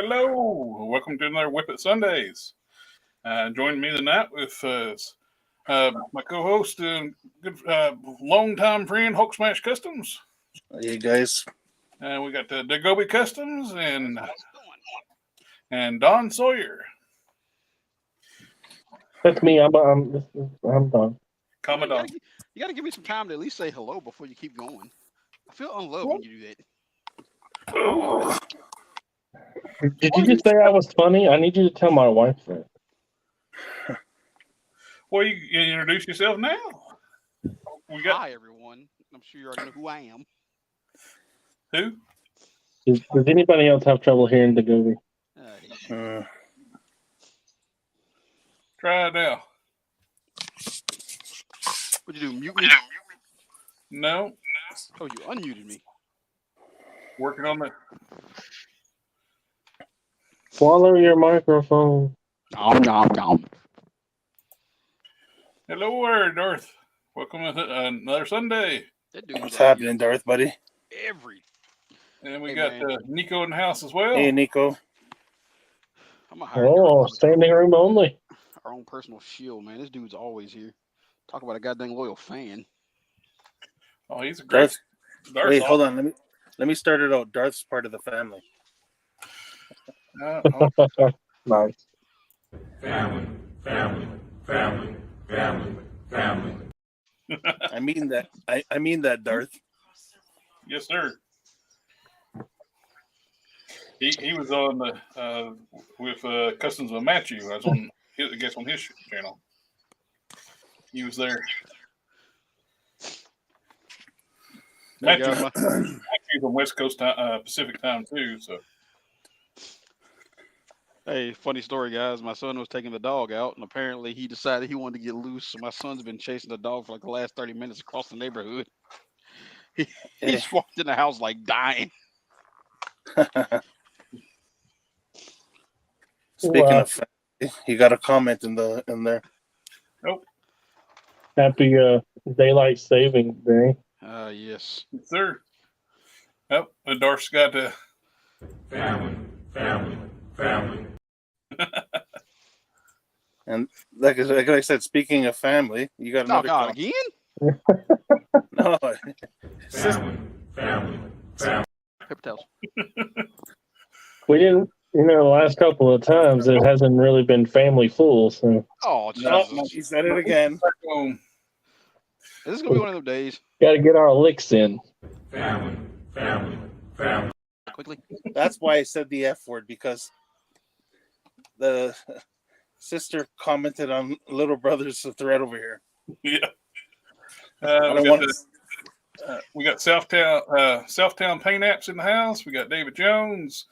Hello, welcome to another WIP IT Sundays. Joining me tonight with my co-host and good longtime friend Hulk Smash Customs. Hey guys. And we got DaGobiCustoms and Don Sawyer. That's me. I'm done. Commodore. You got to give me some time to at least say hello before you keep going. I feel unloved when you do that. Did you just say I was funny? I need you to tell my wife that. Well, you introduce yourself now. Hi, everyone. I'm sure you already know who I am. Who? Does anybody else have trouble hearing DaGobi? Try it now. What'd you do? Mute me? No. Oh, you unmuted me. Working on that. Swallow your microphone. Nom, nom, nom. Hello, Darth. Welcome to another Sunday. What's happening, Darth, buddy? And we got Nico in the house as well. Hey, Nico. Standing room only. Our own personal shield, man. This dude's always here. Talk about a goddamn loyal fan. Oh, he's a great. Darth, wait, hold on. Let me start it out. Darth's part of the family. Nice. Family. I mean that, Darth. Yes, sir. He was on the with Customs of Matthew. I was on, I guess, on his channel. He was there. Matthew's on West Coast Pacific time too. So. Hey, funny story, guys. My son was taking the dog out, and apparently he decided he wanted to get loose. So my son's been chasing the dog for like the last 30 minutes across the neighborhood. He's walked in the house like dying. Speaking of, you got a comment in there. Nope. Happy daylight saving day. Yes, sir. Oh, and Darth's got to family. And like I said, speaking of family, you got another comment. Again? No. Family. Paper towels. We didn't, the last couple of times it hasn't really been family full. So. Oh, Jesus. You said it again. This is gonna be one of those days. Got to get our licks in. Family. Quickly. That's why I said the F word, because the sister commented on little brother's thread over here. Yeah. We got Southtown Paint Apps in the house. We got David Jones,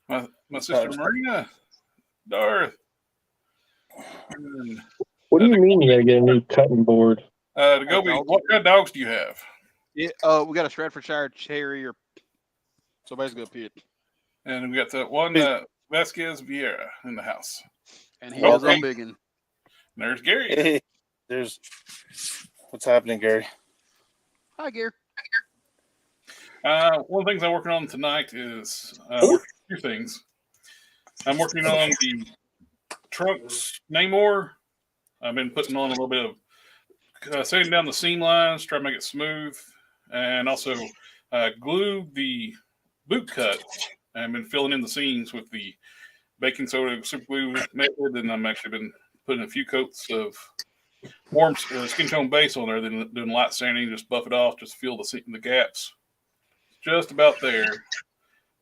my sister Marina, Darth. What do you mean you got to get a new cutting board? DaGobi, what kind of dogs do you have? Yeah, we got a Stratfordshire Terrier. So basically a pit. And we got the one Vasquez Vieira in the house. And he was a big one. There's Gary. Hey, what's happening, Gary? Hi, Gary. One of the things I'm working on tonight is a few things. I'm working on the trunks Namor. I've been putting on a little bit of sanding down the seam lines, trying to make it smooth, and also glue the boot cut. I've been filling in the seams with the baking soda super glue method, and I'm actually been putting a few coats of warm skin tone base on there, then doing light sanding, just buff it off, just fill the gaps. Just about there,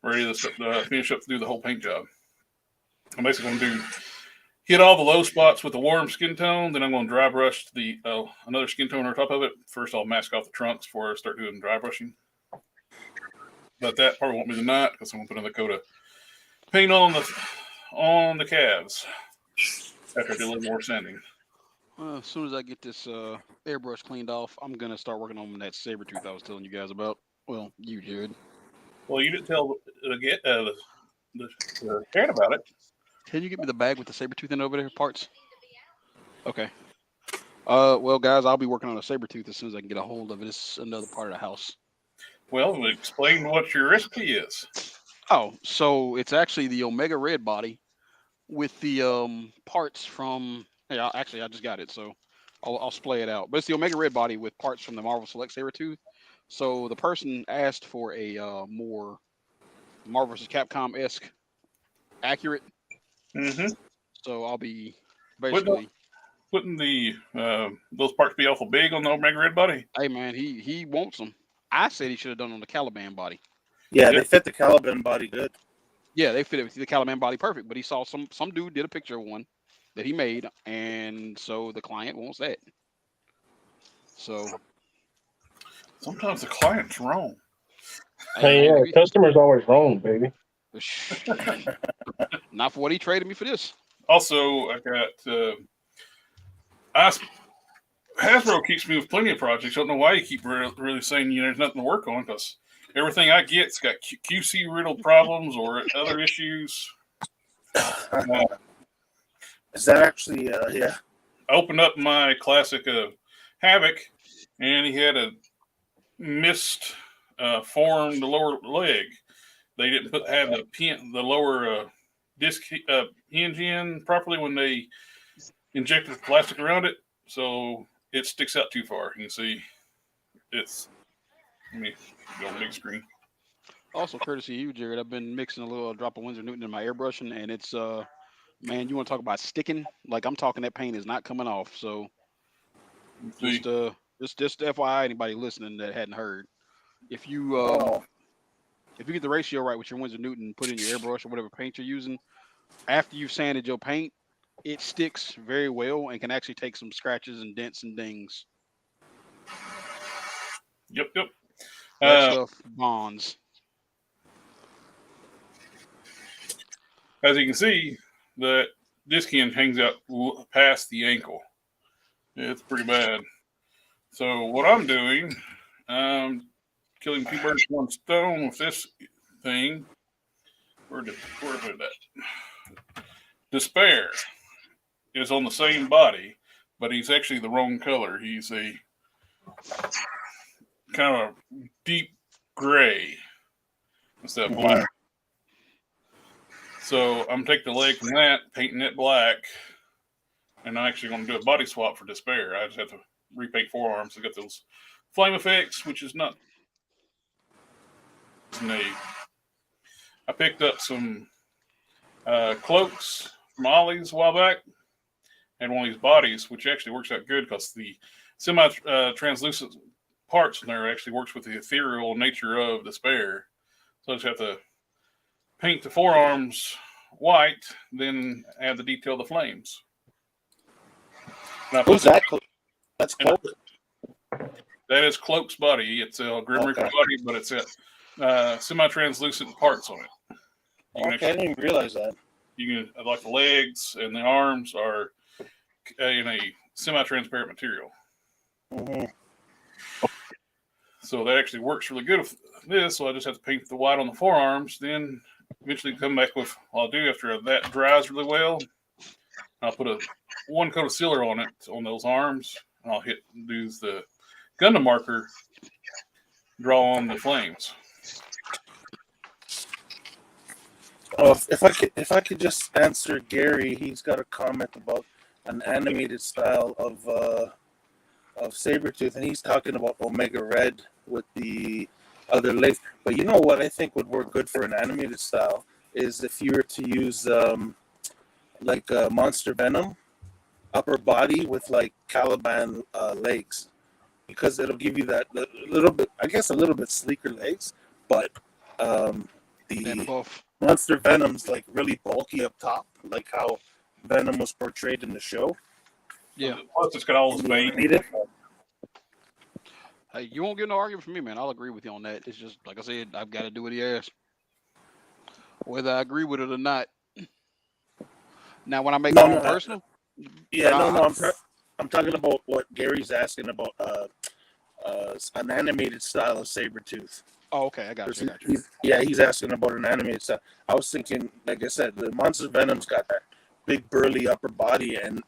ready to finish up to do the whole paint job. I'm basically going to hit all the low spots with the warm skin tone, then I'm going to dry brush the another skin tone on top of it. First, I'll mask off the trunks before I start doing dry brushing. But that probably won't be tonight because I'm going to put another coat of paint on the calves after I do a little more sanding. As soon as I get this airbrush cleaned off, I'm going to start working on that saber tooth I was telling you guys about. Well, you did. Well, you didn't tell the cat about it. Can you get me the bag with the saber tooth in over there parts? Okay. Well, guys, I'll be working on a saber tooth as soon as I can get a hold of it. It's another part of the house. Well, explain what your recipe is. Oh, so it's actually the Omega Red body with the parts from. Yeah, actually, I just got it, so I'll splay it out. But it's the Omega Red body with parts from the Marvel Select Sabertooth. So the person asked for a more Marvel vs. Capcom esque accurate. Mm-hmm. So I'll be Wouldn't, basically. wouldn't the those parts be awful big on the Omega Red body? Hey man, he wants them. I said he should have done on the Caliban body. Yeah, Yep. they fit the Caliban body good. Yeah, they fit it with the Caliban body perfect. But he saw some dude did a picture of one that he made, and so the client wants that. So Sometimes the client's wrong. Hey, yeah, customer's always wrong, baby. Not for what he traded me for this. Also, I got Hasbro keeps me with plenty of projects. I don't know why you keep really saying there's nothing to work on, because everything I get's got QC riddled problems or other issues. Is that actually? Yeah. I opened up my classic Havoc, and he had a missed formed lower leg. They didn't have the lower disc hinge in properly when they injected the plastic around it, so it sticks out too far. You can see it's. Let me go on big screen. Also, courtesy of you, Jared, I've been mixing a little drop of Winsor Newton in my airbrushing, and it's man, you want to talk about sticking? Like I'm talking, that paint is not coming off. So just FYI, anybody listening that hadn't heard, if you get the ratio right with your Winsor Newton, put in your airbrush or whatever paint you're using, after you've sanded your paint, it sticks very well and can actually take some scratches and dents and dings. Yep. That stuff bonds. As you can see, the disc hinge hangs out past the ankle. It's pretty bad. So what I'm doing, killing two birds with one stone with this thing. Where did that? Despair is on the same body, but he's actually the wrong color. He's a kind of deep gray instead of black. So I'm taking the leg from that, painting it black, and I'm actually going to do a body swap for Despair. I just have to repaint forearms to get those flame effects, which is not neat. I picked up some cloaks from Ollie's a while back, and one of these bodies, which actually works out good because the semi-translucent parts in there actually works with the ethereal nature of Despair. So I just have to paint the forearms white, then add the detail of the flames. Who's that? That's Cloak. That is Cloak's body. It's a Grim Reaper body, but it's semi-translucent parts on it. I didn't even realize that. You can, like, the legs and the arms are in a semi-transparent material. Mm-hmm. So that actually works really good with this. So I just have to paint the white on the forearms, then eventually come back with what I'll do after that dries really well. I'll put one coat of sealer on it on those arms, and I'll use the Gundam marker, draw on the flames. Oh, if I could just answer Gary, he's got a comment about an animated style of Sabretooth, and he's talking about Omega Red with the other legs. But you know what I think would work good for an animated style is if you were to use like Monster Venom upper body with like Caliban legs, because it'll give you that little bit, I guess, a little bit sleeker legs, but the Monster Venom's like really bulky up top, like how Venom was portrayed in the show. Yeah. Plus, it's got all this vein. Hey, you won't get no argument from me, man. I'll agree with you on that. It's just, like I said, I've got to do what he asked, whether I agree with it or not. Now, when I make my own personal, I'm talking about what Gary's asking about an animated style of Sabretooth. Oh, okay, I got you. He's asking about an animated style. I was thinking, like I said, the Monster Venom's got that big burly upper body, and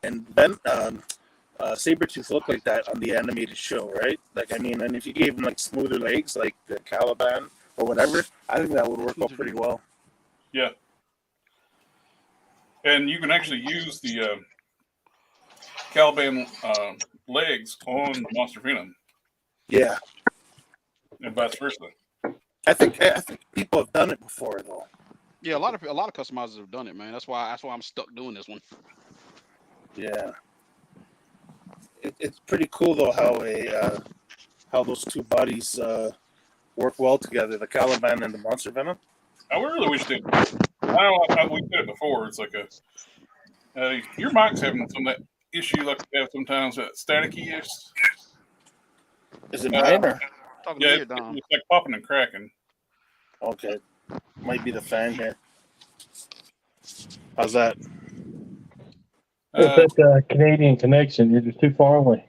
Sabretooth looked like that on the animated show, right? Like, I mean, and if you gave him like smoother legs, like the Caliban or whatever, I think that would work out pretty well. Yeah. And you can actually use the Caliban legs on the Monster Venom Yeah, and vice versa. I think people have done it before though. Yeah, a lot of customizers have done it, man. That's why I'm stuck doing this one. Yeah, it's pretty cool though how those two bodies work well together, the Caliban and the Monster Venom. I really wish they. We did it before. It's like your mic's having some of that issue like we have sometimes, that staticky ish. Is it mine or? Talking Yeah, to me, Dom. it's like popping and cracking. Okay, might be the fan here. How's that? It's that Canadian connection. You're just too far away.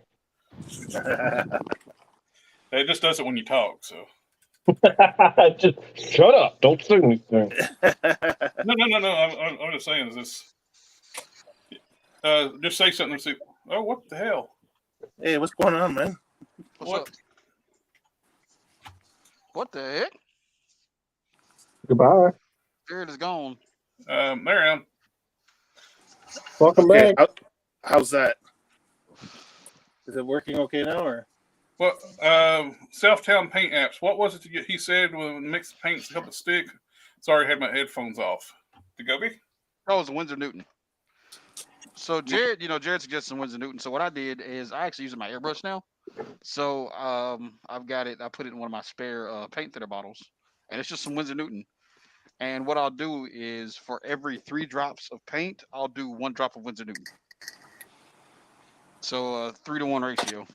It just does it when you talk. So Just shut up. Don't say anything. no. I'm just saying is this. Just say something and say, "Oh, what the hell? Hey, what's going on, man? What's What?" up? What the heck? Goodbye. Jared is gone. There I am. Welcome Okay, back. how's that? Is it working okay now, or? What Self-Town paint apps? What was it he said when mix paints to help it stick? Sorry, I had my headphones off. DaGobi? Oh, it's Windsor Newton. So Jared, Jared suggested some Windsor Newton. So what I did is I actually using my airbrush now. So I've got it. I put it in one of my spare paint thinner bottles, and it's just some Windsor Newton. And what I'll do is for every 3 drops of paint, I'll do 1 drop of Windsor Newton. So 3-to-1 ratio.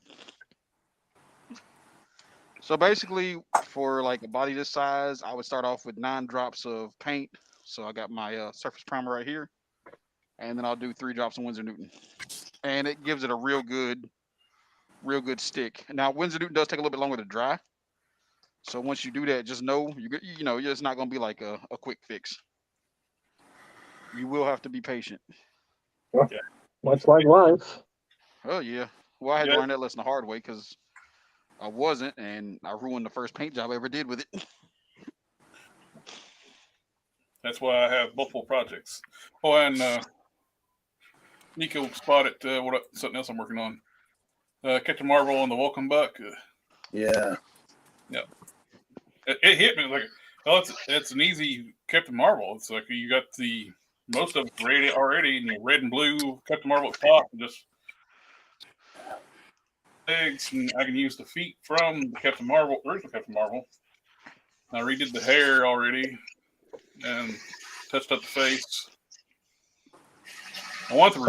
So basically, for like a body this size, I would start off with 9 drops of paint. So I got my surface primer right here, and then I'll do 3 drops of Windsor Newton, and it gives it a real good stick. Now Windsor Newton does take a little bit longer to dry, so once you do that, just know it's not going to be like a quick fix. You will have to be patient. Much like life. Oh yeah. Well, I had to learn that lesson the hard way because I wasn't, and I ruined the first paint job I ever did with it. That's why I have multiple projects. Oh, and Nico spotted something else I'm working on. Captain Marvel on the Welcome Buck. Yeah. It hit me like, oh, it's an easy Captain Marvel. It's like you got the most of it ready already, and red and blue Captain Marvel at the top, and just legs, and I can use the feet from the original Captain Marvel. I redid the hair already, and touched up the face. I want to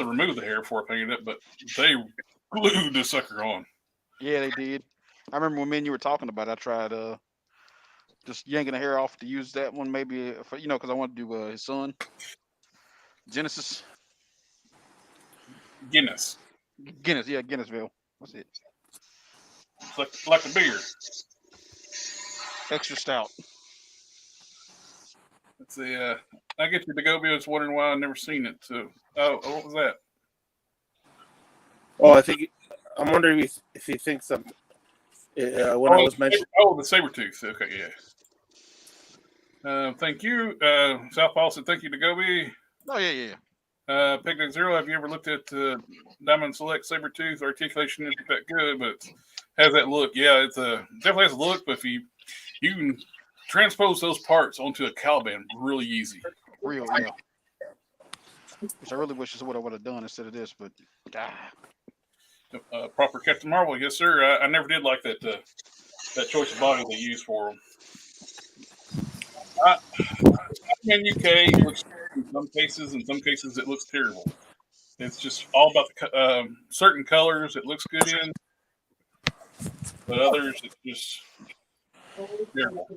remove the hair before I painted it, but they glued this sucker on. Yeah, they did. I remember when me and you were talking about it, I tried just yanking the hair off to use that one maybe for, because I want to do his son. Genesis. Guinness. Yeah, Guinnessville. What's it? It's like a beer. Extra stout. Let's see. I get you, DaGobi. I was wondering why I've never seen it. So, what was that? Oh, I'm wondering if he thinks something. I was mentioning. Oh, the Sabretooth. Okay, yeah. Thank you. South Paul said thank you, DaGobi. Oh, yeah. Picnic Zero, have you ever looked at Diamond Select Sabretooth? Articulation isn't that good, but it has that look. Yeah, it's definitely has a look, but if you can transpose those parts onto a Caliban really easy. Real, yeah. Which I really wish is what I would have done instead of this, but proper Captain Marvel, yes, sir. I never did like that choice of body they use for them. In UK, it looks in some cases it looks terrible. It's just all about the certain colors it looks good in, but others it's just terrible.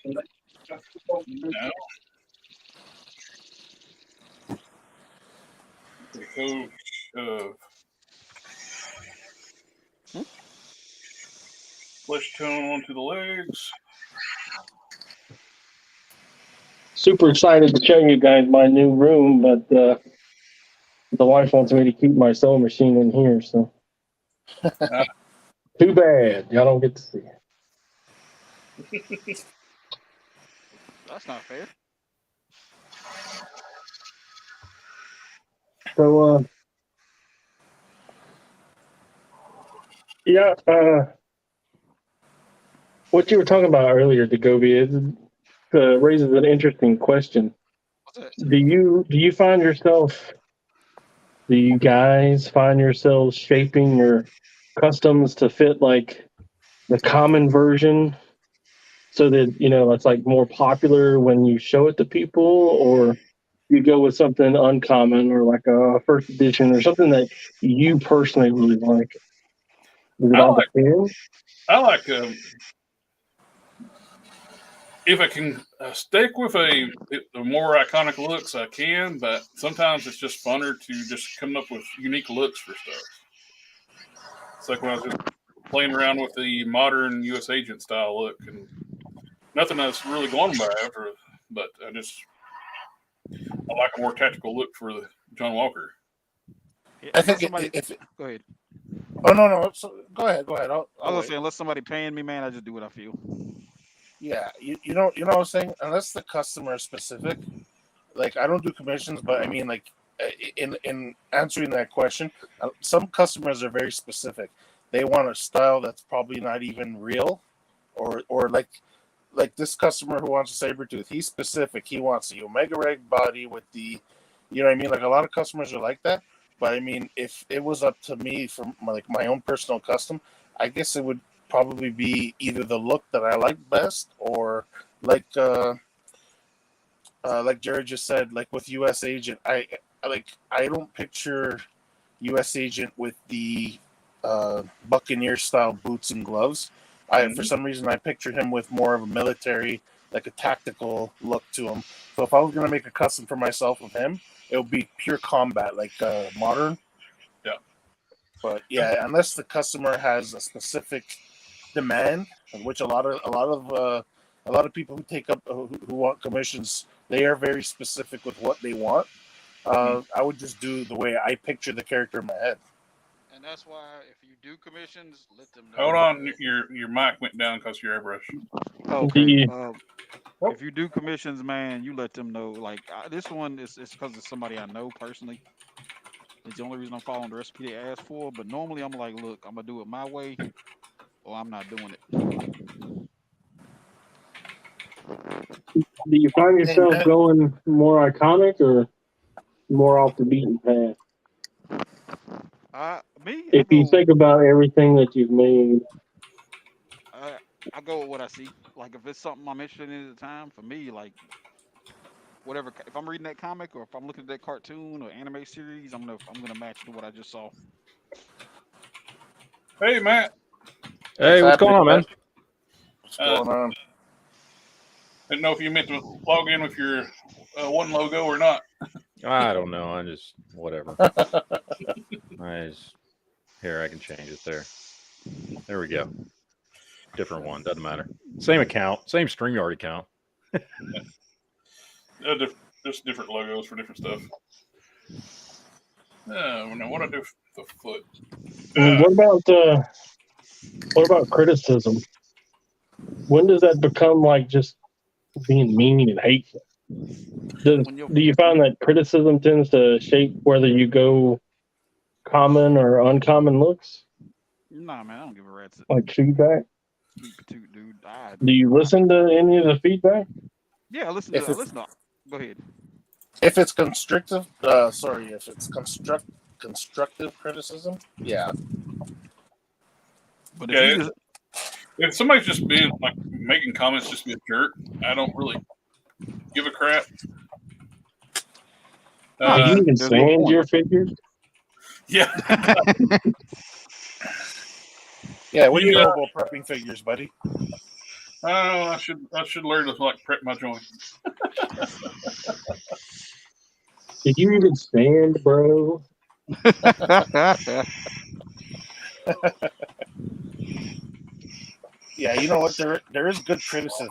Now, the coach of flesh tone onto the legs. Super excited to show you guys my new room, but the wife wants me to keep my sewing machine in here, so too bad y'all don't get to see it. That's not fair. So, yeah, what you were talking about earlier, DaGobi, raises an interesting question. What's that? Do you find yourself? Do you guys find yourselves shaping your customs to fit like the common version, so that it's like more popular when you show it to people, or you go with something uncommon or like a first edition or something that you personally really like? Does it all depend? I like if I can stick with the more iconic looks, I can. But sometimes it's just funner to just come up with unique looks for stuff. It's like when I was just playing around with the modern U.S. agent style look, and nothing that's really gone by after. But I like a more tactical look for the John Walker. Yeah, I think go ahead. Oh no. So, go ahead. I was gonna say, unless somebody paying me, man, I just do what I feel. Yeah, you know what I'm saying. Unless the customer is specific, like I don't do commissions, but I mean, like in answering that question, some customers are very specific. They want a style that's probably not even real, or like this customer who wants a saber tooth. He's specific. He wants the Omega Reg body with the, you know what I mean. Like a lot of customers are like that. But I mean, if it was up to me for my own personal custom, I guess it would probably be either the look that I like best, or like Jared just said, like with U.S. Agent, I don't picture U.S. Agent with the Buccaneer style boots and gloves. For some reason I pictured him with more of a military, like a tactical look to him. So if I was gonna make a custom for myself of him, it would be pure combat, like modern. Yeah. But yeah, unless the customer has a specific demand, which a lot of people who take up who want commissions, they are very specific with what they want. I would just do the way I picture the character in my head. And that's why if you do commissions, let them know. Hold on, your mic went down because your airbrush. Okay. If you do commissions, man, you let them know. Like this one is because it's somebody I know personally. It's the only reason I'm following the recipe they asked for. But normally I'm like, look, I'm gonna do it my way, or I'm not doing it. Do you find yourself going more iconic or more off the beaten path? If you think about everything that you've made, I go with what I see. Like if it's something I'm interested in at the time, for me, like whatever. If I'm reading that comic or if I'm looking at that cartoon or anime series, I'm gonna match to what I just saw. Hey, Matt. Hey, what's going on, man? What's going on? Didn't know if you meant to log in with your one logo or not. I don't know. I just whatever. Here, I can change it there. There we go. Different one. Doesn't matter. Same account. Same StreamYard account. Just different logos for different stuff. Now what I do for the foot? What about criticism? When does that become like just being mean and hateful? Do you find that criticism tends to shape whether you go common or uncommon looks? Nah, man, I don't give a rat's. Like feedback? Sweet potato, dude. Do you listen to any of the feedback? Yeah, I listen to. Go ahead. If it's constructive criticism, yeah. But if somebody's just being like making comments, just be a jerk, I don't really give a crap. Do you even sand your figures? Yeah. Yeah, what do you know about prepping figures, buddy? I should learn to like prep my joints. Did you even sand, bro? Yeah, you know what? There is good criticism.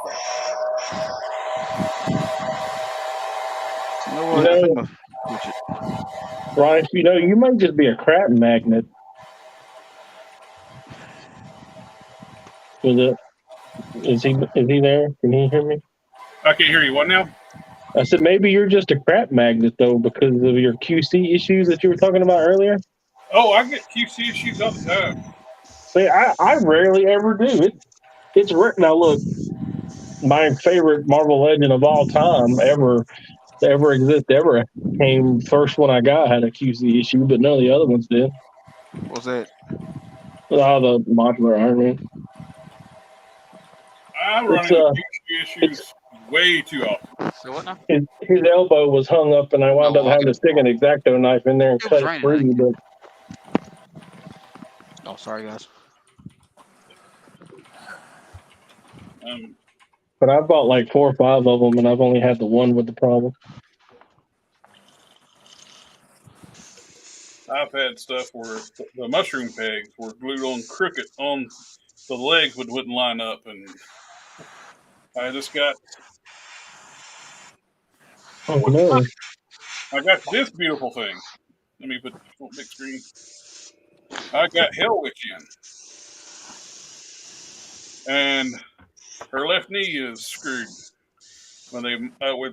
switch it. Ryan, you know, you might just be a crap magnet. Is he there? Can he hear me? I can't hear you. What now? I said maybe you're just a crap magnet though because of your QC issues that you were talking about earlier. Oh, I get QC issues all the time. See, I rarely ever do. It's rare. Now look, my favorite Marvel Legend of all time ever came first one I got had a QC issue, but none of the other ones did. What's that? All the modular Iron Man. I run It's into QC issues way too often. So what now? his elbow was hung up, and I wound up having to stick an X-Acto knife in there and It was cut it raining, free. But oh, sorry guys. But I bought like 4 or 5 of them, and I've only had the one with the problem. I've had stuff where the mushroom pegs were glued on crooked on the legs, but wouldn't line up, and I just got. Oh no! I got this beautiful thing. Let me put it on big screen. I got Hell Witch in, and her left knee is screwed. When they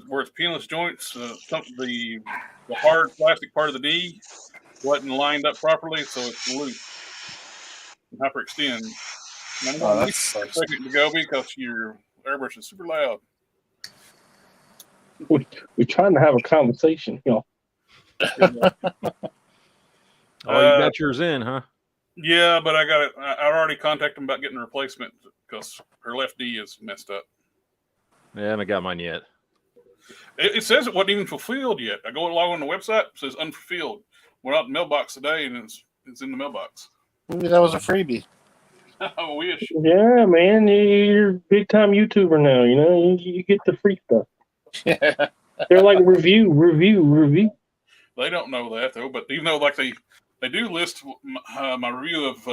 where it's penis joints, the hard plastic part of the knee wasn't lined up properly, so it's loose and hyperextend. And I'm going to leave for a second to go because your airbrush is super loud. We're trying to have a conversation, you know. Oh, you got yours in, huh? Yeah, but I got it. I already contacted them about getting a replacement because her left knee is messed up. Yeah, I haven't got mine yet. It says it wasn't even fulfilled yet. I go log on the website, it says unfulfilled. Went out in the mailbox today, and it's in the mailbox. Maybe that was a freebie. I wish. Yeah, man, you're a big time YouTuber now. You know, you get the free stuff. Yeah. They're like review. They don't know that though, but even though like they do list my review of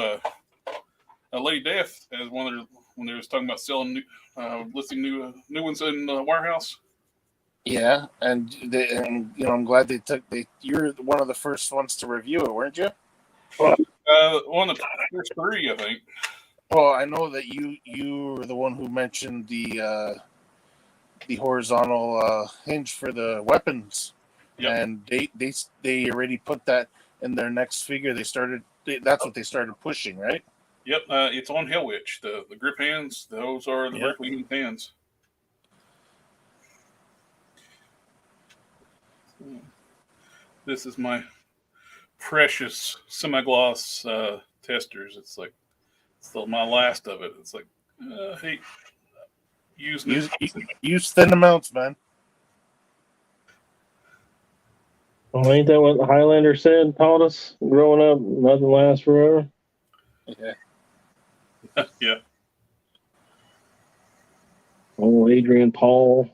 Lady Death as one of their, when they was talking about selling listing new ones in the warehouse. Yeah, and you know, I'm glad you're one of the first ones to review it, weren't you? One of the first 3, I think. Well, I know that you were the one who mentioned the horizontal hinge for the weapons, and they already put that in their next figure. That's what they started pushing, right? Yep, it's on Hell Witch. The grip hands, those are the vertically hinged hands. This is my precious semi-gloss testers. It's like my last of it. It's like, hey, use thin amounts, man. Well, ain't that what the Highlander said, taught us growing up? Nothing lasts forever. Yeah. Yeah. Oh, Adrian Paul.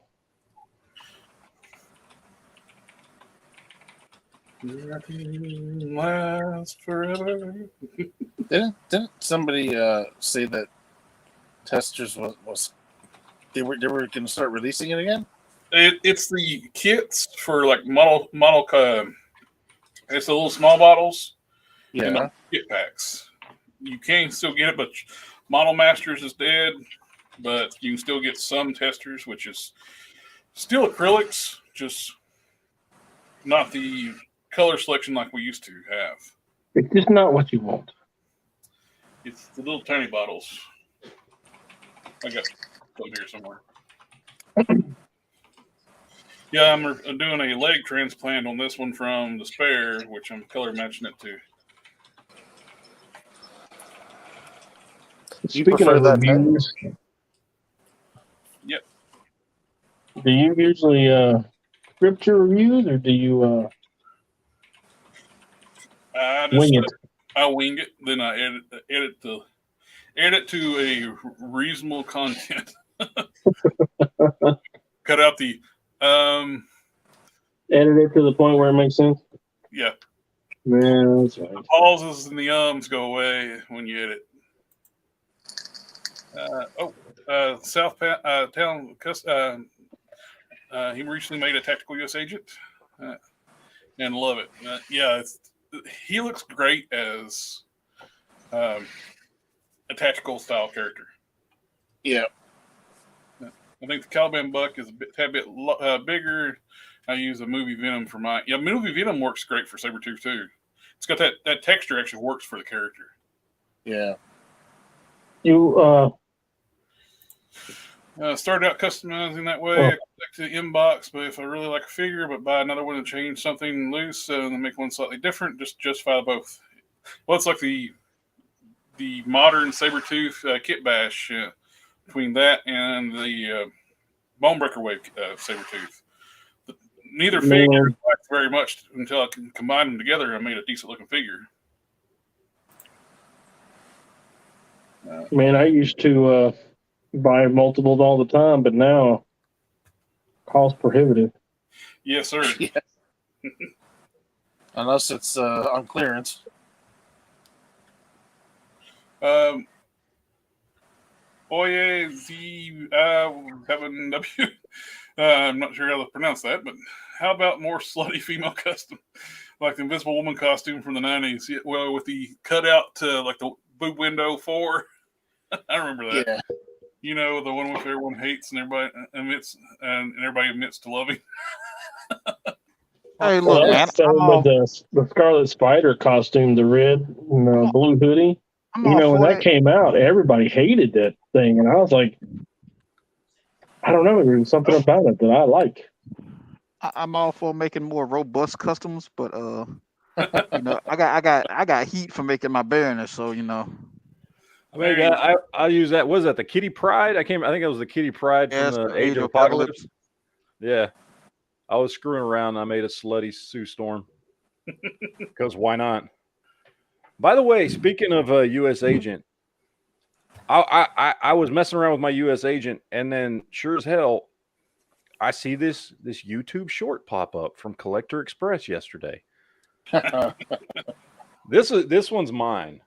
Nothing lasts forever. Didn't somebody say that testers was they were going to start releasing it again? It's the kits for like model. It's the little small bottles. Yeah. And the kit packs. You can still get it, but Model Masters is dead. But you can still get some testers, which is still acrylics, just not the color selection like we used to have. It's just not what you want. It's the little tiny bottles. I got them here somewhere. Yeah, I'm doing a leg transplant on this one from the spare, which I'm color matching it to. Speaking of reviews, Yep. do you usually script your reviews or do you wing it? I wing it, then I edit to a reasonable content. Cut out the edit it to the point where it makes sense. Yeah. Man, that's right. The pauses and the ums go away when you edit. South Town. He recently made a tactical U.S. agent. and love it. Yeah, he looks great as a tactical style character. Yeah. I think the Caliban Buck is a tad bit bigger. I use a movie Venom for my. Yeah, movie Venom works great for Sabretooth too. It's got that texture actually works for the character. Yeah. You Started out customizing that way. Oh. I collect the inbox, but if I really like a figure, but buy another one and change something loose and make one slightly different, just justify both. Well, it's like the modern Sabretooth kit bash between that and the Bonebreaker Wave Sabretooth. Neither figure I liked very much until I can combine them together and made a decent looking figure. man, I used to buy multiples all the time, but now cost prohibitive. Yes, sir. Yeah. Unless it's on clearance. Oye Z7W. I'm not sure how to pronounce that, but how about more slutty female custom, like the Invisible Woman costume from the 90s? Well, with the cutout to like the boob window 4. I remember that. Yeah. You know, the one with everyone hates and everybody admits and everybody admits to loving. Hey, look, Well, man. with the Scarlet Spider costume, the red and blue hoodie. You know, when that came out, everybody hated that thing, and I was like, I don't know, there's something about it that I like. I'm all for making more robust customs, but you know, I got heat for making my Baroness, so you know. I mean, I use that. Was that the Kitty Pride? I think it was the Kitty Pride from the Age of Apocalypse. Yeah, I was screwing around. And I made a slutty Sue Storm because why not? By the way, speaking of a U.S. agent, I was messing around with my U.S. agent, and then sure as hell, I see this YouTube short pop up from Collector Express yesterday. This one's mine.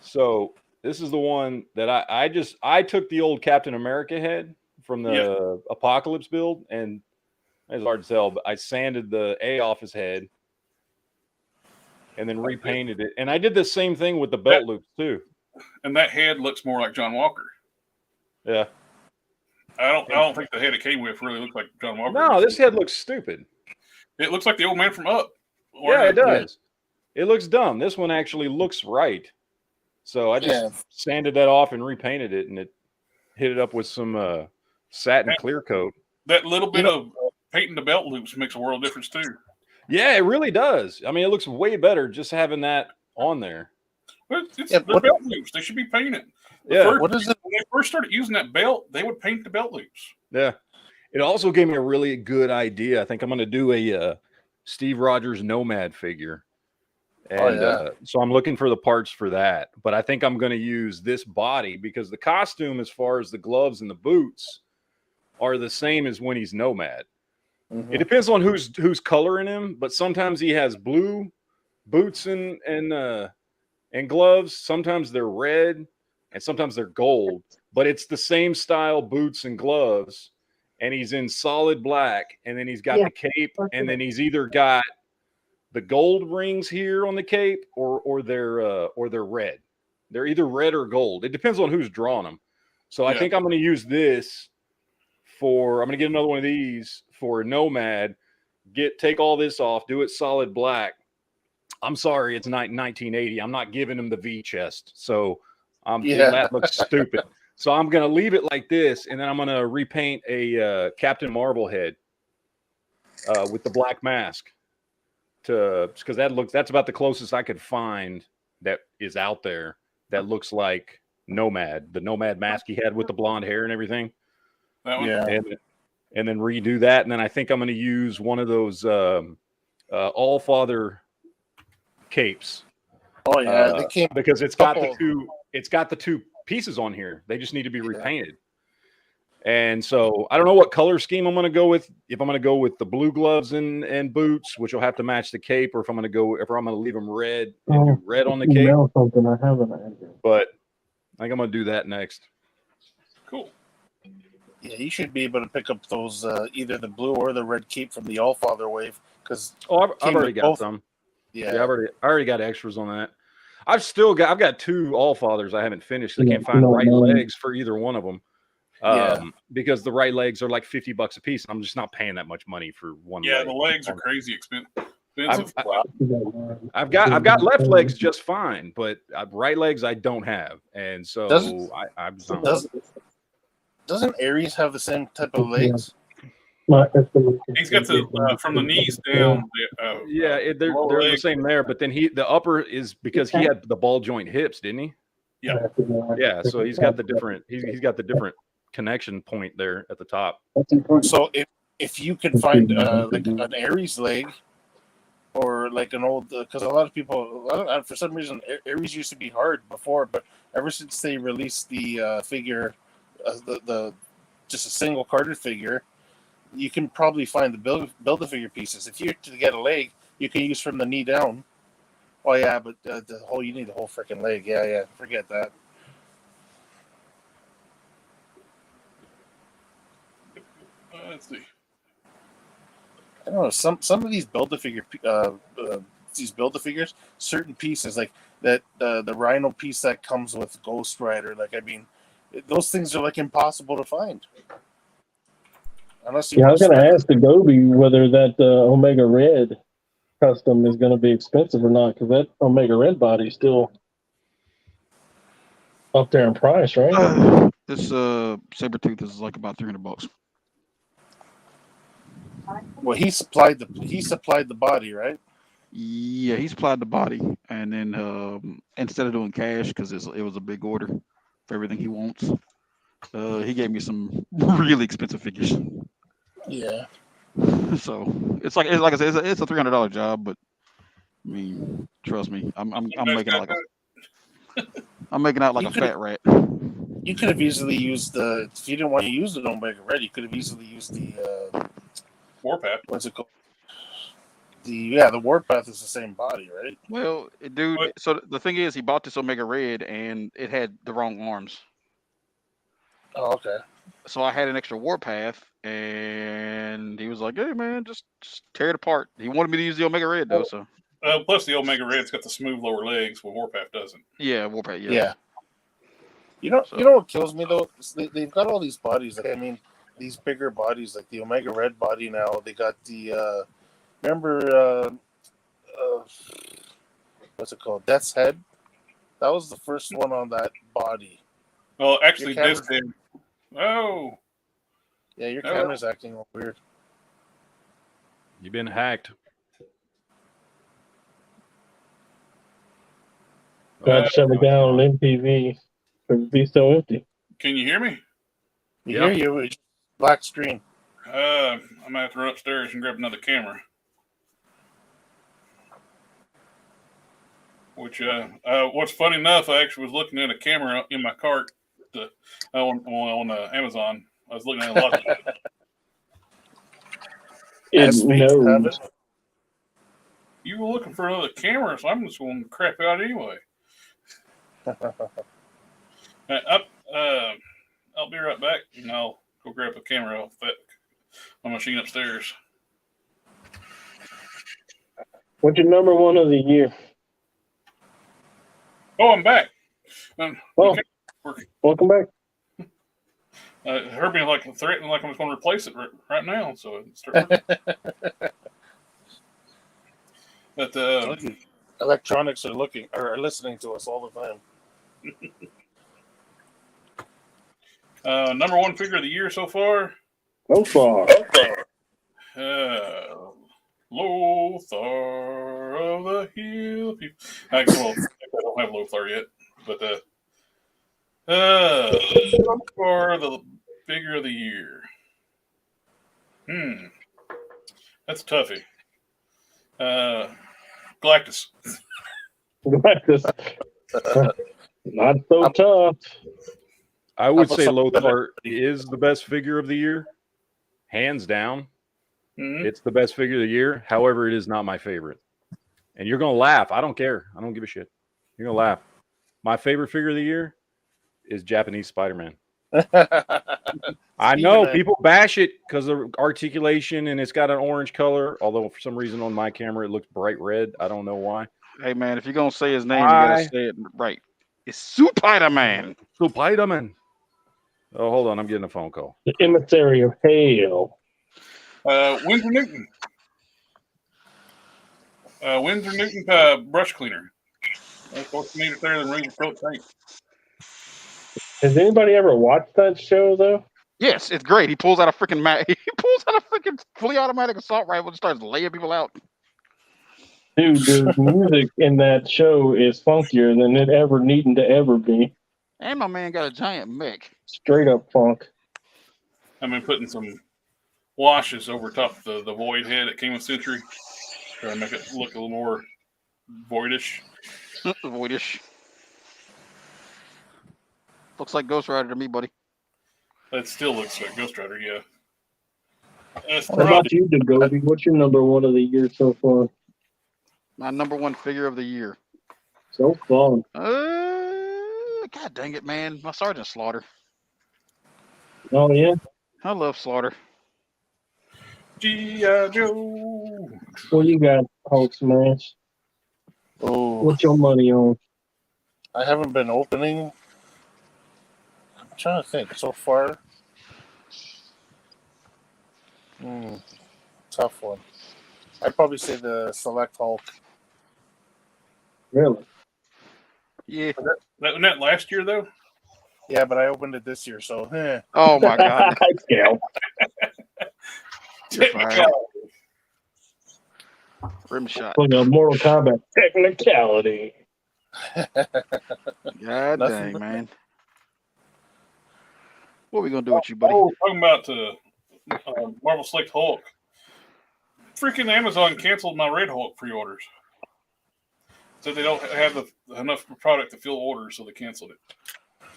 So this is the one that I took the old Captain America head from the Apocalypse build, and it's hard to tell, but I sanded the A off his head and then repainted it. And I did the same thing with the belt loops too. And that head looks more like John Walker. Yeah. I don't think the head it came with really looked like John Walker. No, this head looks stupid. It looks like the old man from Up. Yeah, it does. It looks dumb. This one actually looks right. So I just sanded that off and repainted it, and it hit it up with some satin clear coat. That little bit of painting the belt loops makes a world of difference too. Yeah, it really does. I mean, it looks way better just having that on there. Well, they're belt loops. They should be painted. What is it? When they first started using that belt, they would paint the belt loops. Yeah. It also gave me a really good idea. I think I'm going to do a Steve Rogers Nomad figure. And so I'm looking for the parts for that. But I think I'm going to use this body because the costume, as far as the gloves and the boots, are the same as when he's Nomad. Mm-hmm. It depends on who's coloring him, but sometimes he has blue boots and gloves. Sometimes they're red, and sometimes they're gold. But it's the same style boots and gloves, and he's in solid black, and then he's got the cape, and then he's either got the gold rings here on the cape, or they're red. They're either red or gold. It depends on who's drawing them. So I think I'm going to use this I'm going to get another one of these for Nomad. Take all this off, do it solid black. I'm sorry, it's 1980. I'm not giving him the V chest, so that looks stupid. So I'm going to leave it like this, and then I'm going to repaint a Captain Marvel head with the black mask. Because that's about the closest I could find that is out there that looks like Nomad, the Nomad mask he had with the blonde hair and everything. And then redo that, and then I think I'm going to use one of those All Father capes. Oh yeah, because it's got the two pieces on here. They just need to be repainted. And so I don't know what color scheme I'm going to go with. If I'm going to go with the blue gloves and boots, which will have to match the cape, or if I'm going to leave them red and do red on the cape. Something I haven't. But I think I'm going to do that next. Cool. Yeah, you should be able to pick up those either the blue or the red cape from the Allfather wave because I've already got some. Yeah, Yeah, I already got extras on that. I've got 2 Allfathers I haven't finished. I can't find right legs for either one of them. Because the right legs are like $50 a piece. I'm just not paying that much money for one leg. the legs are crazy expensive. I've got left legs just fine, but right legs I don't have, and so doesn't Aries have the same type of legs? He's got the from the knees down. They're the same there, but then the upper is because he had the ball joint hips, didn't he? Yeah. So he's got the different connection point there at the top. So if you can find like an Aries leg or like an old, because a lot of people, for some reason, Aries used to be hard before, but ever since they released the figure, the just a single carded figure, you can probably find the build-a-figure pieces. If you're to get a leg, you can use from the knee down. Oh yeah, but you need the whole freaking leg. Yeah, forget that. Let's see. I don't know. Some of these build-a-figure figures, certain pieces like that, the Rhino piece that comes with Ghost Rider. Like, I mean, those things are like impossible to find. Unless you I was going to ask Dagobi whether that Omega Red custom is going to be expensive or not, because that Omega Red body is still up there in price, right? This Sabretooth is like about $300. Well, he supplied the body, right? Yeah, he supplied the body, and then instead of doing cash because it was a big order for everything he wants, he gave me some really expensive figures. Yeah. So it's like I said, it's a $300 job, but I mean, trust me, I'm making out like a fat rat. You could have easily used if you didn't want to use the Omega Red, you could have easily used the Warpath. What's it called? The Warpath is the same body, right? Well, dude. So the thing is, he bought this Omega Red and it had the wrong arms. Oh, okay. So I had an extra Warpath, and he was like, "Hey, man, just tear it apart." He wanted me to use the Omega Red though, so. Plus, the Omega Red's got the smooth lower legs, where Warpath doesn't. Yeah, Warpath. Yeah. You know what kills me though? They've got all these bodies. Like, I mean, these bigger bodies, like the Omega Red body. Now they got the remember what's it called? Death's Head. That was the first one on that body. Well, actually, this did. Oh. Yeah, your camera's acting all weird. You've been hacked. Got to shut it down on MTV because it'd be so empty. Can you hear me? You hear you? It's black screen. I'm gonna have to run upstairs and grab another camera. Which, what's funny enough, I actually was looking at a camera in my cart on Amazon. I was looking at a lot of it. You were looking for another camera, so I'm just going to crap out anyway. I'll be right back, and I'll go grab a camera off my machine upstairs. What's your number one of the year? Oh, I'm back. Welcome back. Heard me threatening like I was going to replace it right now, so it started. But electronics are listening to us all the time. Number one figure of the year so far. Lothar of the Hill People. I don't have Lothar yet, but for the figure of the year. That's a toughie. Galactus. Not so tough. I would say Lothar is the best figure of the year, hands down. Mm-hmm. It's the best figure of the year. However, it is not my favorite. And you're going to laugh. I don't care. I don't give a shit. You're going to laugh. My favorite figure of the year is Japanese Spider-Man. I know people bash it because of articulation and it's got an orange color. Although for some reason on my camera it looks bright red. I don't know why. Hey man, if you're gonna say his name, you gotta say it right. It's Spider-Man. Spider-Man. Oh, hold on, I'm getting a phone call. The emissary of hell. Windsor Newton. Windsor Newton brush cleaner. Of course, you need it there than reading coat paint. Has anybody ever watched that show though? Yes, it's great. He pulls out a freaking he pulls out a freaking fully automatic assault rifle and starts laying people out. Dude, the music in that show is funkier than it ever needing to ever be. And my man got a giant mech. Straight up funk. I've been putting some washes over top of the void head that came with Century. Trying to make it look a little more voidish. Voidish. Looks like Ghost Rider to me, buddy. That still looks like Ghost Rider, yeah. What about you, DaGobi? What's your number one of the year so far? My number one figure of the year. So far. God dang it, man. My Sergeant Slaughter. Oh, yeah? I love Slaughter. G.I. Joe. What you got, Hulk Smash? Oh, What's your money on? I haven't been opening. I'm trying to think so far. Tough one. I'd probably say the Select Hulk. Really? Yeah. Wasn't that last year, though? Yeah, but I opened it this year, so Oh my God. Yeah. You're fired. Rim shot. Like a Mortal Kombat technicality. God Nothing. dang, man. What are we gonna do with you, buddy? Oh, talking about Marvel Select Hulk. Freaking Amazon canceled my Red Hulk pre-orders. Said they don't have enough product to fill orders, so they canceled it.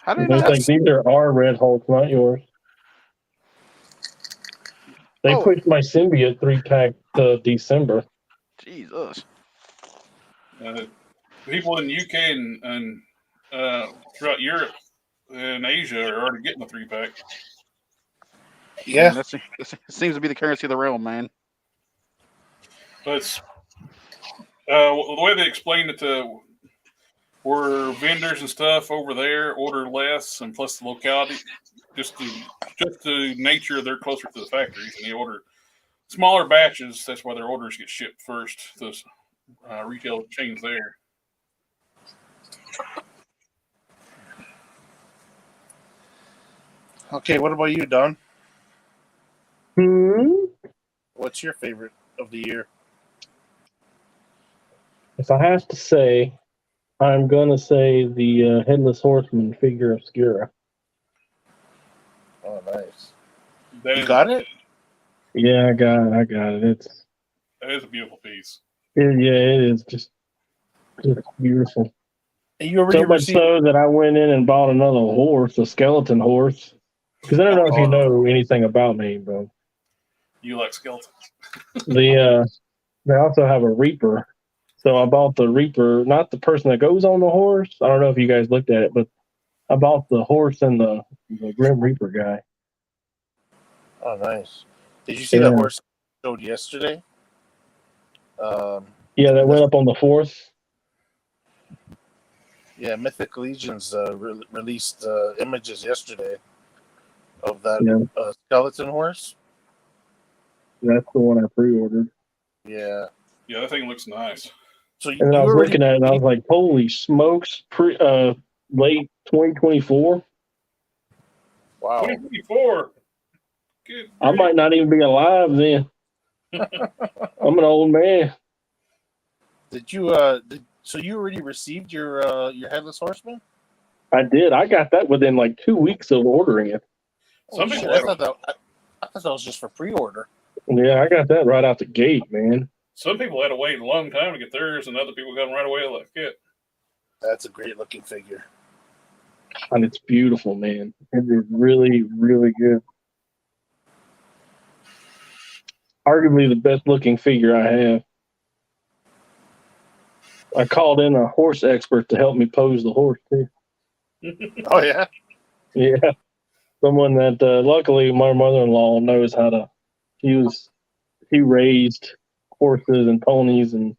How did It's like these are our Red Hulks, not yours. They pushed my Symbiote 3-pack to December. Jesus. People in the UK and throughout Europe and Asia are already getting the 3-pack. Yeah. Man, that seems to be the currency of the realm, man. But the way they explained it to were vendors and stuff over there order less, and plus the locality, just the nature they're closer to the factories, and they order smaller batches. That's why their orders get shipped first to retail chains there. Okay, what about you, Don? What's your favorite of the year? If I have to say, I'm going to say the Headless Horseman figure Obscura. Oh, nice. You got it? Yeah, I got it. That is a beautiful piece. It is just beautiful. And you already so much received... so that I went in and bought another horse, a skeleton horse. Because I don't know if you know anything about me, but you like skeletons. They also have a Reaper. So I bought the Reaper, not the person that goes on the horse. I don't know if you guys looked at it, but I bought the horse and the Grim Reaper guy. Oh, nice. Did you see the horse showed yesterday? Yeah, that went up on the 4th. Yeah, Mythic Legions released images yesterday of that skeleton horse. That's the one I pre-ordered. Yeah. Yeah, that thing looks nice. So and then I was looking at it and I was like, holy smokes, late 2024? Wow. 2024? I might not even be alive then. I'm an old man. Did you so you already received your Headless Horseman? I did. I got that within like 2 weeks of ordering it. I thought that was just for pre-order. Yeah, I got that right out the gate, man. Some people had to wait a long time to get theirs, and other people got them right away like it. That's a great looking figure. And it's beautiful, man. It is really, really good. Arguably the best looking figure I have. I called in a horse expert to help me pose the horse, too. Oh, yeah? Yeah. Someone that luckily my mother-in-law knows how to. He raised horses and ponies and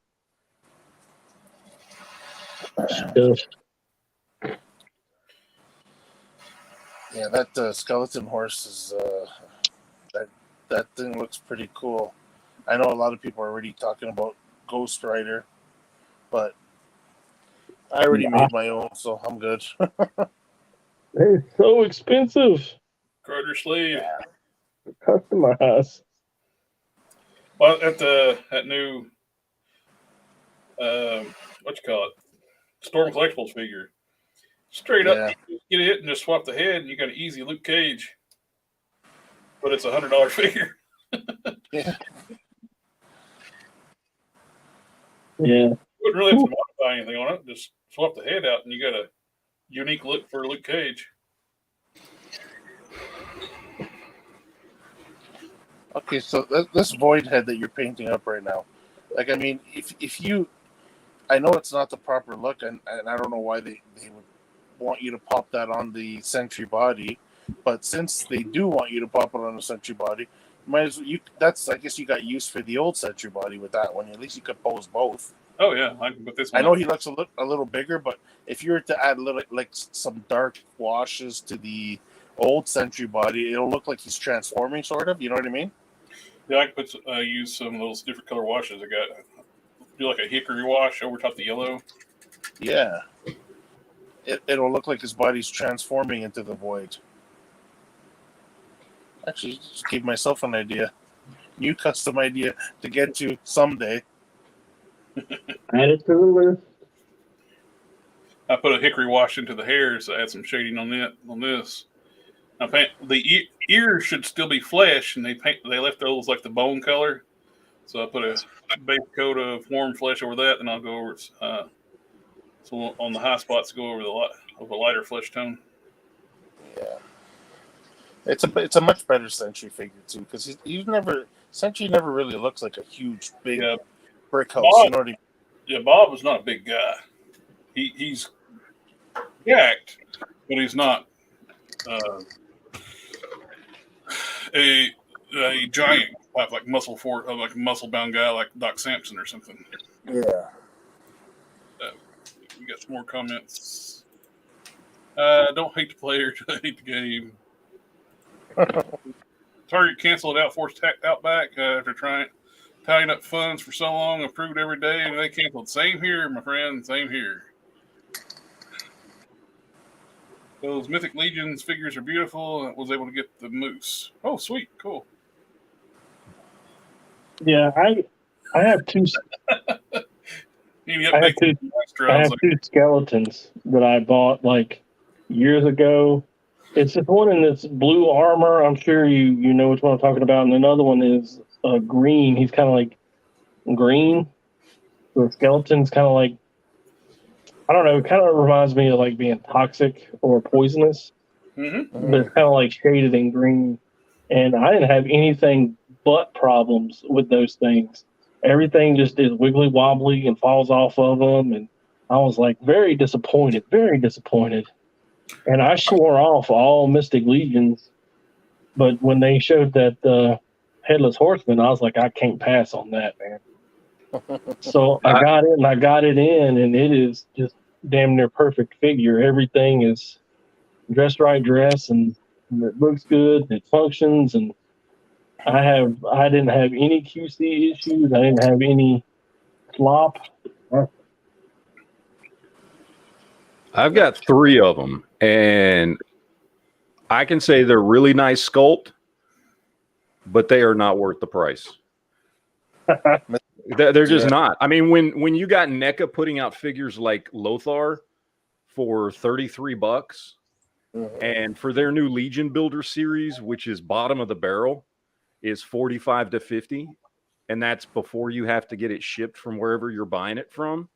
stuff. Yeah, that skeleton horse is that thing looks pretty cool. I know a lot of people are already talking about Ghost Rider, but I already made my own, so I'm good. They're so expensive. Carter Slade. Customized. Well, at that new what you call it, Storm Collectibles figure. Straight up, you get it and just swap the head, and you got an easy Luke Cage. But it's $100 figure. Yeah. Yeah. You wouldn't really have to modify anything on it. Just swap the head out, and you got a unique look for Luke Cage. Okay, so this void head that you're painting up right now, like, I mean, if you, I know it's not the proper look, and I don't know why they would want you to pop that on the Sentry body, but since they do want you to pop it on the Sentry body, might as well, that's, I guess you got used for the old Sentry body with that one. At least you could pose both. Oh yeah, I can put this one. I know he looks a little bigger, but if you were to add a little, like, some dark washes to the old Sentry body, it'll look like he's transforming, sort of. You know what I mean? Yeah, I can use some of those different color washes. I got do like a hickory wash over top the yellow. Yeah. It'll look like his body's transforming into the void. Actually, just gave myself an idea. New custom idea to get to someday. Add it to the list. I put a hickory wash into the hairs to add some shading on this. I paint the ears should still be flesh, and they left those like the bone color. So I put a base coat of warm flesh over that, and I'll go over so on the high spots go over the lighter flesh tone. Yeah, it's a much better Sentry figure too, because Sentry never really looks like a huge big brick house. Bob, you know what I mean? Yeah, Bob is not a big guy. He's jacked, but he's not a giant like muscle bound guy like Doc Samson or something. Yeah. We got some more comments. Don't hate the player, hate the game. Target canceled Outforce Outback after tying up funds for so long, approved every day, and they canceled. Same here, my friend. Same here. Those Mythic Legions figures are beautiful. I was able to get the moose. Oh, sweet. Cool. Yeah, I have two. I have two skeletons that I bought like years ago. It's just one in this blue armor. I'm sure you know which one I'm talking about, and another one is green. He's kind of like green. The skeleton's kind of like, I don't know. It kind of reminds me of like being toxic or poisonous, but it's kind of like shaded in green. And I didn't have anything but problems with those things. Everything just is wiggly wobbly and falls off of them, and I was like very disappointed. And I swore off all Mystic Legions, but when they showed that Headless Horseman, I was like, I can't pass on that, man. So I got it in, and it is just damn near perfect figure. Everything is dressed right, and it looks good, it functions, and I didn't have any QC issues. I didn't have any slop. I've got 3 of them, and I can say they're really nice sculpt, but they are not worth the price. They're just not. I mean, when you got NECA putting out figures like Lothar for $33, and for their new Legion Builder series, which is bottom of the barrel, is $45 to $50, and that's before you have to get it shipped from wherever you're buying it from.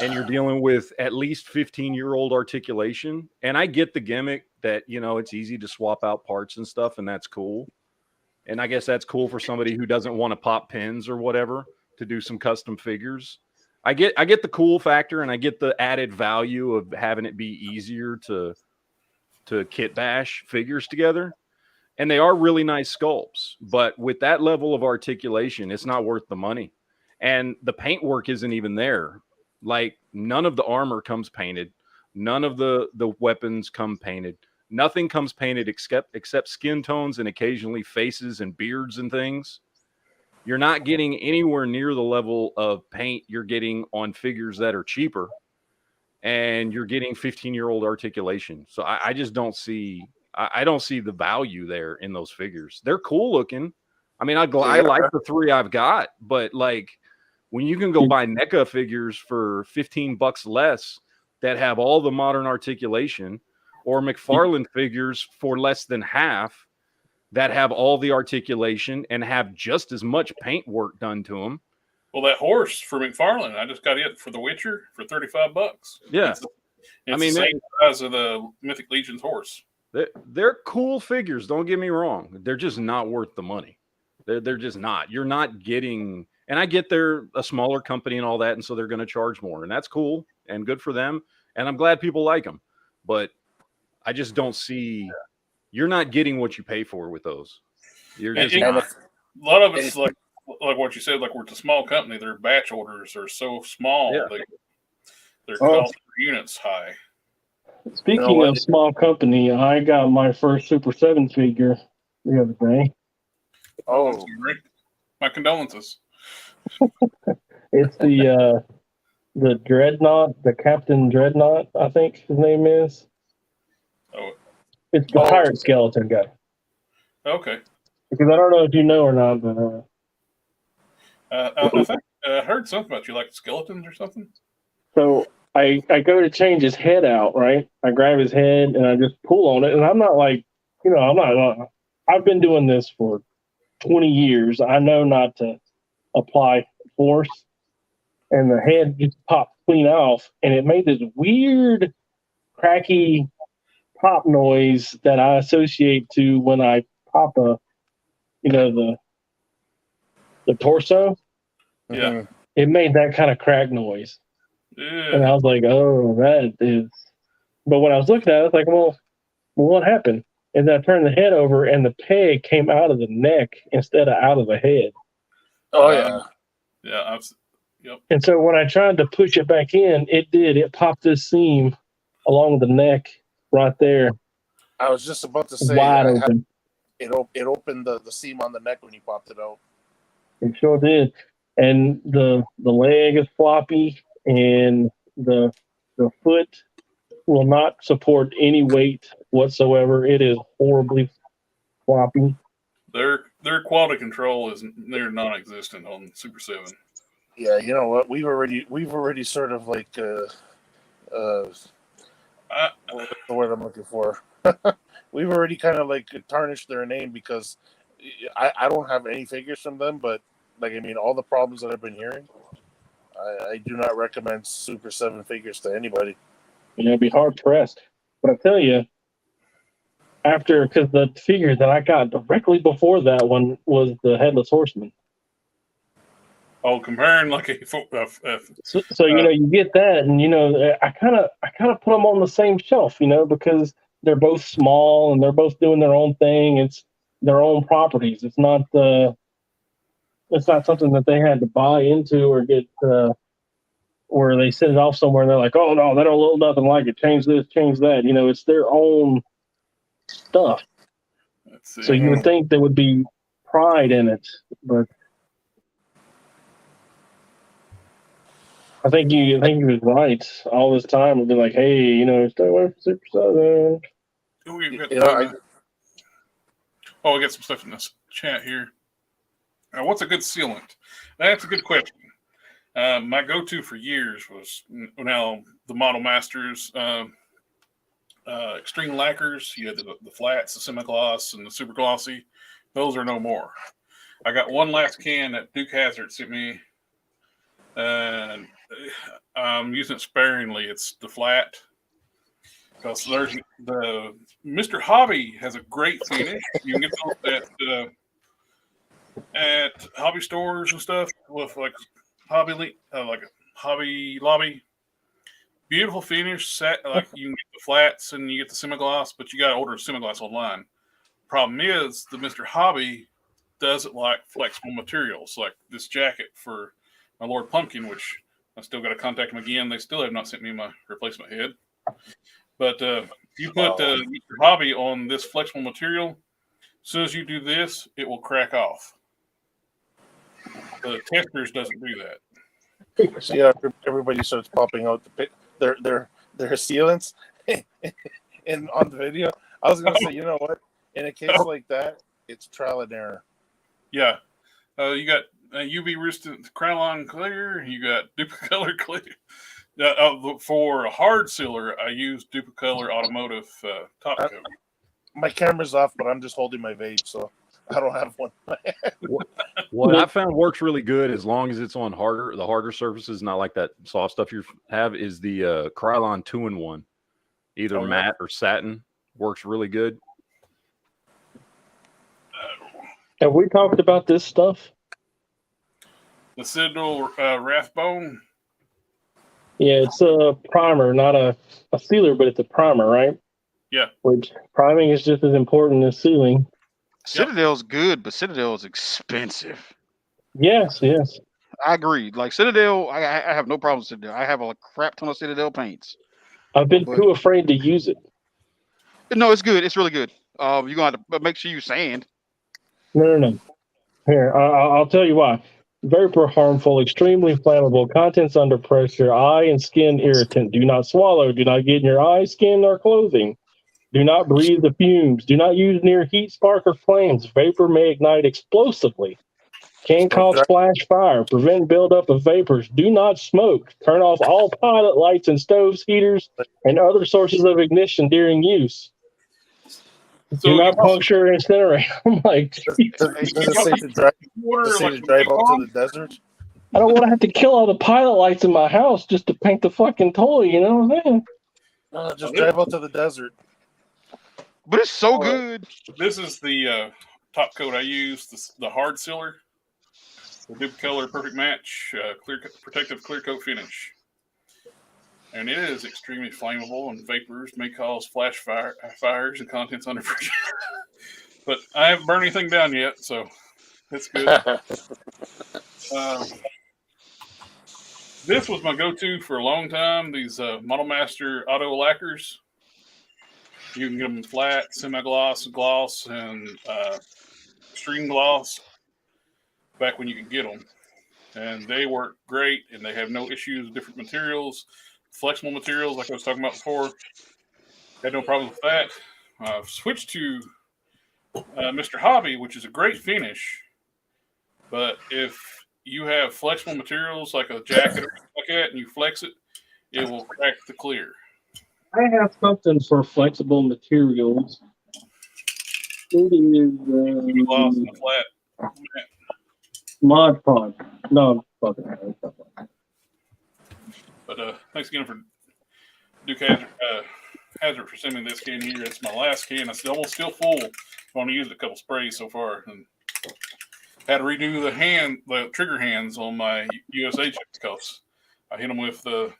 And you're dealing with at least 15-year-old articulation. And I get the gimmick that, it's easy to swap out parts and stuff, and that's cool. And I guess that's cool for somebody who doesn't want to pop pins or whatever to do some custom figures. I get the cool factor, and I get the added value of having it be easier to to kit bash figures together, and they are really nice sculpts. But with that level of articulation, it's not worth the money. And the paint work isn't even there. Like, none of the armor comes painted. None of the weapons come painted. Nothing comes painted except skin tones and occasionally faces and beards and things. You're not getting anywhere near the level of paint you're getting on figures that are cheaper, and you're getting 15-year-old articulation. So I just don't see, I don't see the value there in those figures. They're cool looking. I mean, I like the 3 I've got, but like, when you can go buy NECA figures for $15 less that have all the modern articulation, or McFarlane figures for less than half that have all the articulation and have just as much paint work done to them. Well, that horse for McFarlane, I just got it for The Witcher for $35. Yeah. It's I mean, the same size of the Mythic Legion's horse. They're cool figures. Don't get me wrong. They're just not worth the money. They're just not. You're not getting, and I get they're a smaller company and all that, and so they're going to charge more, and that's cool and good for them. And I'm glad people like them, but I just don't see, you're not getting what you pay for with those. You're just not. A lot of it's like what you said, like we're a small company, their batch orders are so small, their cost per unit's high. Speaking of small company, I got my first Super 7 figure the other day. Oh, my condolences. It's the Dreadnought, the Captain Dreadnought, I think his name is. Oh, it's the pirate skeleton guy. Okay. Because I don't know if you know or not, but I think I heard something about you like skeletons or something. So I go to change his head out, right? I grab his head and I just pull on it, and I'm not like, I've been doing this for 20 years. I know not to apply force, and the head just popped clean off, and it made this weird, cracky pop noise that I associate to when I pop the torso. Yeah. It made that kind of crack noise. Yeah. And I was like, oh, that is. But when I was looking at it, I was like, well, what happened? And then I turned the head over, and the peg came out of the neck instead of out of the head. Oh, yeah. Yeah. Yep. And so when I tried to push it back in, it did. It popped this seam along the neck right there. I was just about to say, wide open. It opened the seam on the neck when you popped it out. It sure did. And the leg is floppy, and the foot will not support any weight whatsoever. It is horribly floppy. Their quality control is near non-existent on Super 7. Yeah, you know what? We've already sort of like what's the word I'm looking for? We've already kind of like tarnished their name, because I don't have any figures from them, but like, I mean, all the problems that I've been hearing, I do not recommend Super 7 figures to anybody. It'd be hard pressed. But I tell you, because the figure that I got directly before that one was the Headless Horseman. Oh, comparing like a so you get that, and I kind of put them on the same shelf, because they're both small and they're both doing their own thing. It's their own properties. It's not something that they had to buy into or get where they send it off somewhere and they're like, oh no, they don't look nothing like it. Change this, change that. It's their own stuff. So you would think there would be pride in it, but I think he was right. All this time we've been like, hey, stay away from Super 7. We got some stuff in this chat here. What's a good sealant? That's a good question. My go-to for years was now the Model Masters extreme lacquers. You had the flats, the semi-gloss, and the super glossy. Those are no more. I got one last can that Duke Hazard sent me, and I'm using it sparingly. It's the flat, because there's the Mr. Hobby has a great finish. You can get those at hobby stores and stuff with like Hobby Lobby. beautiful finish. Like you can get the flats and you get the semi-gloss, but you got to order a semi-gloss online. Problem is, the Mr. Hobby doesn't like flexible materials, like this jacket for my Lord Pumpkin, which I still got to contact them again. They still have not sent me my replacement head. But you put Mr. Hobby on this flexible material, as soon as you do this, it will crack off. The testers doesn't do that. See, everybody starts popping out their sealants and on the video. I was gonna say, you know what? In a case like that, it's trial and error. Yeah, you got UV resistant Krylon clear. You got Duplicolor clear. For a hard sealer, I use Duplicolor Automotive top coat. My camera's off, but I'm just holding my vape, so I don't have one. What I found works really good, as long as it's on the harder surfaces, not like that soft stuff you have, is the Krylon 2-in-1, either matte or satin. Works really good. Have we talked about this stuff? The Citadel Rathbone. Yeah, it's a primer, not a sealer, but it's a primer, right? Yeah. Which priming is just as important as sealing. Citadel's good, but Citadel is expensive. Yes. I agree. Like Citadel, I have no problem with Citadel. I have a crap ton of Citadel paints. I've been too afraid to use it. No, it's good. It's really good. You're going to have to make sure you sand. No. Here, I'll tell you why. Vapor harmful, extremely flammable, contents under pressure, eye and skin irritant. Do not swallow. Do not get in your eye, skin, or clothing. Do not breathe the fumes. Do not use near heat, spark, or flames. Vapor may ignite explosively. Can cause flash fire. Prevent buildup of vapors. Do not smoke. Turn off all pilot lights and stoves, heaters, and other sources of ignition during use. So do not puncture or incinerate. I'm like, does it say to drive out to the desert? I don't want to have to kill all the pilot lights in my house just to paint the fucking toy, you know what I'm saying? No, just drive out to the desert. But it's so good. This is the top coat I use, the hard sealer. The Duplicolor Perfect Match protective clear coat finish. And it is extremely flammable, and vapors may cause flash fires and contents under pressure. But I haven't burned anything down yet, so that's good. This was my go-to for a long time, these Model Master Auto Lacquers. You can get them in flat, semi-gloss, gloss, and extreme gloss back when you could get them. And they work great, and they have no issues with different materials. Flexible materials, like I was talking about before, had no problem with that. I've switched to Mr. Hobby, which is a great finish. But if you have flexible materials like a jacket or something like that, and you flex it, it will crack the clear. I have something for flexible materials. It is Gloss and flat. Mod Pod. No, fucking. But thanks again for Duke Hazard for sending me this can here. It's my last can. It's almost still full. I've only used a couple sprays so far, and had to redo the trigger hands on my USA cuffs. I hit them with the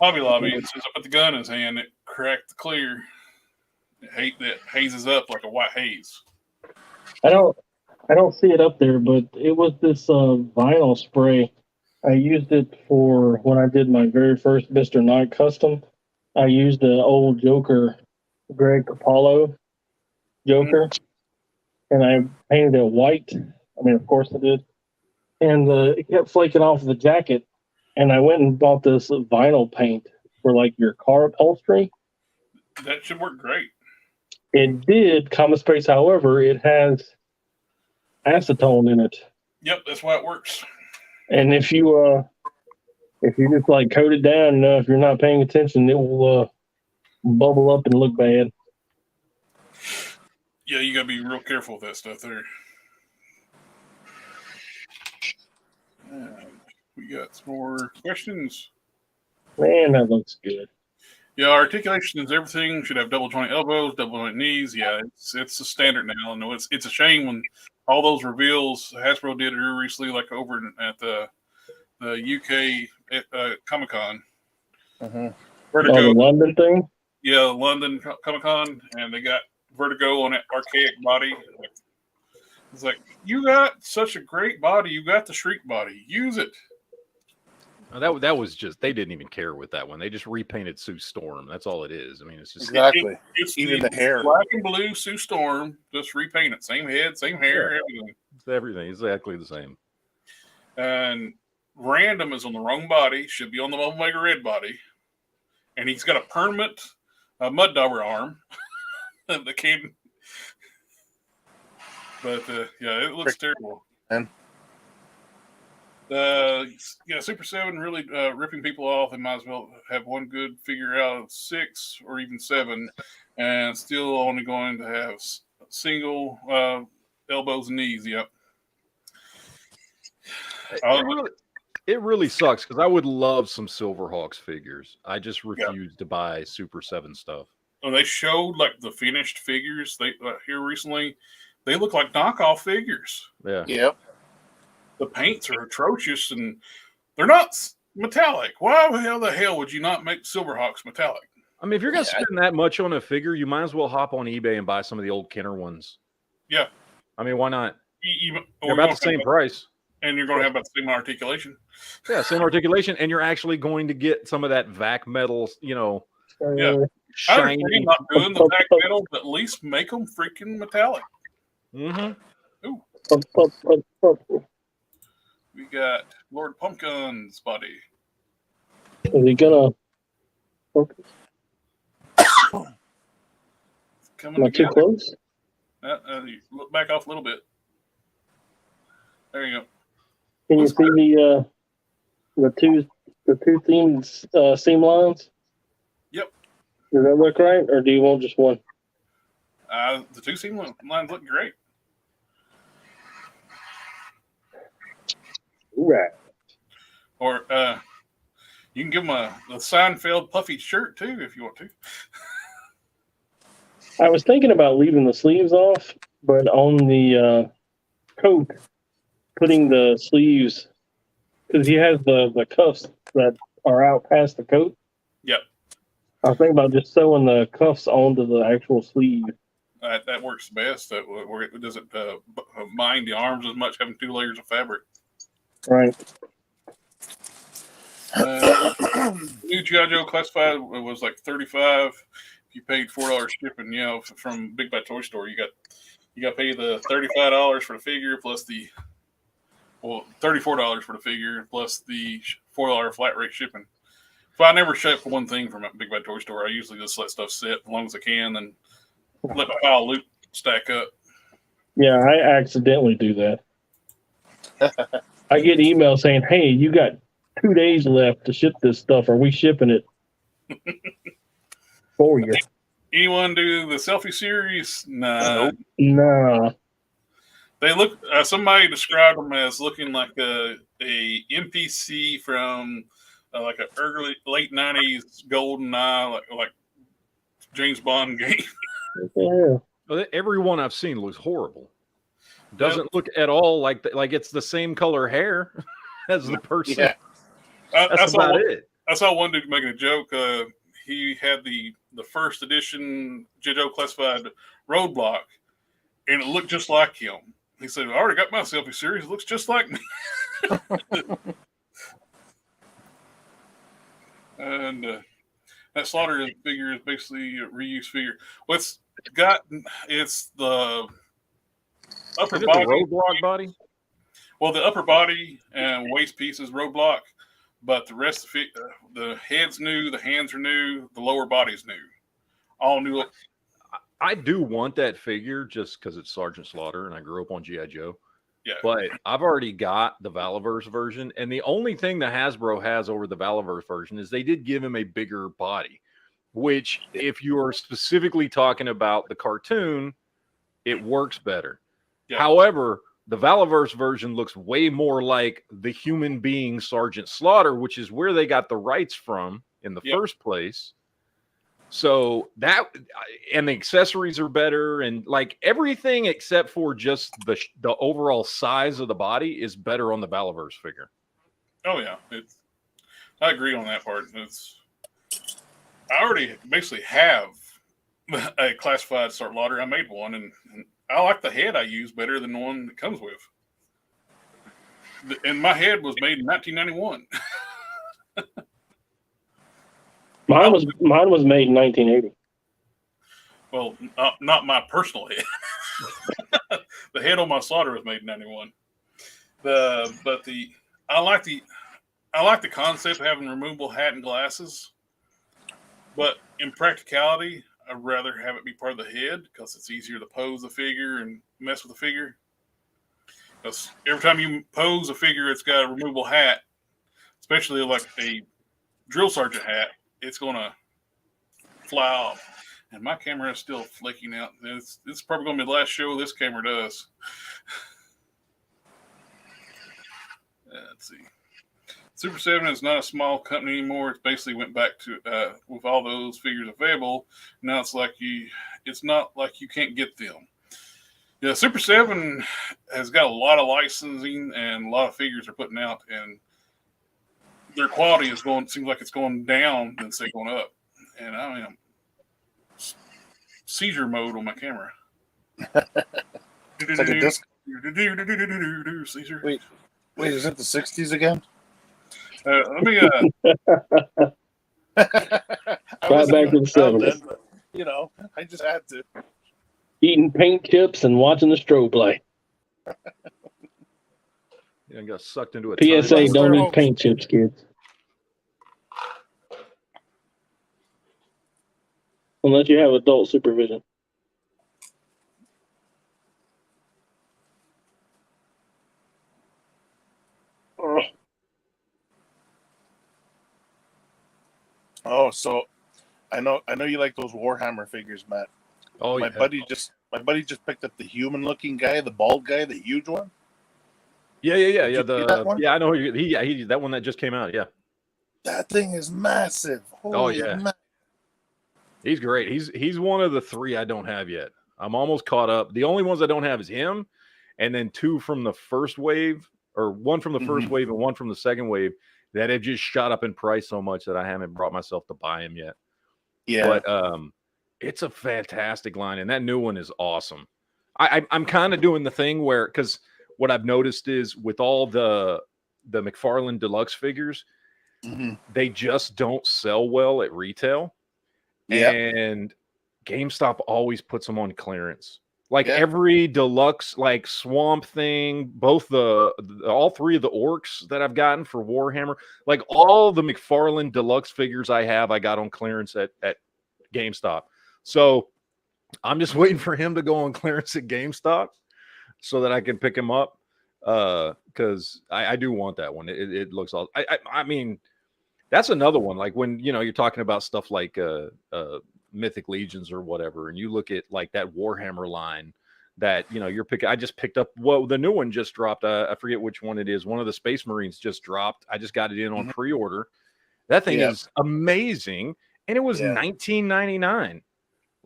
Hobby Lobby, and since I put the gun in his hand, it cracked the clear. That hazes up like a white haze. I don't see it up there, but it was this vinyl spray. I used it for when I did my very first Mr. Knight custom. I used the old Joker, Greg Capallo Joker, and I painted it white. I mean, of course I did. And it kept flaking off the jacket. And I went and bought this vinyl paint for like your car upholstery. That should work great. It did, comma space. However, it has acetone in it. Yep, that's why it works. And if you just like coat it down enough, if you're not paying attention, it will bubble up and look bad. Yeah, you gotta be real careful with that stuff there. We got some more questions. Man, that looks good. Yeah, articulation is everything. Should have double joint elbows, double joint knees. Yeah, it's a standard now. I know it's a shame when all those reveals Hasbro did here recently, like over at the UK Comic-Con. Mm-hmm. Oh, Vertigo. the London thing? Yeah, London Comic Con, and they got Vertigo on that archaic body. It's like, you got such a great body. You got the Shriek body. Use it. That was just, they didn't even care with that one. They just repainted Sue Storm. That's all it is. I mean, it's just Exactly. It's Even the hair. black and blue Sue Storm, just repainted. Same head, same hair, everything. it's everything exactly the same. And Random is on the wrong body. Should be on the Omega Red body. And he's got a permanent mud dauber arm. The kid. But yeah, it looks terrible. And Super 7 really ripping people off. They might as well have one good figure out of 6 or even 7, and still only going to have single elbows and knees. Yep. It really sucks because I would love some Silverhawks figures. I just refuse to buy Super 7 stuff. When they showed like the finished figures they here recently, they look like knockoff figures. Yeah. Yep. The paints are atrocious and they're not metallic. Why the hell would you not make Silverhawks metallic? I mean, if you're going to spend that much on a figure, you might as well hop on eBay and buy some of the old Kenner ones. Yeah. I mean, why not? They're about the same price. And you're going to have about the same articulation. Yeah, same articulation. And you're actually going to get some of that vac metal, Yeah. shiny. I'm not doing the back metal, but at least make them freaking metallic. Mm-hmm. We got Lord Pumpkin's body. Is he gonna focus? Coming Am I too together. close? You look back off a little bit. There you go. Can you Looks see the two themed seam lines? Yep. Does that look right, or do you want just one? The two seam lines look great. Right. Or you can give them a Seinfeld puffy shirt too if you want to. I was thinking about leaving the sleeves off, but on the coat, putting the sleeves, because he has the cuffs that are out past the coat. Yep. I was thinking about just sewing the cuffs onto the actual sleeve. That works best. Where it doesn't mind the arms as much having 2 layers of fabric. Right. New G.I. Joe classified was like $35. If you paid $4 shipping, from Big Bad Toy Store, you got to pay the $35 for the figure plus $34 for the figure plus the $4 flat rate shipping. If I never ship one thing from a Big Bad Toy Store, I usually just let stuff sit as long as I can and let my pile of loot stack up. Yeah, I accidentally do that. I get emails saying, "Hey, you got 2 days left to ship this stuff. Are we shipping it for you?" Anyone do the selfie series? Nah. Nope. Nah. They look. Somebody described them as looking like a NPC from like a early late '90s Golden Eye, like James Bond game. Yeah. Well, every one I've seen looks horrible. Doesn't look at all like it's the same color hair as the person. Yeah. That's about it. I saw one dude making a joke. He had the first edition G.I. Joe classified Roadblock, and it looked just like him. He said, "I already got my selfie series. It looks just like me." And that Slaughter figure is basically a reuse figure. It's the upper Is it body. the Roadblock body? Well, the upper body and waist piece is Roadblock, but the rest of it, the head's new, the hands are new, the lower body's new. All new. I do want that figure just because it's Sergeant Slaughter and I grew up on G.I. Joe. Yeah. But I've already got the Valaverse version. And the only thing that Hasbro has over the Valaverse version is they did give him a bigger body, which if you are specifically talking about the cartoon, it works better. Yeah. However, the Valaverse version looks way more like the human being Sergeant Slaughter, which is where they got the rights from in the first place. So that, and the accessories are better, and like everything except for just the overall size of the body is better on the Valaverse figure. Oh yeah, I agree on that part. I already basically have a classified start loader. I made one, and I like the head I use better than the one it comes with. And my head was made in 1991. Mine was made in 1980. Well, not my personal head. The head on my solder was made in 91. I like the concept of having removable hat and glasses, but in practicality, I'd rather have it be part of the head because it's easier to pose the figure and mess with the figure. Because every time you pose a figure, it's got a removable hat, especially like a drill sergeant hat, it's going to fly off. And my camera is still flaking out. It's probably going to be the last show this camera does. Let's see. Super 7 is not a small company anymore. It basically went back to with all those figures available. Now it's not like you can't get them. Yeah, Super 7 has got a lot of licensing and a lot of figures they're putting out, and their quality seems like it's going down instead of going up. And I mean, I'm seizure mode on my camera. It's like a disc. Seizure. Wait, is it the 60s again? Let me. Right back to the 70s. But, you know, I just had to. Eating paint chips and watching the strobe light. Yeah, I got sucked into a PSA, time don't warp. eat paint chips, kids. Unless you have adult supervision. Oh, so I know you like those Warhammer figures, Matt. Oh, my yeah. buddy just picked up the human-looking guy, the bald guy, the huge one. Yeah. Did you see that one? Yeah, I know. He that one that just came out. Yeah. That thing is massive. Holy yeah. He's great. He's one of the 3 I don't have yet. I'm almost caught up. The only ones I don't have is him, and then 2 from the first wave, or 1 from the first wave and 1 from the second wave that have just shot up in price so much that I haven't brought myself to buy him yet. Yeah. But it's a fantastic line, and that new one is awesome. I'm kind of doing the thing where, because what I've noticed is with all the McFarlane Deluxe figures, they just don't sell well at retail. Yeah. And GameStop always puts them on clearance. Like every deluxe, like Swamp Thing, both all 3 of the orcs that I've gotten for Warhammer, like all the McFarlane Deluxe figures I got on clearance at GameStop. So I'm just waiting for him to go on clearance at GameStop so that I can pick him up. Because I do want that one. It looks all. I mean, that's another one. Like when you're talking about stuff like Mythic Legions or whatever, and you look at like that Warhammer line that you're picking. I just picked up. Well, the new one just dropped. I forget which one it is. One of the Space Marines just dropped. I just got it in on pre-order. That thing is amazing, and it was $19.99.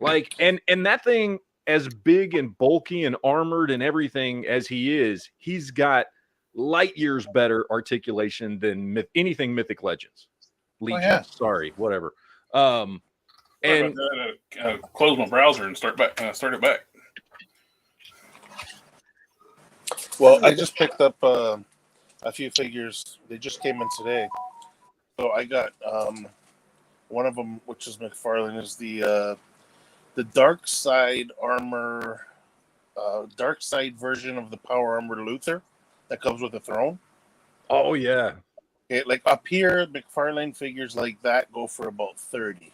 Like, and that thing, as big and bulky and armored and everything as he is, he's got light years better articulation than anything Mythic Legends. Legions, sorry, whatever. And close my browser and start it back. Well, I just picked up a few figures. They just came in today. So I got one of them, which is McFarlane, is the Dark Side armor, Dark Side version of the Power Armor Luther that comes with a throne. Oh yeah. Okay, like up here, McFarlane figures like that go for about $30.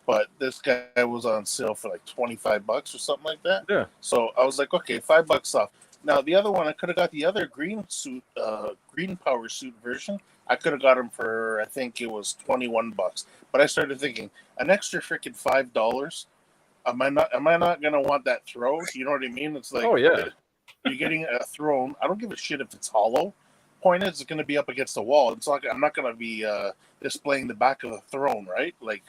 But this guy was on sale for like $25 or something like that. Yeah. So I was like, okay, $5 off. Now the other one, I could have got the other green power suit version. I could have got him for, I think it was $21. But I started thinking, an extra freaking $5. Am I not gonna want that throne? You know what I mean? It's like, you're getting a throne. I don't give a shit if it's hollow. Point is, it's going to be up against the wall. It's like I'm not going to be displaying the back of the throne, right? Like,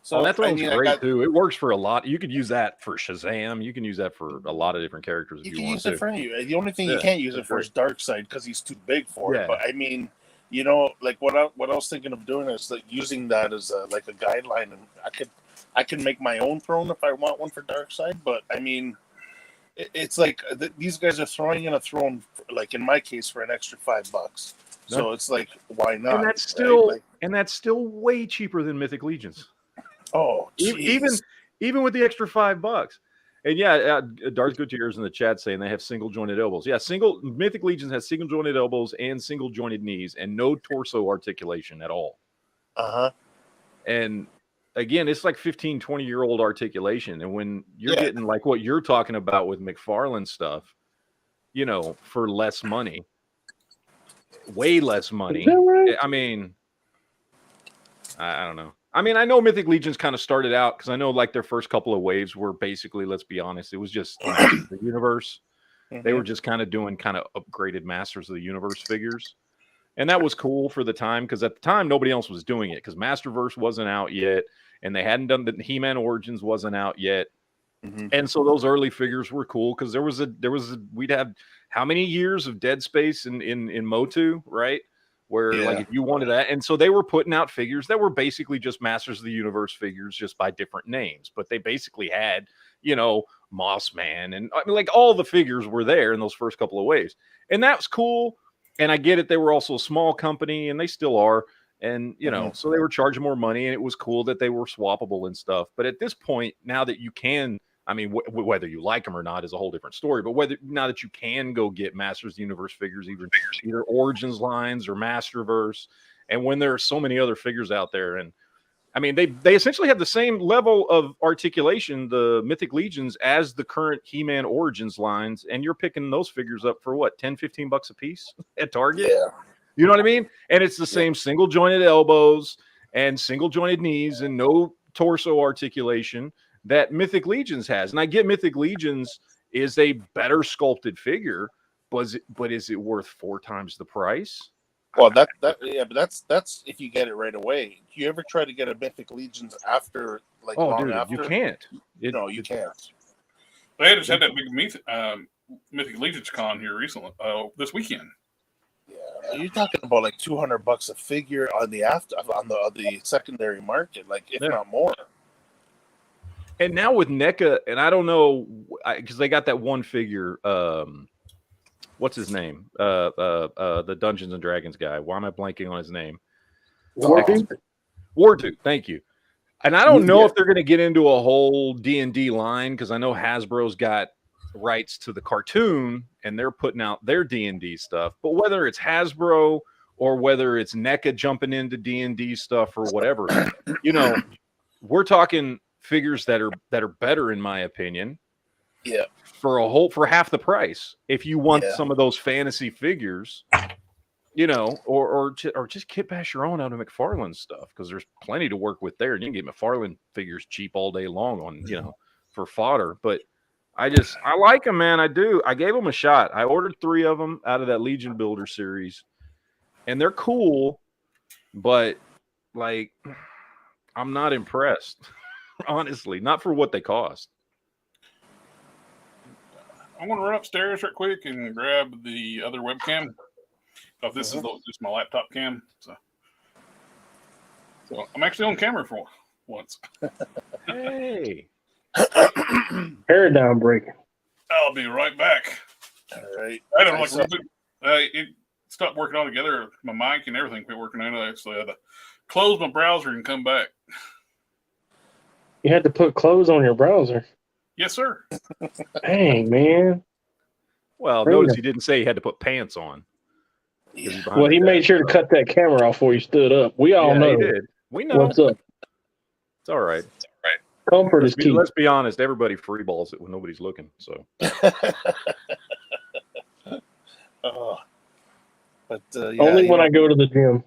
So that throne's great too. It works for a lot. You could use that for Shazam. You can use that for a lot of different characters if you want to. You can use it for any. The only thing you can't use it for is Darkseid because he's too big for it. But I mean, you know, like what I was thinking of doing is like using that as like a guideline, and I can make my own throne if I want one for Darkseid. But I mean, it's like these guys are throwing in a throne, like in my case, for an extra $5. So it's like, why not? And that's right? still Like, way cheaper than Mythic Legions. oh, Even jeez. even with the extra $5. And yeah, Darth Gutierrez in the chat saying they have single jointed elbows. Yeah, single Mythic Legions has single jointed elbows and single jointed knees and no torso articulation at all. Uh-huh. And again, it's like 15, 20-year-old articulation. And when you're getting like what you're talking about with McFarlane stuff, you know, for less money, way less money. Right? I mean, I don't know. I mean, I know Mythic Legions kind of started out because I know like their first couple of waves were basically, let's be honest, it was just the universe. They were just kind of doing kind of upgraded Masters of the Universe figures. And that was cool for the time because at the time, nobody else was doing it because Masterverse wasn't out yet. And they hadn't done the He-Man Origins wasn't out yet. And so those early figures were cool because we'd have how many years of dead space in Motu, right? Where like if you wanted that, and so they were putting out figures that were basically just Masters of the Universe figures, just by different names, but they basically had, you know, Moss Man, and I mean, like all the figures were there in those first couple of waves, and that was cool. And I get it; they were also a small company, and they still are, and you know, so they were charging more money, and it was cool that they were swappable and stuff. But at this point, now that you can. I mean, whether you like them or not is a whole different story. But whether now that you can go get Masters of the Universe figures, either Origins lines or Masterverse, and when there are so many other figures out there, and I mean, they essentially have the same level of articulation, the Mythic Legions, as the current He-Man Origins lines, and you're picking those figures up for what, $10-15 a piece at Target? Yeah. You know what I mean? And it's the same single jointed elbows and single jointed knees and no torso articulation that Mythic Legions has. And I get Mythic Legions is a better sculpted figure, but is it worth 4 times the price? Well, but that's if you get it right away. Do you ever try to get a Mythic Legions after, like, long dude, after? you can't. No, you can't. They just had that big Mythic Legions con here recently, this weekend. Yeah, you're talking about like $200 a figure on the secondary market, like if not more. And now with NECA, and I don't know because they got that one figure. What's his name? The Dungeons and Dragons guy. Why am I blanking on his name? Warduke. Thank you. And I don't know if they're going to get into a whole D&D line because I know Hasbro's got rights to the cartoon and they're putting out their D&D stuff. But whether it's Hasbro or whether it's NECA jumping into D&D stuff or whatever, you know, we're talking figures that are better in my opinion. Yeah. For half the price. If you want some of those fantasy figures, you know, or just kit bash your own out of McFarlane stuff because there's plenty to work with there. And you can get McFarlane figures cheap all day long on, you know, for fodder. But I like them, man. I do. I gave them a shot. I ordered 3 of them out of that Legion Builder series, and they're cool, but like I'm not impressed. Honestly, not for what they cost. I'm going to run upstairs real quick and grab the other webcam. This is just my laptop cam. So I'm actually on camera for once. Hey. Paradigm breaking. I'll be right back. All right. I don't like it stopped working altogether. My mic and everything quit working. I actually had to close my browser and come back. You had to put clothes on your browser. Yes, sir. Dang, man. Well, notice he didn't say he had to put pants on. Yeah. Well, he made sure to cut that camera off before he stood up. We all know. He did. We know. What's up? It's all right. Comfort is key. Let's be honest. Everybody free balls it when nobody's looking. So. Only when I go to the gym.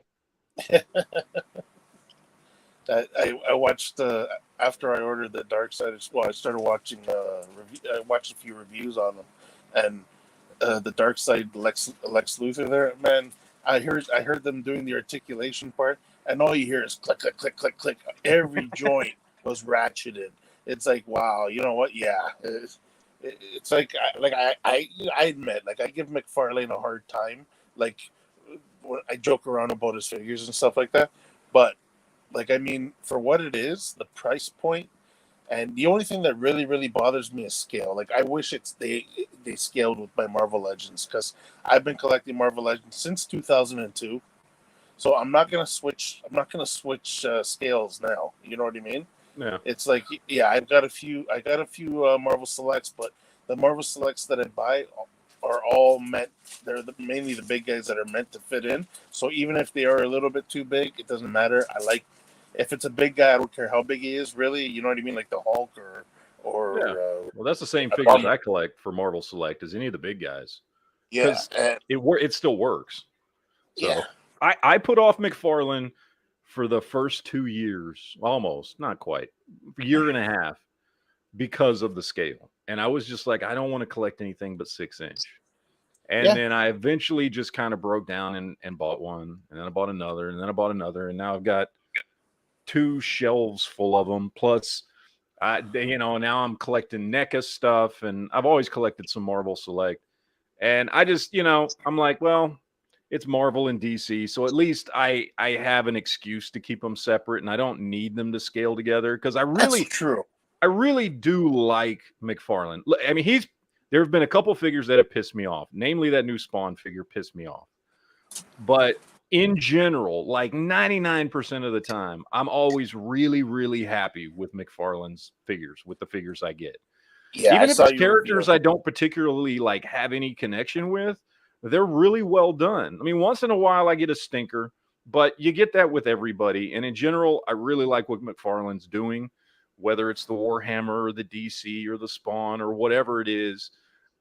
I watched after I ordered the Darkseid. Well, I started watching. I watched a few reviews on them, and the Darkseid Lex Luthor there, man. I heard them doing the articulation part, and all you hear is click, click, click, click, click. Every joint was ratcheted. It's like, wow, you know what? Yeah, it's like I admit, like I give McFarlane a hard time. Like I joke around about his figures and stuff like that, but like, I mean, for what it is, the price point, and the only thing that really, really bothers me is scale. Like, I wish they scaled with my Marvel Legends, because I've been collecting Marvel Legends since 2002. So I'm not gonna switch. I'm not gonna switch scales now. You know what I mean? Yeah. It's like, yeah, I got a few Marvel Selects, but the Marvel Selects that I buy are all meant. They're mainly the big guys that are meant to fit in. So even if they are a little bit too big, it doesn't matter. I like, if it's a big guy, I don't care how big he is. Really, you know what I mean? Like the Hulk or Yeah. Well, that's the same I figures love it. I collect for Marvel Select as any of the big guys. yeah, 'Cause and, it still works. So yeah. I put off McFarlane for the first 2 years, almost, not quite, year and a half, because of the scale. And I was just like, I don't want to collect anything but 6-inch. And Yeah. then I eventually just kind of broke down and bought one, and then I bought another, and then I bought another, and now I've got 2 shelves full of them. Plus, now I'm collecting NECA stuff, and I've always collected some Marvel Select. And I just, I'm like, well, it's Marvel and DC, so at least I have an excuse to keep them separate, and I don't need them to scale together, because That's true. I really do like McFarlane. I mean, there have been a couple figures that have pissed me off, namely that new Spawn figure pissed me off. But in general, like 99% of the time, I'm always really, really happy with McFarlane's figures, with the figures I get. Yeah, Even I if saw it's you characters review. I don't particularly like have any connection with, they're really well done. I mean, once in a while I get a stinker, but you get that with everybody. And in general, I really like what McFarlane's doing, whether it's the Warhammer or the DC or the Spawn or whatever it is.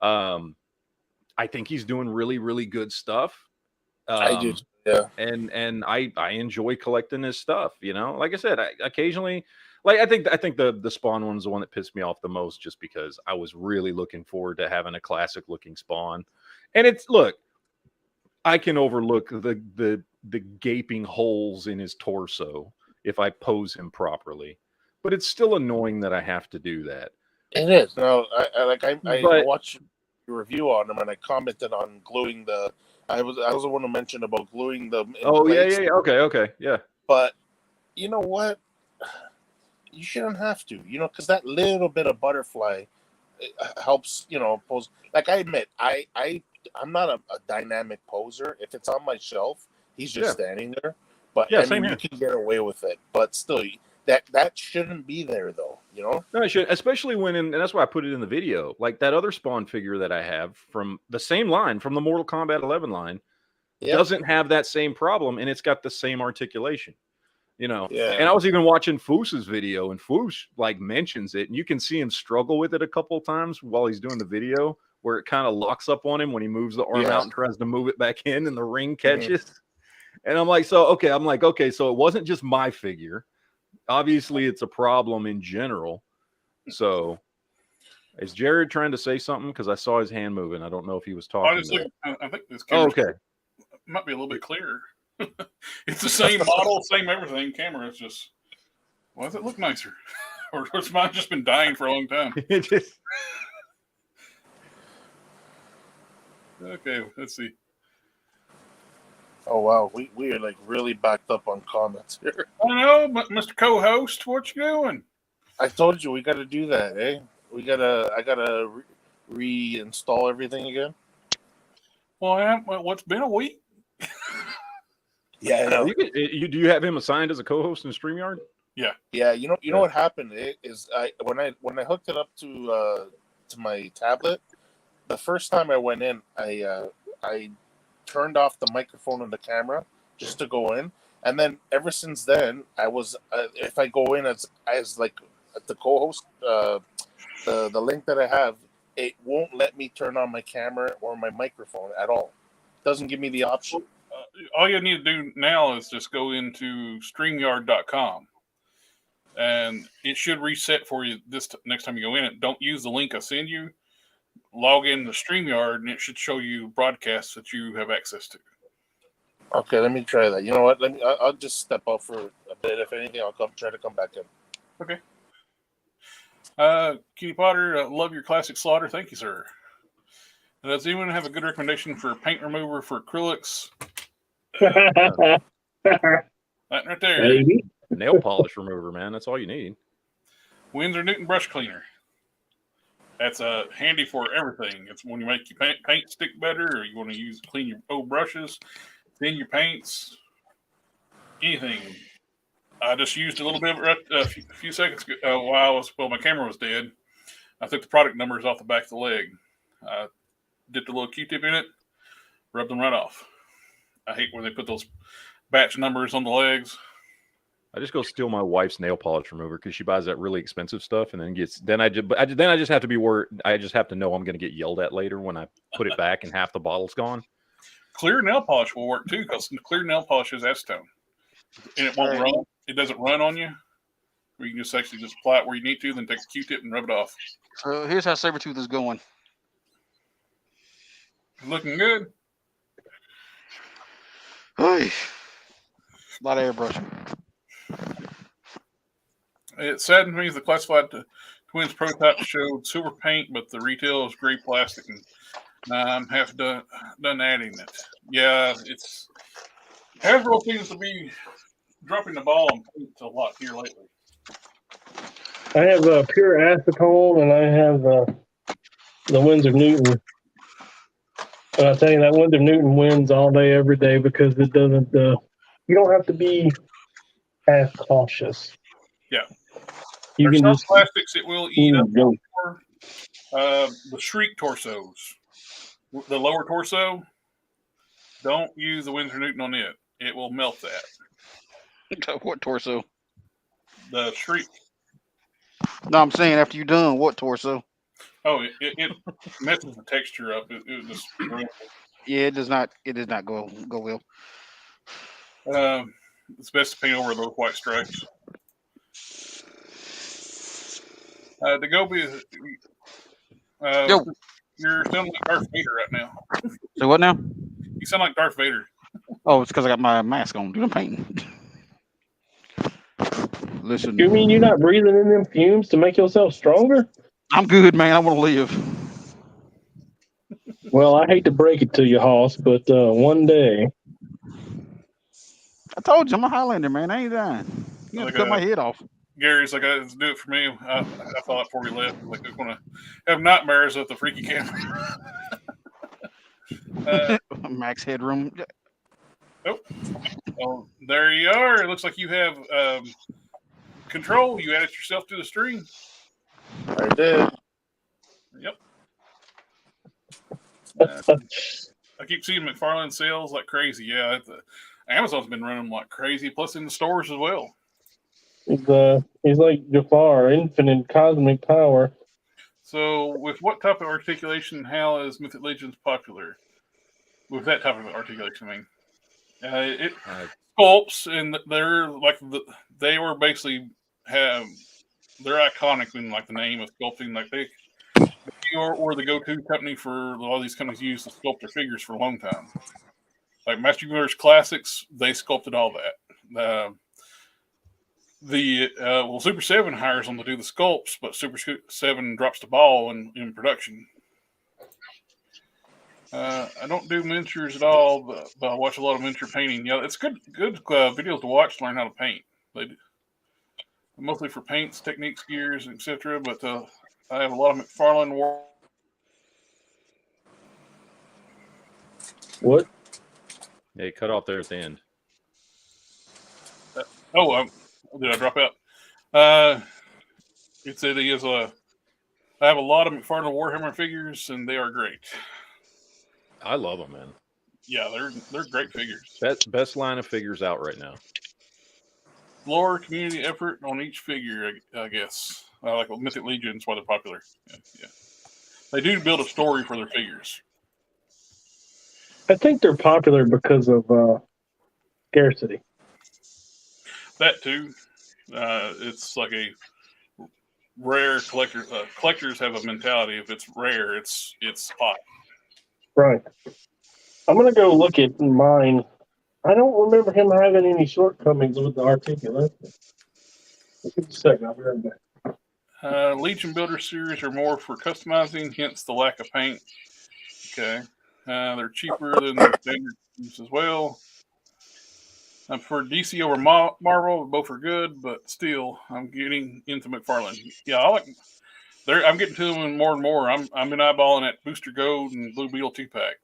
I think he's doing really, really good stuff. I do. Yeah. And I enjoy collecting his stuff. Like I said, I occasionally, like, I think the Spawn one's the one that pissed me off the most, just because I was really looking forward to having a classic looking Spawn. And look, I can overlook the gaping holes in his torso if I pose him properly, but it's still annoying that I have to do that. It is. No, I But watched your review on them, and I commented on gluing the. I was the one who mentioned about gluing them. In place, yeah. Okay, yeah. But you know what? You shouldn't have to. Because that little bit of butterfly helps. Pose. Like, I admit, I'm not a dynamic poser. If it's on my shelf, he's just standing there. But Yeah, I same mean, here. you can get away with it. But still, that shouldn't be there, though. No, I should, especially and that's why I put it in the video. Like that other Spawn figure that I have from the same line, from the Mortal Kombat 11 line, doesn't have that same problem, and it's got the same articulation. Yeah. And I was even watching Foos's video, and Foos like mentions it, and you can see him struggle with it a couple of times while he's doing the video, where it kind of locks up on him when he moves the arm out and tries to move it back in, and the ring catches. And I'm like, so it wasn't just my figure. Obviously, it's a problem in general. So, is Jared trying to say something? Because I saw his hand moving. I don't know if he was talking. I think this Oh, camera okay. might be a little bit clearer. It's the same model, same everything. Camera, it's just, why does it look nicer? Or has mine just been dying for a long time? Okay, let's see. Oh wow, we are like really backed up on comments here. I know, but Mr. Co-host, what you doing? I told you we got to do that, eh? I gotta reinstall everything again. Well, what's been a week? Yeah, I know. Do you have him assigned as a co-host in StreamYard? Yeah, you know what happened is when I hooked it up to my tablet, the first time I went in, I turned off the microphone and the camera just to go in, and then ever since then, I was if I go in as like the co-host, the link that I have, it won't let me turn on my camera or my microphone at all. It doesn't give me the option. All you need to do now is just go into StreamYard.com, and it should reset for you next time you go in. It don't use the link I send you. Log in to StreamYard, and it should show you broadcasts that you have access to. Okay, let me try that. You know what? I'll just step out for a bit. If anything, I'll try to come back in. Okay. Kitty Potter, love your classic slaughter. Thank you, sir. Does anyone have a good recommendation for paint remover for acrylics? That right there. Maybe. Nail polish remover, man. That's all you need. Winsor Newton brush cleaner. That's handy for everything. It's when you make your paint stick better, or you want to use clean your old brushes, thin your paints, anything. I just used a little bit a few seconds while my camera was dead. I took the product numbers off the back of the leg. I dipped a little Q-tip in it, rubbed them right off. I hate when they put those batch numbers on the legs. I just go steal my wife's nail polish remover because she buys that really expensive stuff, and then I just have to be worried. I just have to know I'm going to get yelled at later when I put it back and half the bottle's gone. Clear nail polish will work too, because clear nail polish is acetone, and it won't run. It doesn't run on you. You can just actually just apply it where you need to, then take a Q-tip and rub it off. So here's how Sabretooth is going. Looking good. Hey, a lot of airbrushing. It saddens me the classified twins prototype showed silver paint, but the retail is gray plastic, and I'm half done adding it. Yeah, it's Hasbro seems to be dropping the ball on paint a lot here lately. I have pure acetone, and I have the Winsor Newton. And I tell you, that Winsor Newton wins all day, every day, because it doesn't. You don't have to be as cautious. Yeah, you there's can some just plastics it will eat up go. more. The Shriek torsos, the lower torso. Don't use the Winsor Newton on it; it will melt that. What torso? The Shriek. No, I'm saying after you're done, what torso? Oh, it messes the texture up. It just Yeah, it does not. It does not go well. it's best to paint over those white stripes. DaGobi, Yo. you're sounding like Darth Vader right now. So what now? You sound like Darth Vader. Oh, it's because I got my mask on. Dude, I'm painting. Listen, You mean you're not breathing in them fumes to make yourself stronger? I'm good, man. I want to live. Well, I hate to break it to you, Hoss, but one day. I told you, I'm a Highlander, man. I ain't dying. You have to cut my head off. Gary's like, do it for me. I thought before we left, like, we're going to have nightmares with the freaky camera. Max headroom. Oh, there you are. It looks like you have control. You added yourself to the stream. I did. Yep. I keep seeing McFarlane sales like crazy. Yeah, Amazon's been running them like crazy, plus in the stores as well. He's like Jafar, infinite cosmic power. So, with what type of articulation, how is Mythic Legends popular? With that type of articulation, I mean, it sculpts, and they're like they were basically they're iconic in like the name of sculpting. Like they were the go-to company for a lot of these companies use to sculpt their figures for a long time. Like Master Universe Classics, they sculpted all that. Super 7 hires them to do the sculpts, but Super 7 drops the ball in production. I don't do miniatures at all, but I watch a lot of miniature painting. Yeah, it's good videos to watch to learn how to paint. They do. Mostly for paints, techniques, gears, etc. But I have a lot of McFarlane work. What? Yeah, you cut off there at the end. Did I drop out? It said he is I have a lot of McFarlane Warhammer figures, and they are great. I love them, man. Yeah, they're great figures. Best line of figures out right now. Lore, community effort on each figure, I guess. Like Mythic Legions, why they're popular. Yeah. They do build a story for their figures. I think they're popular because of scarcity. That too. It's like a rare collector. Collectors have a mentality: if it's rare, it's hot. Right. I'm gonna go look at mine. I don't remember him having any shortcomings with the articulation. Just a second, I'll be right back. Legion Builder series are more for customizing, hence the lack of paint. Okay. They're cheaper than the standard ones as well. For DC over Marvel, both are good, but still, I'm getting into McFarlane. Yeah, I like. I'm getting to them more and more. I'm been eyeballing that Booster Gold and Blue Beetle 2-pack.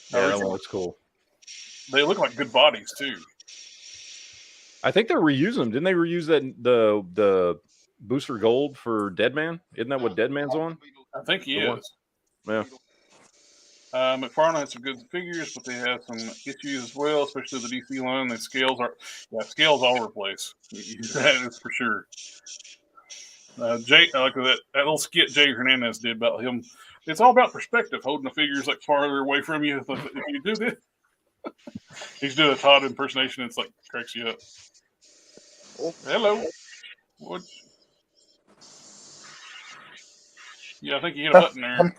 Yeah, that one looks cool. They look like good bodies too. I think they're reusing them. Didn't they reuse that the Booster Gold for Deadman? Isn't that what Deadman's on? I think he The is. Yeah. McFarlane has some good figures, but they have some issues as well, especially the DC line. The scales scales all over the place. That is for sure. Jay, like that little skit Jay Hernandez did about him. It's all about perspective, holding the figures like farther away from you. If you do this, he's doing a Todd impersonation. It's like cracks you up. Oh, hello. What? Yeah, I think you hit a button there.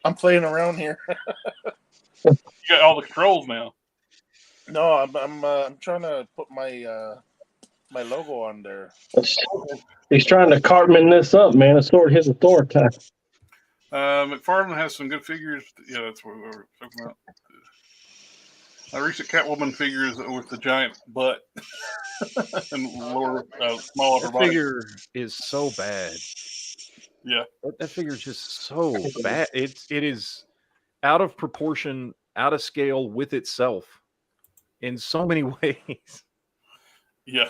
I'm playing around here. You got all the controls now. No, I'm trying to put my my logo on there. He's trying to Cartman this up, man. A sword hits a Thor attack. McFarlane has some good figures. Yeah, that's what we were talking about. Recent Catwoman figures with the giant butt and lower, small upper That body. figure is so bad. Yeah, that figure is just so bad. It is out of proportion, out of scale with itself in so many ways. yeah.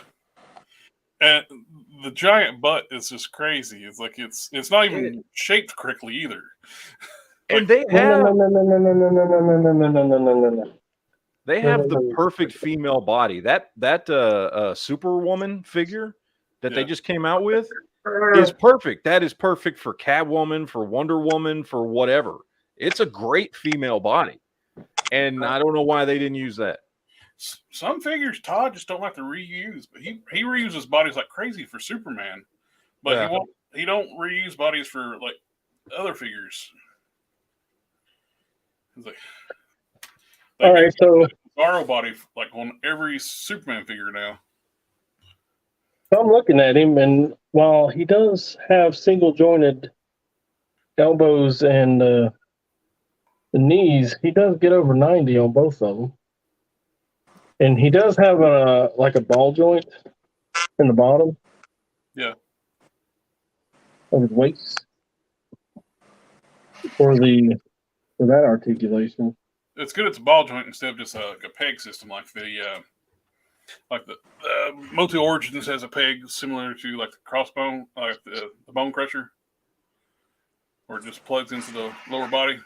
And the giant butt is just crazy. It's like it's not even shaped correctly either. And they have No. they have the perfect female body. That Superwoman figure that they just came out with is perfect. That is perfect for Catwoman, for Wonder Woman, for whatever. It's a great female body. And I don't know why they didn't use that. Some figures Todd just don't like to reuse, but he reuses bodies like crazy for Superman. But he don't reuse bodies for like other figures. Like, all right, so borrow body like on every Superman figure now. I'm looking at him, and while he does have single jointed elbows and the knees, he does get over 90 on both of them. And he does have a ball joint in the bottom. Yeah. Of his waist. For that articulation. It's good. It's a ball joint instead of just a peg system like the Motu Origins has a peg similar to like the crossbone, like the bone crusher, where it just plugs into the lower body.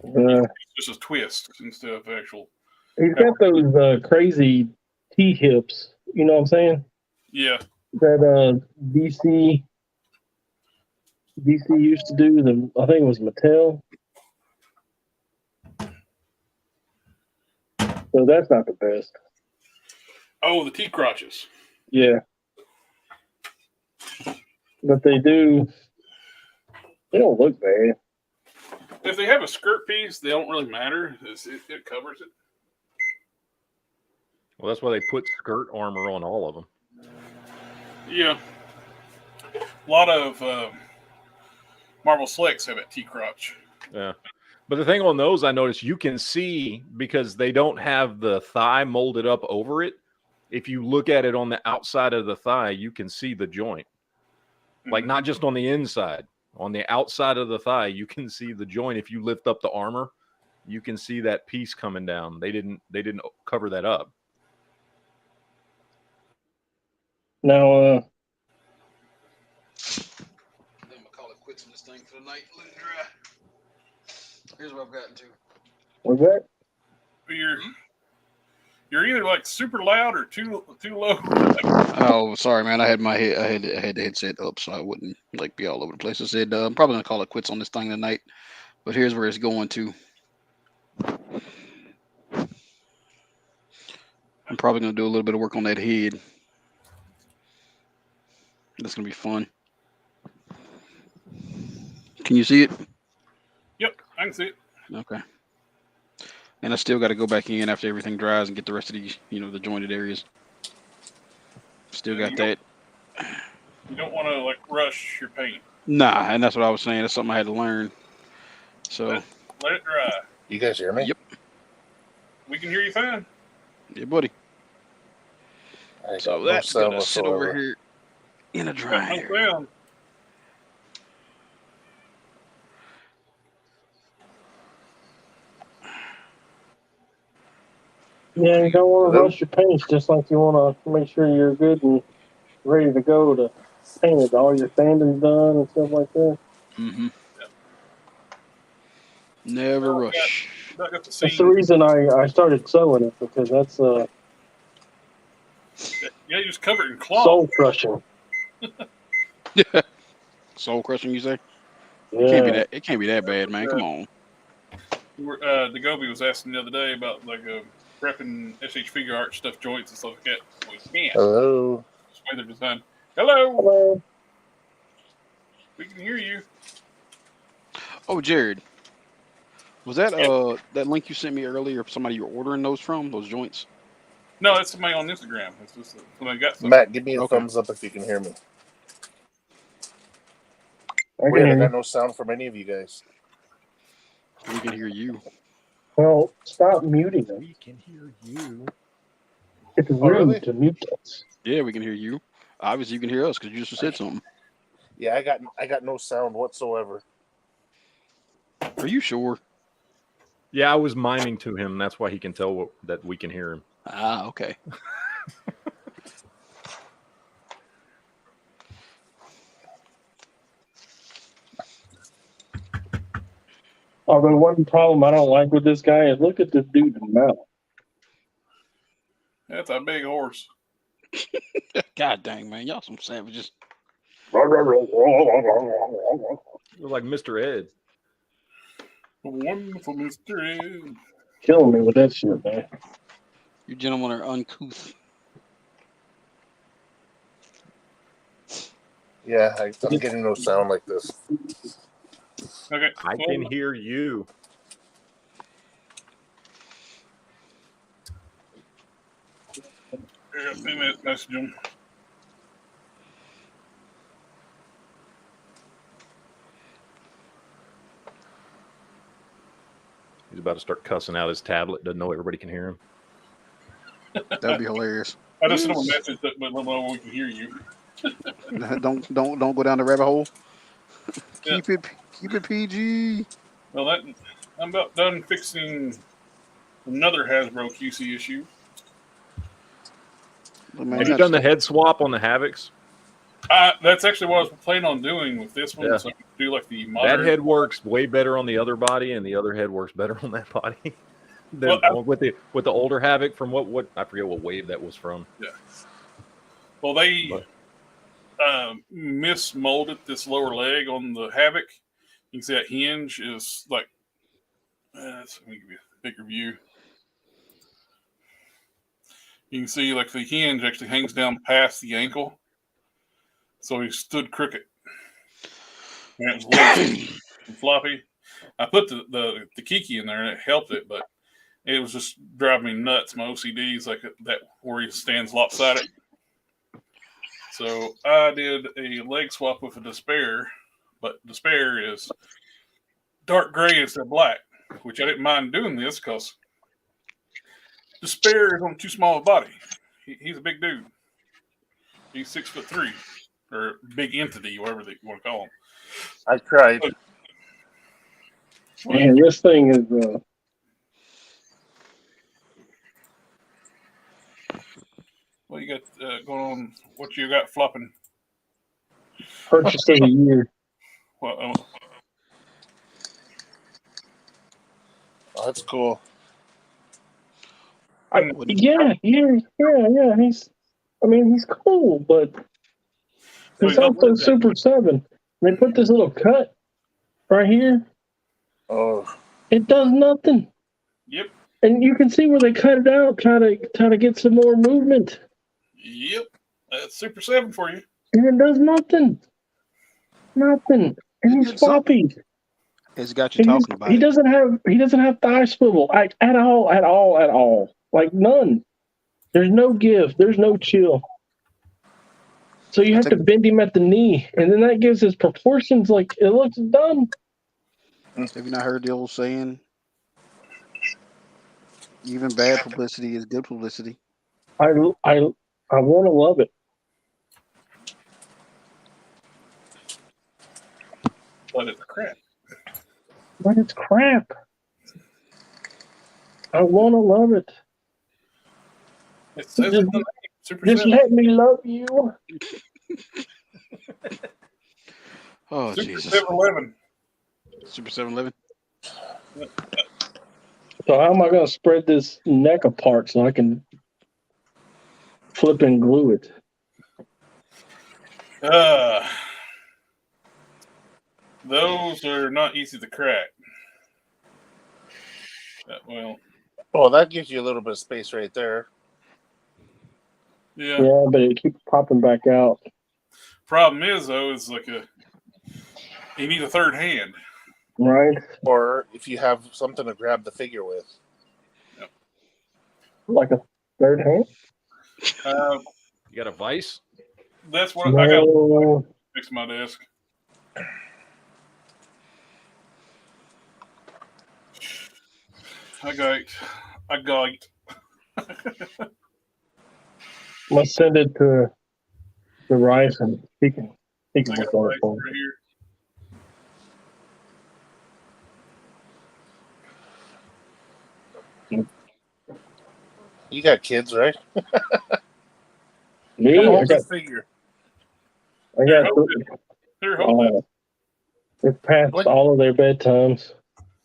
It's just a twist instead of actual. He's got those crazy T-hips. You know what I'm saying? Yeah. That DC used to do. I think it was Mattel. So that's not the best. Oh, the T-crotches. Yeah. But they don't look bad. If they have a skirt piece, they don't really matter. It covers it. Well, that's why they put skirt armor on all of them. Yeah. A lot of Marvel Selects have a T-crotch. Yeah. But the thing on those, I noticed you can see, because they don't have the thigh molded up over it. If you look at it on the outside of the thigh, you can see the joint. Like not just on the inside, on the outside of the thigh, you can see the joint. If you lift up the armor, you can see that piece coming down. They didn't cover that up. Now, I'm gonna call it quits on this thing for the night. Let it dry. Here's what I've gotten to. what's that? You're either like super loud or too low. Oh, sorry, man. I had the headset up so I wouldn't like be all over the place. I said I'm probably gonna call it quits on this thing tonight. But here's where it's going to. I'm probably gonna do a little bit of work on that head. That's gonna be fun. Can you see it? Yep, I can see it. Okay. And I still got to go back in after everything dries and get the rest of these, the jointed areas. Still got that. You don't want to like rush your paint. Nah, and that's what I was saying. That's something I had to learn. So let it dry. You guys hear me? Yep. We can hear you fine. Yeah, buddy. I So got no that's sound gonna sit over whatsoever. here in a Got no dryer. sound. Yeah, you don't want to Hello? rush your paints, just like you want to make sure you're good and ready to go to paint it. All your sanding's done and stuff like that. Mm-hmm. Never rush. I got the That's the scene. reason I started sewing it, because that's Yeah, you just cover it in cloth. soul crushing. Soul crushing, you say? Yeah. It can't be that. It can't be that bad, man. Come on. DaGobi was asking the other day about like prepping SH figure art stuff, joints and stuff like that. We can't. Hello? That's why they're designed. Hello, Hello. we can hear you. Oh, Jared, was that that link you sent me earlier? Somebody you're ordering those from? Those joints? No, that's somebody on Instagram. It's just somebody got something. Matt, give me a Okay. thumbs up if you can hear me. I can Weird, I hear got you. no sound from any of you guys. We can hear you. Well, stop muting them. We can hear you. It's rude really? to mute us. Yeah, we can hear you. Obviously, you can hear us because you just said something. Yeah, I got no sound whatsoever. Are you sure? Yeah, I was miming to him. That's why he can tell that we can hear him. Ah, okay. Although one problem I don't like with this guy is look at this dude's mouth. That's a big horse. God dang, man, y'all some savages. It was like Mr. Ed. Wonderful Mr. Ed. Killing me with that shit, man. You gentlemen are uncouth. Yeah, I'm getting no sound like this. Okay. I can hear you. Yeah, send that message him. He's about to start cussing out his tablet. Doesn't know everybody can hear him. That'd be hilarious. I just sent him a message that let him know we can hear you. Don't go down the rabbit hole. Yeah. Keep it PG. Well, I'm about done fixing another Hasbro QC issue. Look, man, Have you done the head swap on the Havocs? That's actually what I was planning on doing with this one. Yeah. So I can do like the modern. That head works way better on the other body, and the other head works better on that body. With the older Havoc from what I forget what wave that was from. Yeah. Well, they mismolded this lower leg on the Havoc. You can see that hinge is like. Let me give you a bigger view. You can see like the hinge actually hangs down past the ankle, so he stood crooked. And it was loose and floppy. I put the Kiki in there and it helped it, but it was just driving me nuts. My OCD is like that where he stands lopsided. So I did a leg swap with a Despair, but Despair is dark gray instead of black, which I didn't mind doing this because Despair is on too small a body. He's a big dude. He's 6'3", or big entity, whatever you want to call him. I tried. Man, this thing is What you got going on? What you got flopping? purchase of the year. Well, Oh, that's cool. Yeah. He's cool, but it's also Super 7. They put this little cut right here. Oh, It does nothing. Yep. And you can see where they cut it out, try to get some more movement. Yep. That's Super 7 for you. And it does nothing. Nothing. And he's floppy. It's got you talking about he it. doesn't have thigh swivel at all. Like none. There's no give. There's no chill. So you have to bend him at the knee, and then that gives his proportions like it looks dumb. Have you not heard the old saying? Even bad publicity is good publicity. I want to love it. But it's crap. But it's crap. I want to love it. It says it in the name. Super Just 7. let me love you. Oh, Super Jesus. 7-Eleven. Super 7-Eleven. So how am I going to spread this neck apart so I can flip and glue it? Those are not easy to crack. Well, Oh, that gives you a little bit of space right there. yeah. Yeah, but it keeps popping back out. Problem is, though, is like you need a third hand. Right? Or if you have something to grab the figure with. Like a third hand? You got a vice? That's what I got to No. fix my desk. I got it. Let's send it to Rice and he can I look got at it it right for me. here. You got kids, right? Me? Come I hold got this figure. Here, hold it. it's past What? all of their bedtimes.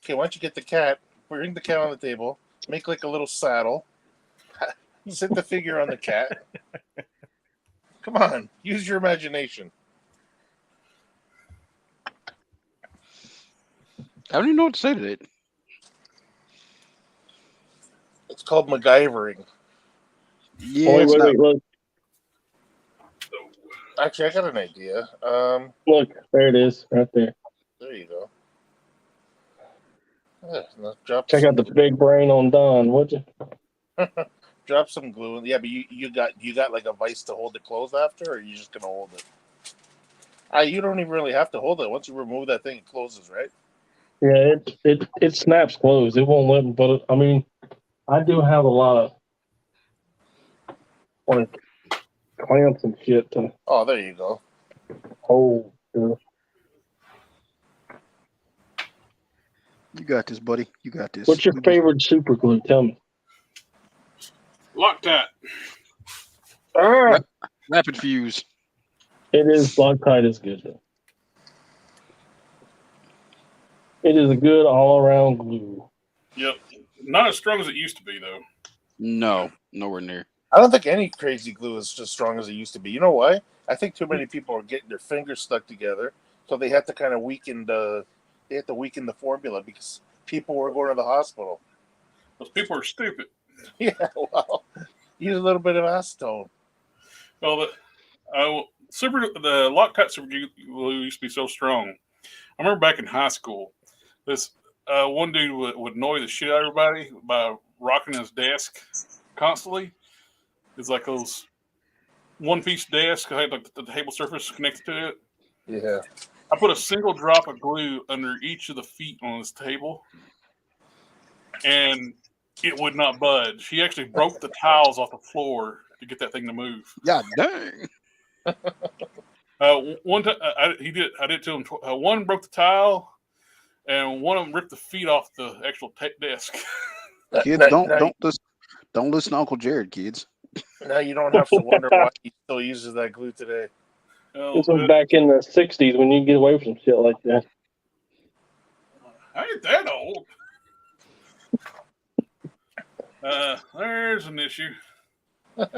Okay, why don't you get the cat, bring the cat on the table, make like a little saddle, sit the figure on the cat. Come on, use your imagination. I don't even know what to say to that. It's called MacGyvering. Yeah, Oh, it's not. wait, look. Actually, I got an idea. Look, there it is, right there. There you go. Yeah, now drop Check some out the big brain on Don, would you? drop some glue. Yeah, but you got like a vise to hold it closed after, or are you just gonna hold it? You don't even really have to hold it. Once you remove that thing, it closes, right? Yeah, it snaps closed. It won't let me, but I mean, I do have a lot of like clamps and shit to Oh, there you go. hold. You You got this, buddy. You got this. What's your favorite super glue? Tell me. Loctite. Rapid fuse. It is Loctite is good though. It is a good all around glue. Yep. Not as strong as it used to be, though. No, nowhere near. I don't think any crazy glue is as strong as it used to be. You know why? I think too many people are getting their fingers stuck together, so they have to kind of weaken the formula because people were going to the hospital. Those people are stupid. Yeah, well, use a little bit of acetone. Well, the Loctite super glue used to be so strong. I remember back in high school, this one dude would annoy the shit out of everybody by rocking his desk constantly. It's like those one-piece desk. I had like the table surface connected to it. Yeah. I put a single drop of glue under each of the feet on this table, and it would not budge. He actually broke the tiles off the floor to get that thing to move. God dang. One time I did it to him. One broke the tile, and one of them ripped the feet off the actual desk. Kids, don't listen to Uncle Jared, kids. Now you don't have to wonder why he still uses that glue today. Oh, This was back in the 60s when you get away from shit like that. I ain't that old. There's an issue. What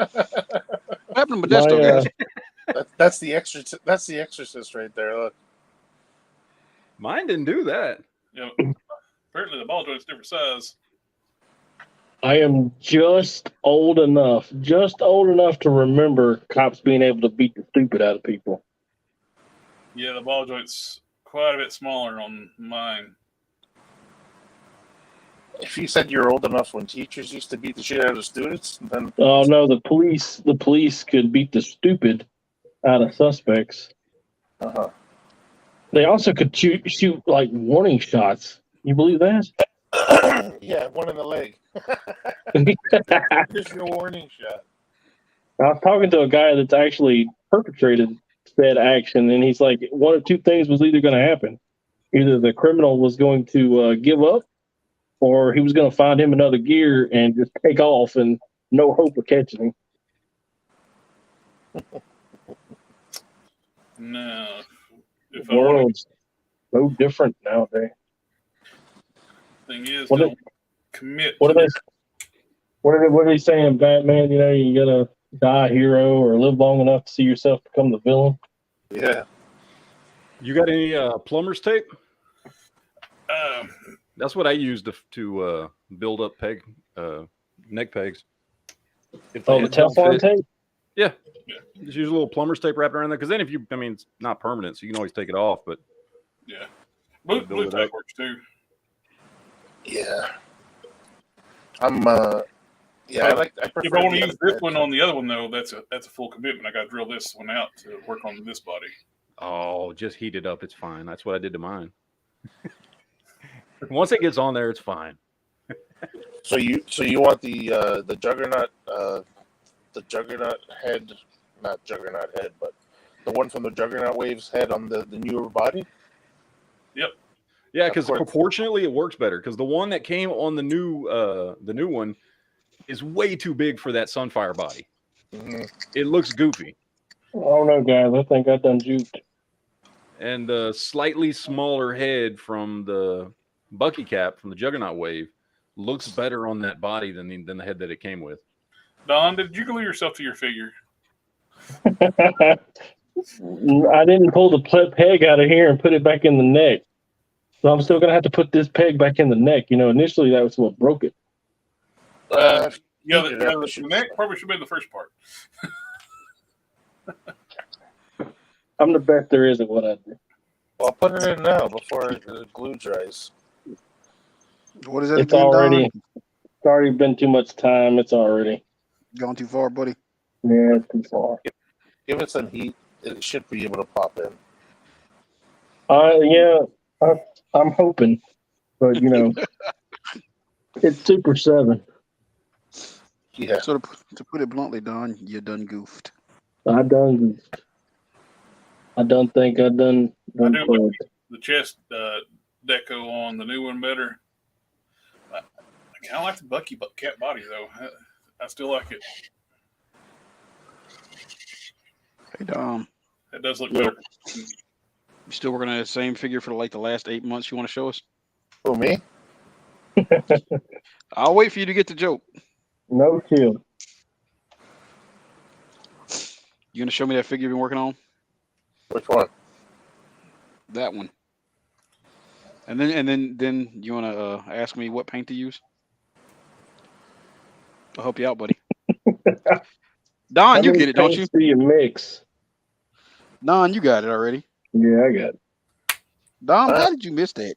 happened to Modesto, guys? That's the exorcist. That's the exorcist right there. Look. Mine didn't do that. Yeah, apparently the ball joint's different size. I am just old enough to remember cops being able to beat the stupid out of people. Yeah, the ball joint's quite a bit smaller on mine. If you said you're old enough when teachers used to beat the shit out of students, then Oh no, the police could beat the stupid out of suspects. They also could shoot like warning shots. You believe that? Yeah, one in the leg. Here's your warning shot. I was talking to a guy that's actually perpetrated said action, and he's like, one of two things was either going to happen. Either the criminal was going to give up, or he was going to find him another gear and just take off, and no hope of catching him. No. If The I want world's so different nowadays. thing is, What don't is- commit. What to are they? What are they saying, Batman? You know, you gotta die a hero or live long enough to see yourself become the villain. Yeah. You got any plumber's tape? Um, That's what I use to build up neck pegs. If Oh, the heads don't Teflon fit, tape. yeah, just use a little plumber's tape wrapped around there. Because then, I mean, it's not permanent, so you can always take it off. But yeah. Blue Build it tape up. works too. Yeah. Yeah, I prefer If I want to the use other this one on the other one, though, that's a full commitment. I got to drill this one out to work on this body. oh, just heat it up. It's fine. That's what I did to mine. Once it gets on there, it's fine. So you want the Juggernaut head, not Juggernaut head, but the one from the Juggernaut Waves head on the newer body? Yeah, Of because course. proportionately it works better. Because the one that came on the new one is way too big for that Sunfire body. Mm-hmm. It looks goofy. I don't know, guys. I think I done juked. And the slightly smaller head from the Bucky Cap from the Juggernaut Wave looks better on that body than the head that it came with. Don, did you glue yourself to your figure? I didn't pull the peg out of here and put it back in the neck. So I'm still gonna have to put this peg back in the neck. You know, initially that was what broke it. Yeah, the neck probably should be the first part. I'm the best there is at what I do. Well, put it in now before the glue dries. What is that It's again, already, Don? it's already been too much time. It's already, Gone too far, buddy? yeah, it's too far. Give it some heat. It should be able to pop in. Yeah, I'm hoping, but you know, it's Super 7. Yeah. So to put it bluntly, Don, you done goofed. I don't think I done I do played. like the chest deco on the new one better. I kind of like the Bucky Cat body though. I still like it. Hey, Dom, It does look better. you still working on that same figure for like the last 8 months you want to show us? Who, me? I'll wait for you to get the joke. No chill. You gonna show me that figure you've been working on? Which one? That one. And then you wanna ask me what paint to use? I'll help you out, buddy. Don, you get it, don't you? Do you mix? Don, you got it already. Yeah, I got it. Don, how did you miss that?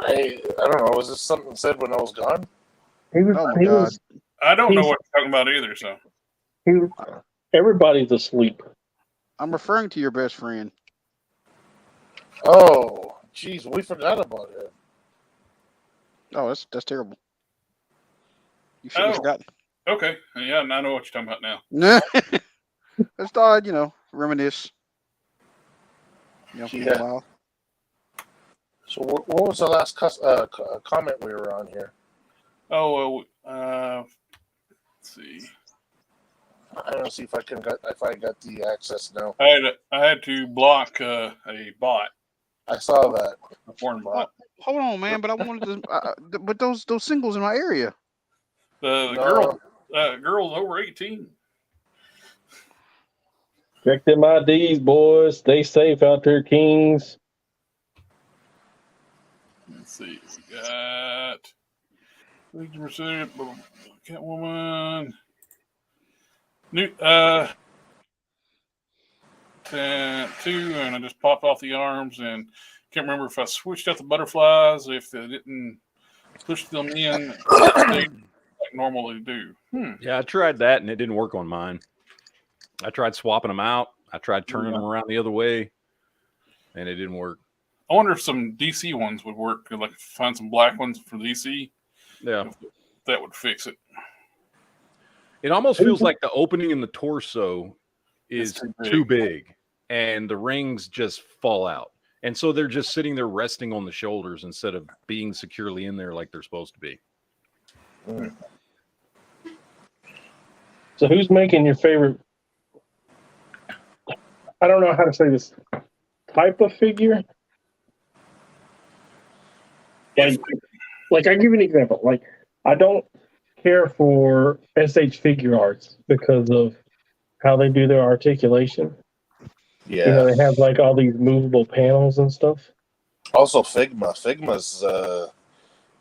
I don't know. Was this something said when I was gone? He was. Oh my he God. was. I don't know what you're talking about either. So He was. Everybody's asleep. I'm referring to your best friend. Oh, jeez, we forgot about it. Oh, that's terrible. You should have Oh. forgotten. okay, yeah, I know what you're talking about now. Let's start, reminisce. For Yeah. a while. So what was the last comment we were on here? Oh, let's see. I don't see if I got the access now. I had to block a bot, I saw that. a foreign bot. Hold on, man. But I wanted to. But those singles in my area. The No. girl's over 18. Check them IDs, boys. Stay safe out there, Kings. Let's see. We got 50% Catwoman. New 2, and I just popped off the arms and can't remember if I switched out the butterflies, if they didn't push them in like normally do. Yeah, I tried that and it didn't work on mine. I tried swapping them out. I tried turning them around the other way, and it didn't work. I wonder if some DC ones would work. Like find some black ones for DC. Yeah. If that would fix it. It almost feels like the opening in the torso is It's too big, and the rings just fall out. And so they're just sitting there resting on the shoulders instead of being securely in there like they're supposed to be. So who's making your favorite? I don't know how to say this type of figure. Like I give you an example. Like I don't care for SH Figure Arts because of how they do their articulation. Yeah. You know, they have like all these movable panels and stuff. Also, Figma. Figma's,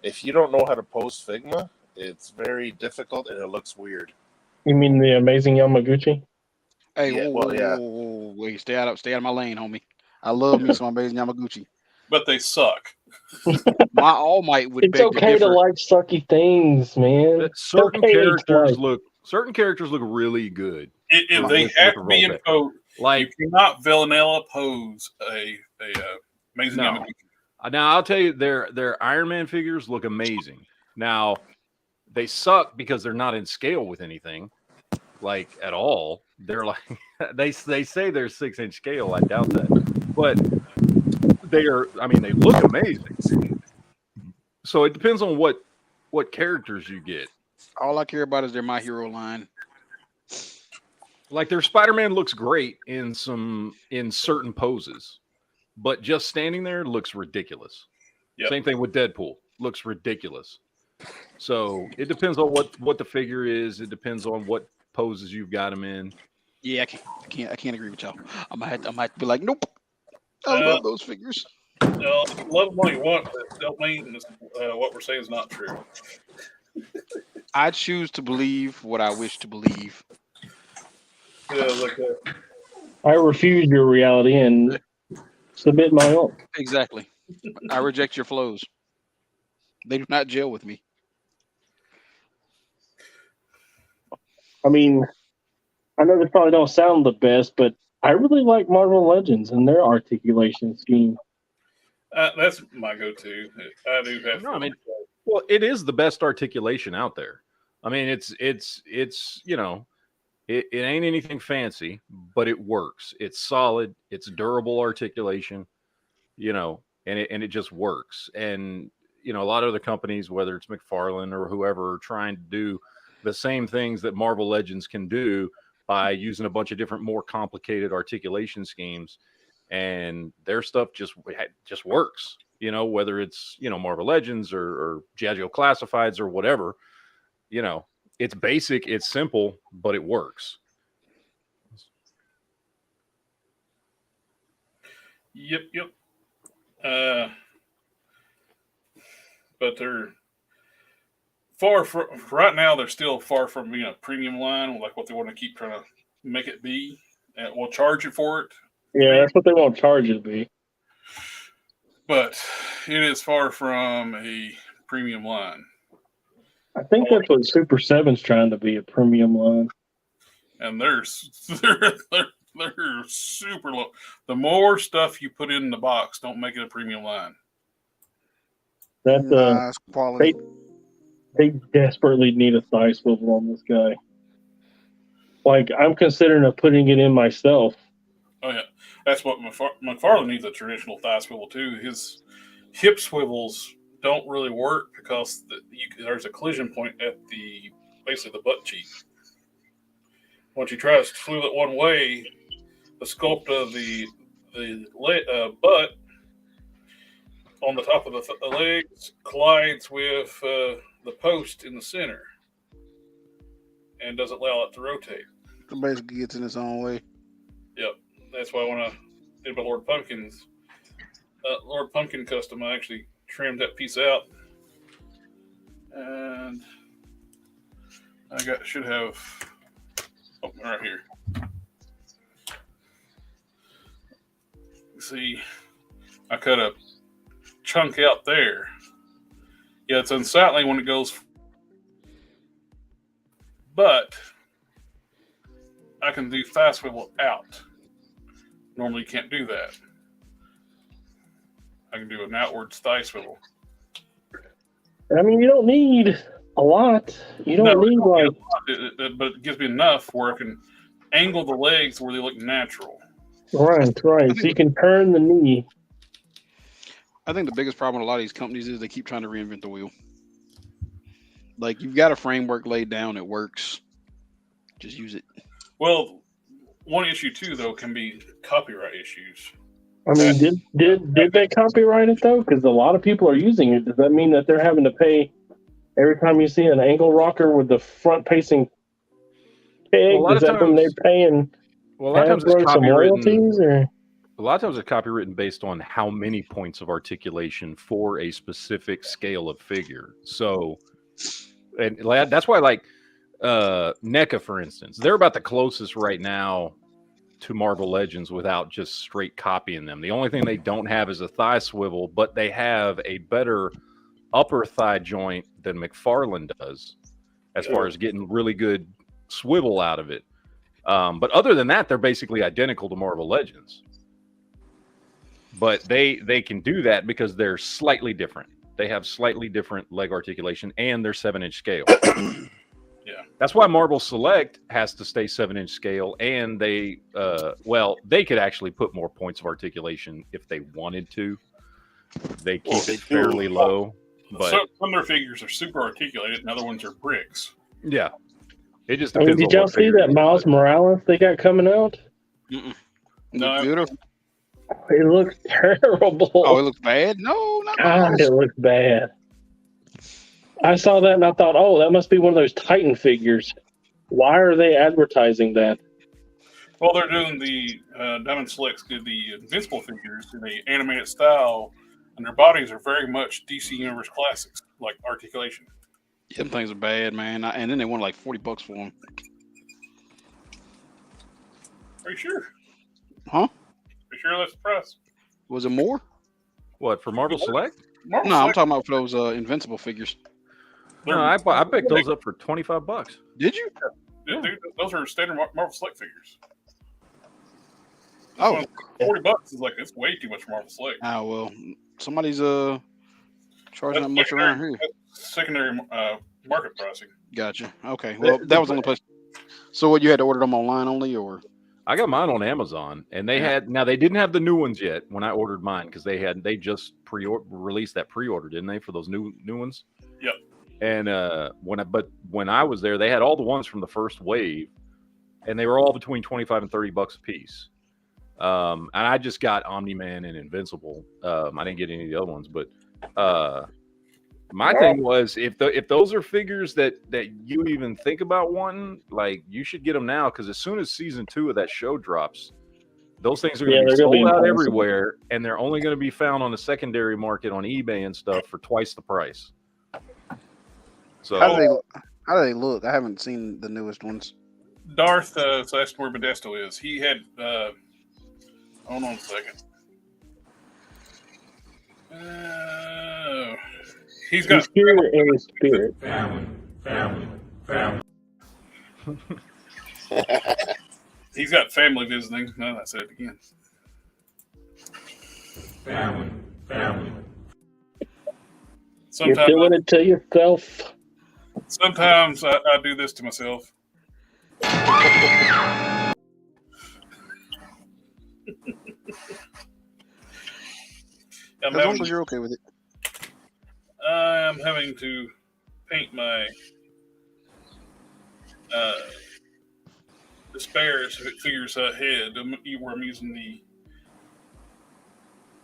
if you don't know how to pose Figma, it's very difficult and it looks weird. You mean the Amazing Yamaguchi? Hey, Yeah, wait, stay out of my lane, homie. I love me some Amazing Yamaguchi. But they suck. My All Might would It's beg to okay to differ. like sucky things, man. But certain Okay, characters like- look really good. If they have to be in pose, Like you cannot Villanella pose a Amazing No. Yamaguchi. Now I'll tell you, their Iron Man figures look amazing. Now they suck because they're not in scale with anything, like at all. They're like they say they're 6-inch scale. I doubt that, but they are. I mean, they look amazing. So it depends on what characters you get. All I care about is their My Hero line. Like their Spider-Man looks great in certain poses, but just standing there looks ridiculous. Yep. Same thing with Deadpool. Looks ridiculous. So it depends on what the figure is. It depends on what poses you've got him in. Yeah, I can't agree with y'all. I might have to be like, nope. I love those figures. Love them all you want, but don't mean what we're saying is not true. I choose to believe what I wish to believe. I refuse your reality and submit my own. Exactly. I reject your flows. They do not gel with me. I mean, I know they probably don't sound the best, but I really like Marvel Legends and their articulation scheme. That's my go-to. I do have. No, I mean, well, it is the best articulation out there. I mean, it's you know, it ain't anything fancy, but it works. It's solid. It's durable articulation. You know, and it just works. And you know, a lot of other companies, whether it's McFarlane or whoever, are trying to do the same things that Marvel Legends can do by using a bunch of different, more complicated articulation schemes, and their stuff just works. You know, whether it's, you know, Marvel Legends or G.I. Joe Classifieds or whatever, you know, it's basic, it's simple, but it works. Yep. But they're far from right now. They're still far from being a premium line, like what they want to keep trying to make it be. And we'll charge you for it. Yeah, that's what they won't charge you to be. But it is far from a premium line. I think that's what Super 7's trying to be, a premium line. And they're super low. The more stuff you put in the box, don't make it a premium line. That's Nice quality. they desperately need a thigh swivel on this guy. Like, I'm considering putting it in myself. Oh yeah, that's what McFarlane needs, a traditional thigh swivel too. His hip swivels don't really work because there's a collision point at basically the butt cheek. Once you try to swivel it one way, the sculpt of the butt on the top of the legs collides with the post in the center and doesn't allow it to rotate. It basically gets in its own way. Yep, that's why when I did my Lord Pumpkin's Lord Pumpkin custom, I actually trimmed that piece out, and I should have right here. See, I cut a chunk out there. Yeah, it's unsightly when it goes, but I can do fast swivel out. Normally you can't do that. I can do an outwards thigh swivel. I mean, you don't need a lot. You don't need like. But it gives me enough where I can angle the legs where they look natural. Right. So you can turn the knee. I think the biggest problem with a lot of these companies is they keep trying to reinvent the wheel. Like, you've got a framework laid down, it works. Just use it. Well, one issue too, though, can be copyright issues. I mean, did they copyright it though? Because a lot of people are using it. Does that mean that they're having to pay every time you see an angle rocker with the front-facing peg? Well, Does that mean they're paying a lot of times it's Hasbro some royalties? copywritten. Or A lot of times it's copywritten based on how many points of articulation for a specific scale of figure. So, and that's why, like NECA, for instance, they're about the closest right now to Marvel Legends without just straight copying them. The only thing they don't have is a thigh swivel, but they have a better upper thigh joint than McFarlane does as far as getting really good swivel out of it. But other than that, they're basically identical to Marvel Legends. But they can do that because they're slightly different. They have slightly different leg articulation and they're 7-inch scale. Yeah, that's why Marvel Select has to stay 7-inch scale, and they they could actually put more points of articulation if they wanted to. They keep it fairly low, but some of their figures are super articulated, and other ones are bricks. Yeah, it just I mean, depends. did y'all see that Miles Morales they got coming out? No, Beautiful. It looks terrible. Oh, it looks bad? No, not God, it looks bad. I saw that and I thought, oh, that must be one of those Titan figures. Why are they advertising that? Well, they're doing the Diamond Selects did the Invincible figures in the animated style, and their bodies are very much DC Universe classics, like articulation. Them things are bad, man. And then they want like $40 for them. Are you sure? Huh? Are you sure that's the price? Was it more? What, for Marvel Select? Marvel No, I'm Select, talking about for those Invincible figures. No, I picked those up for $25. Did you? Yeah, dude, those are standard Marvel Select figures. Oh, $40 is like, it's way too much for Marvel Select. oh well, somebody's charging that much around here. Secondary market pricing. Gotcha. Okay. Well, that was on the place. So what, you had to order them online only, or? I got mine on Amazon, and they they didn't have the new ones yet when I ordered mine because they just released that pre-order, didn't they, for those new ones? Yep. And when I was there, they had all the ones from the first wave, and they were all between $25 and $30 a piece. And I just got Omni-Man and Invincible. I didn't get any of the other ones, but my thing was if those are figures that you even think about wanting, like, you should get them now, because as soon as season 2 of that show drops, those things are going to be sold out everywhere, and they're only going to be found on the secondary market on eBay and stuff for twice the price. So How do they look? I haven't seen the newest ones. Darth / where Modesto is. He had hold on a second. He's got spirit and his spirit. Family. He's got family visiting. No, I said it again. Family. You're doing it to yourself. Sometimes I do this to myself. As long as you're okay with it. I'm having to paint my Despair's figure's head, where I'm using the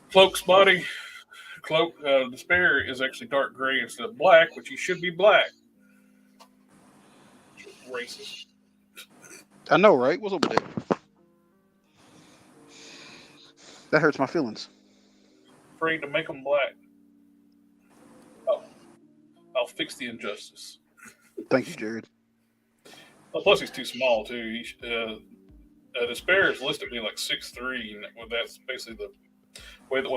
Cloak's body. Cloak Despair is actually dark gray instead of black, which he should be black. Racist. I know, right? What's up with that? That hurts my feelings. Afraid to make them black. Oh, I'll fix the injustice. Thank you, Jared. Well, plus, he's too small too. Despair is listed being like 6'3", and that's basically the way that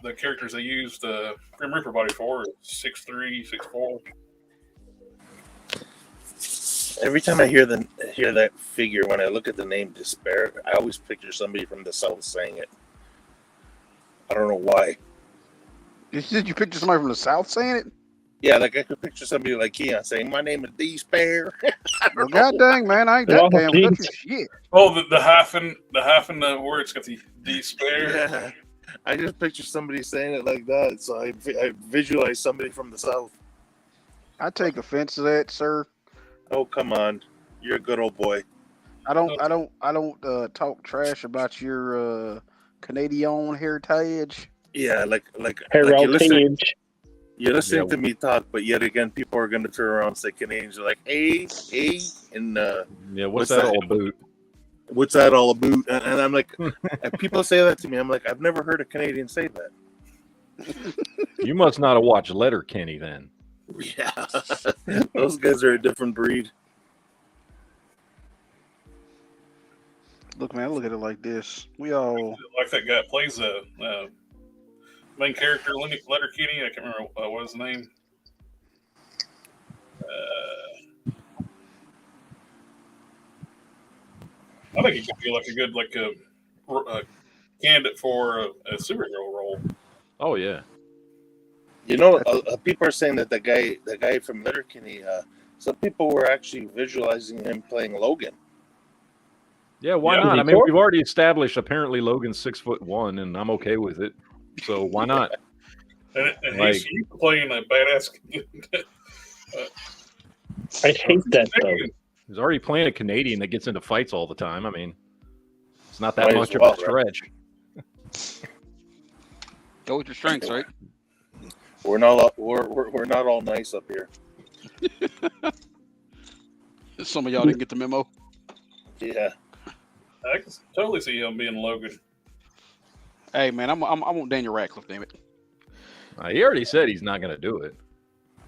the characters they use the Grim Reaper body for is 6'3", 6'4". Every time I hear that figure, when I look at the name Despair, I always picture somebody from the South saying it. I don't know why. Did you picture somebody from the South saying it? Yeah, like I could picture somebody like Keon saying, "My name is Despair." Well, god dang, man, I ain't Oh, that damn geez. country shit. Oh, the hyphen, where it's got the despair. Yeah, I just picture somebody saying it like that, so I visualize somebody from the South. I take offense to that, sir. Oh, come on, you're a good old boy. I don't talk trash about your Canadian heritage. Yeah, like you're listening. Heritage. You're listening Yeah. to me talk, but yet again, people are going to turn around and say Canadians are like, hey, and Yeah, What's what's that that? all about? what's that all about? And I'm like, and people say that to me. I'm like, I've never heard a Canadian say that. You must not have watched Letterkenny then. Yeah, those guys are a different breed. Look, man, I look at it like this. We all Like that guy that plays the main character, Letterkenny. I can't remember what his name. I think he could be like a good candidate for a superhero role. Oh yeah. You know, people are saying that the guy from Letterkenny. Some people were actually visualizing him playing Logan. Yeah, why Yeah. not? Is he I mean, short? we've already established apparently Logan's 6'1", and I'm okay with it. So why not? And Like- he's playing a badass. I hate that though. He's already playing a Canadian that gets into fights all the time. I mean, it's not that Might as much well, of a stretch. go with your strengths, right? We're not all nice up here. Some of y'all didn't get the memo. Yeah. I can totally see him being Logan. Hey, man, I want Daniel Radcliffe. Damn it, He already said he's not going to do it.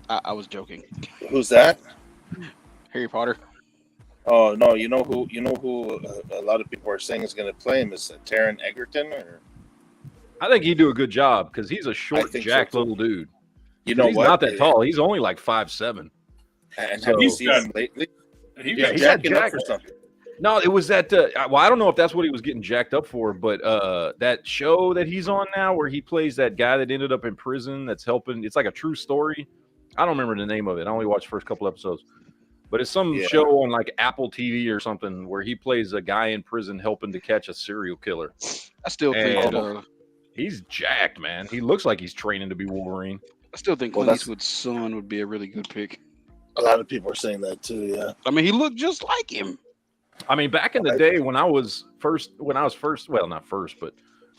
I was joking. Who's that? Harry Potter. Oh no, you know who a lot of people are saying is going to play him is Taron Egerton, or I think he'd do a good job because he's a short, think so, jacked too. little dude. you know He's what? not that tall. He's only like 5'7". And So- have you seen him lately? And he Yeah, got he's got jacking up jacked. for something. No, it was that. Well, I don't know if that's what he was getting jacked up for, but that show that he's on now, where he plays that guy that ended up in prison, that's helping. It's like a true story. I don't remember the name of it. I only watched the first couple episodes, but it's some Yeah. show on like Apple TV or something where he plays a guy in prison helping to catch a serial killer. I still think And- that, He's jacked, man. He looks like he's training to be Wolverine. I still think Well, Clint that's- Eastwood's son would be a really good pick. A lot of people are saying that too. Yeah. I mean, he looked just like him. I mean, back in the day when I was first, well, not first, but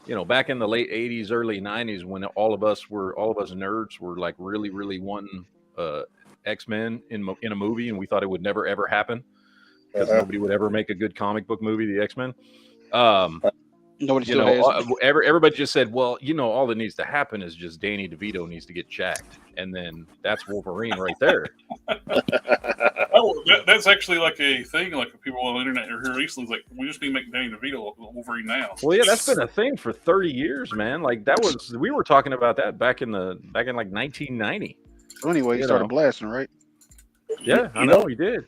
you know, back in the late '80s, early '90s, when all of us nerds were like really, really wanting X-Men in a movie, and we thought it would never ever happen because Uh-huh. nobody would ever make a good comic book movie, the X-Men. Nobody You still know, has. everybody just said, well, you know, all that needs to happen is just Danny DeVito needs to get jacked, and then that's Wolverine right there. Oh, that's actually like a thing. Like people on the internet are here recently. Like we just need to make Danny DeVito Wolverine now. Well, yeah, that's been a thing for 30 years, man. Like we were talking about that back in like 1990. So anyway, he you started know. blasting, right? Yeah, I know he did.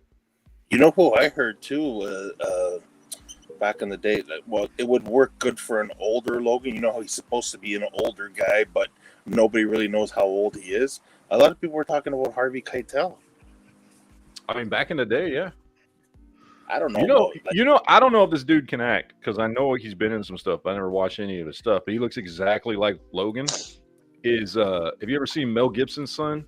You know who I heard too? Back in the day, that well, it would work good for an older Logan. You know how he's supposed to be an older guy, but nobody really knows how old he is. A lot of people were talking about Harvey Keitel. I mean, back in the day, yeah. I don't know. I don't know if this dude can act because I know he's been in some stuff. But I never watched any of his stuff, but he looks exactly like Logan. Have you ever seen Mel Gibson's son,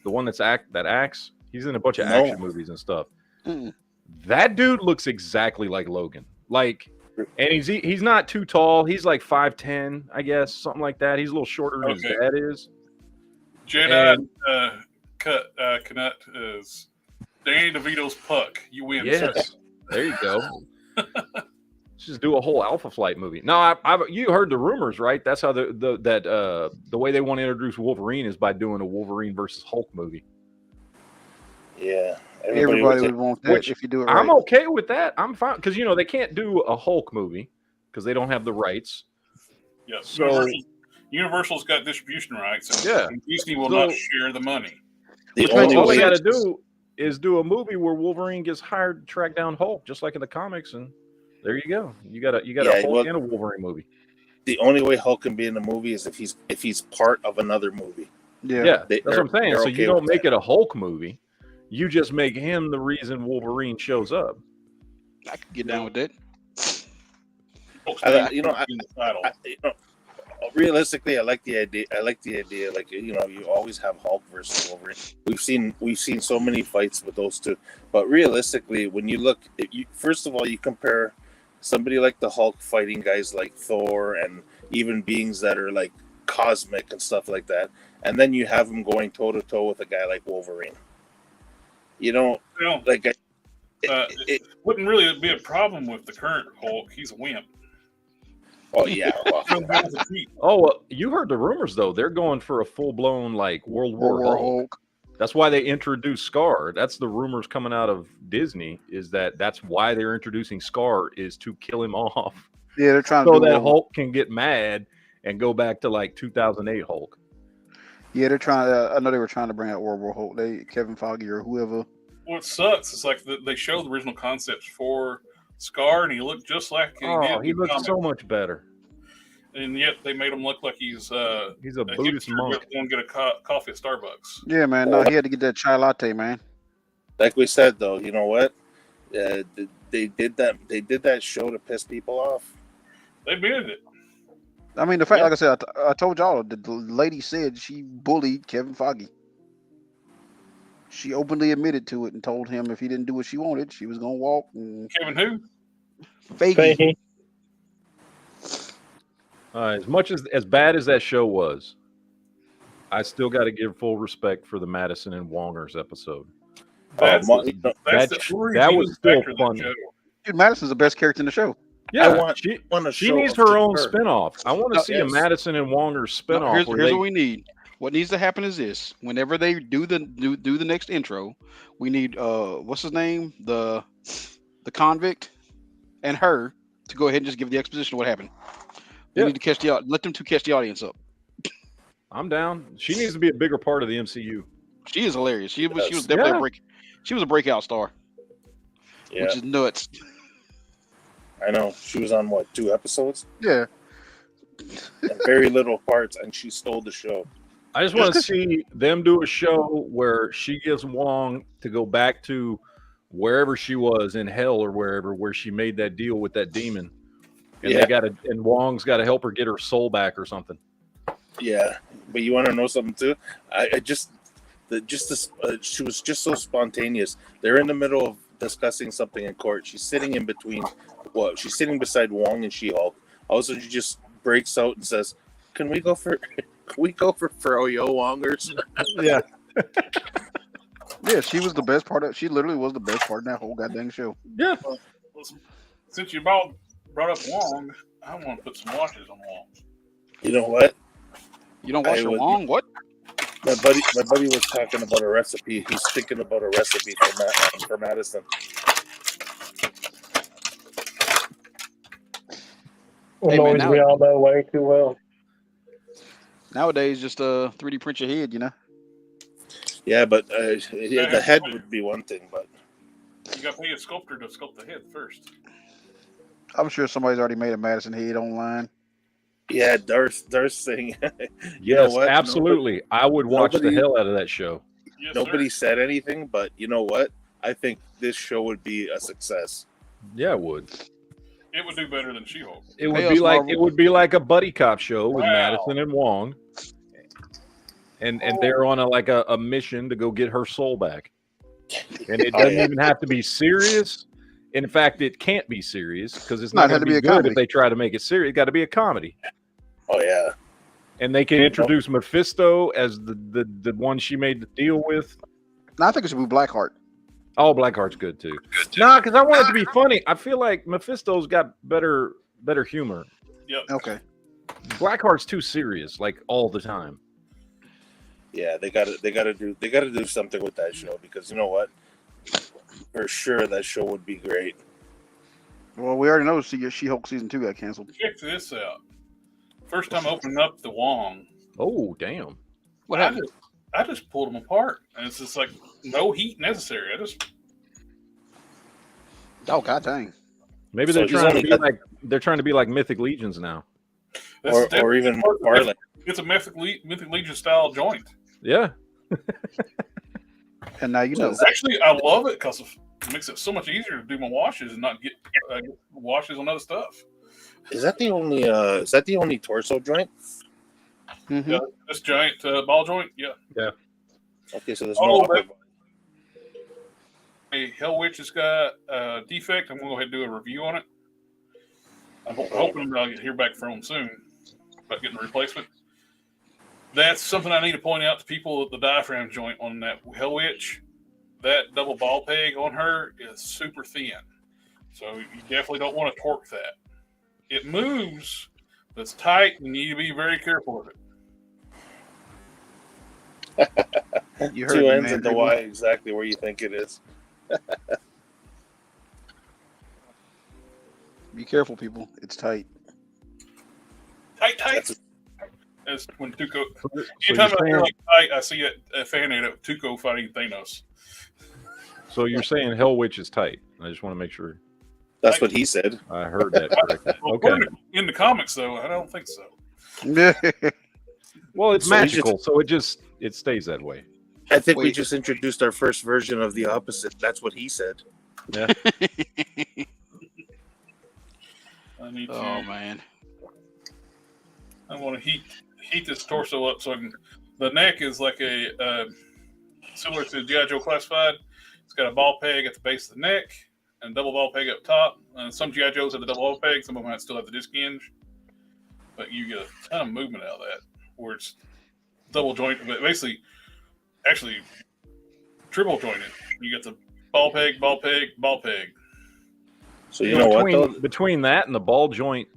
the one that acts? He's in a bunch of No. action movies and stuff. Mm. That dude looks exactly like Logan. Like, and he's not too tall. He's like 5'10", I guess, something like that. He's a little shorter than his Okay. dad is. Jedi Canut is Danny DeVito's Puck. You win. Yes, there you go. Let's just do a whole Alpha Flight movie. No, you heard the rumors, right? That's how the way they want to introduce Wolverine is by doing a Wolverine versus Hulk movie. Yeah, Everybody would want that if you do it right. I'm okay with that. I'm fine because they can't do a Hulk movie because they don't have the rights. Yes. So- Universal's got distribution rights, and Yeah. Disney will So- not share the money. The Which only makes All way they got to sense. do is do a movie where Wolverine gets hired to track down Hulk, just like in the comics, and there you go. You got a Yeah, Hulk well- and a Wolverine movie. the only way Hulk can be in the movie is if he's part of another movie. Yeah, They- that's what I'm saying. they're So okay you don't with make that. it a Hulk movie. You just make him the reason Wolverine shows up. I could get down with that. Realistically, I like the idea. Like, you always have Hulk versus Wolverine. We've seen so many fights with those two. But realistically, when you look, first of all, you compare somebody like the Hulk fighting guys like Thor and even beings that are like cosmic and stuff like that, and then you have him going toe to toe with a guy like Wolverine. Like it wouldn't really be a problem with the current Hulk. He's a wimp. Oh yeah. Well, Oh, you heard the rumors though. They're going for a full blown like World War Hulk. That's why they introduced Scar. That's the rumors coming out of Disney. Is that's why they're introducing Scar, is to kill him off. Yeah, they're trying so to do that Hulk can get mad and go back to like 2008 Hulk. Yeah, they're trying. I know they were trying to bring out World War Hulk. Kevin Feige or whoever. What sucks is like they showed the original concepts for Scar, and he looked just like he looks so much better. And yet they made him look like he's a Buddhist monk. Going to get a coffee at Starbucks. Yeah, man. No, he had to get that chai latte, man. Like we said, though, you know what? They did that. They did that show to piss people off. They admitted it. I mean, the fact, like I said, I told y'all, the lady said she bullied Kevin Feige. She openly admitted to it and told him if he didn't do what she wanted, she was gonna walk. And... Kevin who? Feige. As bad as that show was, I still got to give full respect for the Madison and Wongers episode. That was still funny. Dude, Madison's the best character in the show. Yeah, she needs her own spinoff. I want to see a Madison and Wongers spinoff. Here's what we need. What needs to happen is this: whenever they do the next intro, we need what's his name, the convict, and her to go ahead and just give the exposition of what happened. We need to let them two catch the audience up. I'm down. She needs to be a bigger part of the MCU. She is hilarious. She was definitely she was a breakout star. Yeah. Which is nuts. I know. She was on 2 episodes? Yeah. Very little parts, and she stole the show. I just want to see them do a show where she gives Wong to go back to wherever she was in hell or where she made that deal with that demon. And and Wong's got to help her get her soul back or something. Yeah, but you want to know something too? She was just so spontaneous. They're in the middle of discussing something in court. She's sitting in between. She's sitting beside Wong and She-Hulk. All of a sudden, she just breaks out and says, "Can we go for Froyo Wongers?" Yeah. Yeah, she was the best part of. She literally was the best part in that whole goddamn show. Yeah. Well, since you brought up Wong, I want to put some watches on Wong. You know what? You don't watch Wong? What? My buddy was talking about a recipe. He's thinking about a recipe for Madison. We all know way too well. Nowadays, just 3D print your head, you know. Yeah, but the head would be one thing, but you got to pay a sculptor to sculpt the head first. I'm sure somebody's already made a Madison head online. Yeah, Darth saying. Yes, absolutely. I would watch the hell out of that show. Yes, nobody said anything, but you know what? I think this show would be a success. Yeah, it would. It would do better than She-Hulk. It would be like a buddy cop show with Madison and Wong, and they're on a mission to go get her soul back, and it doesn't even have to be serious. In fact, it can't be serious because it's not going to be good if they try to make it serious. It got to be a comedy. Oh yeah, and they can introduce Mephisto as the one she made the deal with. No, I think it should be Blackheart. Oh, Blackheart's good too. Nah, because I want it to be funny. I feel like Mephisto's got better humor. Yep. Okay. Blackheart's too serious, like all the time. Yeah, they gotta do something with that show because you know what? For sure, that show would be great. Well, we already know She-Hulk season 2 got canceled. Check this out. First time opening up the Wong. Oh, damn. What happened? I just pulled them apart, and it's just like no heat necessary. Oh god dang! Maybe they're trying to be like Mythic Legions now. or even Barley. It's a Mythic Legion style joint. Yeah. And now you know. Actually, I love it because it makes it so much easier to do my washes and not get washes on other stuff. Is that the only torso joint? Mm-hmm. Yeah, this giant ball joint. Yeah. Yeah. Okay, so there's no upper body. Hey, Hell Witch has got a defect. I'm going to go ahead and do a review on it. I'm hoping I'll hear back from them soon about getting a replacement. That's something I need to point out to people at the diaphragm joint on that Hell Witch. That double ball peg on her is super thin. So you definitely don't want to torque that. It moves, but it's tight, and you need to be very careful of it. You heard Two me, ends man. at the Y, exactly where you think it is. Be careful, people. It's tight. Tight. That's when Tuco. So Anytime I you're hear saying, like tight, I see a fan aid of Tuco fighting Thanos. so you're saying Hell Witch is tight. I just want to make sure That's what he said. I heard that correctly. Well, Okay. in the comics, though, I don't think so. Well, it's So we magical, so it stays that way. I think we Wait. just introduced our first version of the opposite. That's what he said. Yeah. I need to. Oh man. I want to heat this torso up so I can. The neck is like a similar to G.I. Joe Classified. It's got a ball peg at the base of the neck and a double ball peg up top. Some G.I. Joes have the double ball peg. Some of them might still have the disc hinge. But you get a ton of movement out of that, where it's double jointed, but basically, actually, triple jointed. You get the ball peg, ball peg, ball peg. So you know what though? Between that and the ball joint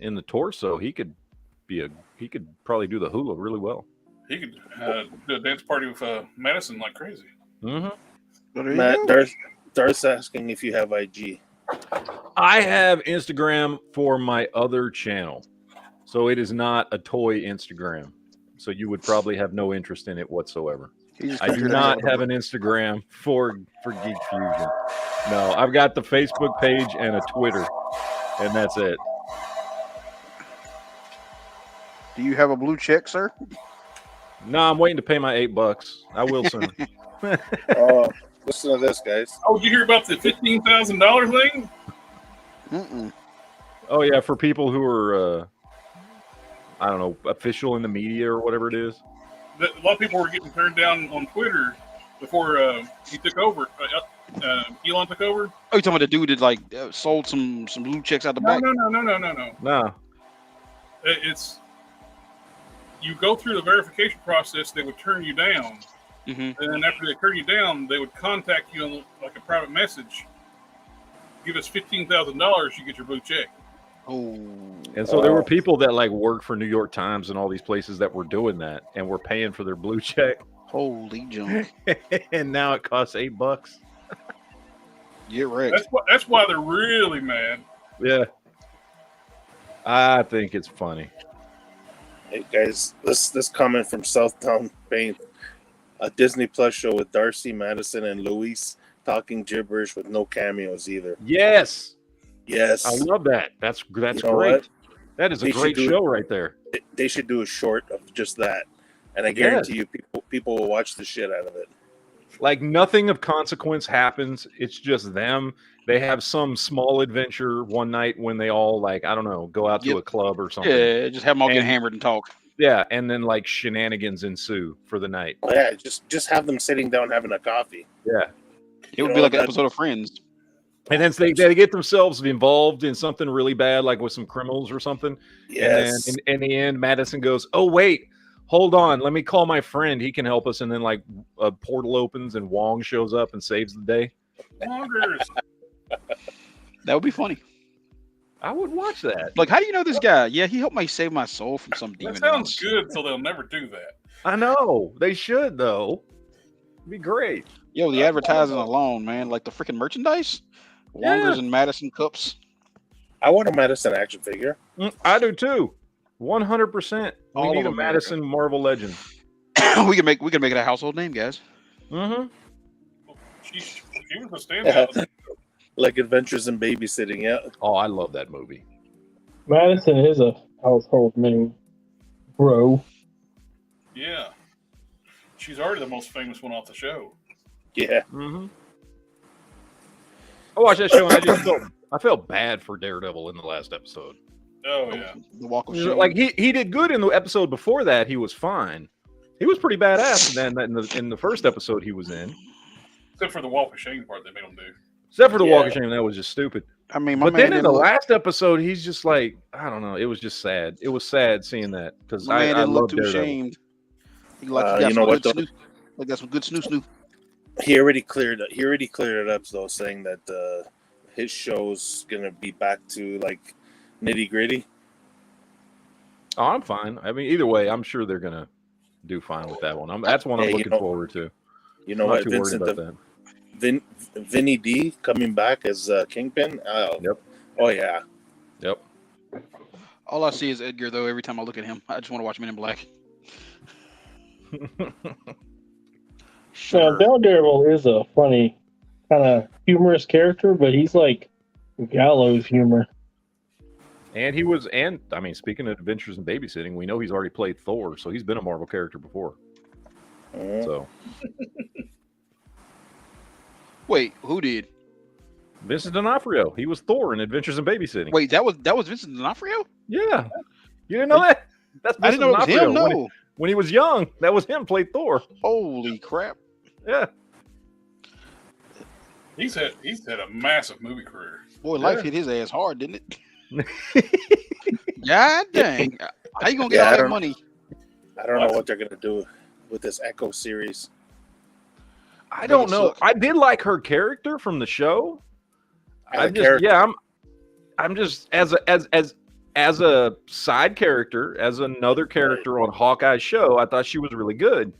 in the torso, he could probably do the hula really well. He could do a dance party with Madison like crazy. Mm-hmm. Matt, Darth's asking if you have IG. I have Instagram for my other channel, so it is not a toy Instagram. So you would probably have no interest in it whatsoever. I do not have an Instagram for Geek Fusion. No, I've got the Facebook page and a Twitter, and that's it. Do you have a blue check, sir? No, I'm waiting to pay my $8. I will soon. Oh, listen to this, guys. Oh, did you hear about the $15,000 thing? Mm-mm. Oh yeah, for people who are, I don't know, official in the media or whatever it is. A lot of people were getting turned down on Twitter before he took over. Elon took over. Oh, you talking about the dude that like sold some blue checks out the back? No. No. It's you go through the verification process. They would turn you down, Mm-hmm. and then after they turn you down, they would contact you on like a private message. Give us $15,000, you get your blue check. Oh. And so there were people that like work for New York Times and all these places that were doing that and were paying for their blue check. Holy junk. And now it costs $8. Get wrecked. That's why they're really mad. Yeah. I think it's funny. Hey guys, this comment from Southtown Paint. A Disney Plus show with Darcy, Madison, and Luis talking gibberish with no cameos either. Yes. Yes. I love that. That's You know great. what? That is a They great should do show right there. They should do a short of just that. And I guarantee you people will watch the shit out of it. Like nothing of consequence happens. It's just them. They have some small adventure one night when they all like, I don't know, go out to a club or something. Yeah, just have them all get And- hammered and talk. Yeah, and then like shenanigans ensue for the night. Yeah, just have them sitting down having a coffee. Yeah. It would You be know, like an that- episode of Friends. And then they get themselves involved in something really bad, like with some criminals or something. Yes. And then in the end, Madison goes, "Oh wait, hold on, let me call my friend. He can help us." And then like a portal opens and Wong shows up and saves the day. Wongers. That would be funny. I would watch that. Like, how do you know this guy? Yeah, he helped me save my soul from some demon. That sounds once. good, so they'll never do that. I know they should though. It'd be great. Yo, the advertising alone, man, like the freaking merchandise, Wongers and Madison cups. I want a Madison action figure. I do too. 100%. We All need of a America. Madison Marvel Legend. we can make it a household name, guys. Mm-hmm. She was a standout. Like Adventures in Babysitting, yeah. Oh, I love that movie. Madison is a household name, bro. Yeah. She's already the most famous one off the show. Yeah. Mm-hmm. I watched that show and I felt bad for Daredevil in the last episode. Oh, yeah. The Walk of Shame. Like he did good in the episode before that. He was fine. He was pretty badass. And then in the first episode he was in, Except for the Walk of Shame part they made him do. except for the Walk of Yeah. Shame, that was just stupid. I mean, my But man then in didn't the look, last episode, he's just like, I don't know. It was just sad. It was sad seeing that because my man I didn't look love too Daredevil. ashamed. He like he got You know some what, good though? snoo. Like got some good snoo. He already cleared it up though, saying that his show's gonna be back to like nitty gritty. Oh, I'm fine. I mean, either way, I'm sure they're gonna do fine with that one. That's one I'm Hey, you looking know- forward to. You know I'm not what, too worried Vincent? about that. Vinny D coming back as Kingpin. Oh, Yep. Oh yeah. Yep. All I see is Edgar though. Every time I look at him, I just want to watch Men in Black. Now, Daredevil is a funny, kind of humorous character, but he's like gallows humor. And he was, and I mean, speaking of Adventures in Babysitting, we know he's already played Thor, so he's been a Marvel character before. So Wait, who did? Vincent D'Onofrio, he was Thor in Adventures in Babysitting. Wait, that was Vincent D'Onofrio? Yeah, you didn't know that? That's I didn't know it was D'Onofrio. him. No. When he was young, that was him played Thor. Holy crap! Yeah. He's had a massive movie career. Boy, life hit his ass hard, didn't it? God dang! How you gonna get Yeah, I all that don't- money? I don't know what they're gonna do with this Echo series. I don't it know. suck. I did like her character from the show. As a character. I'm just as a side character, as another character on Hawkeye's show, I thought she was really good.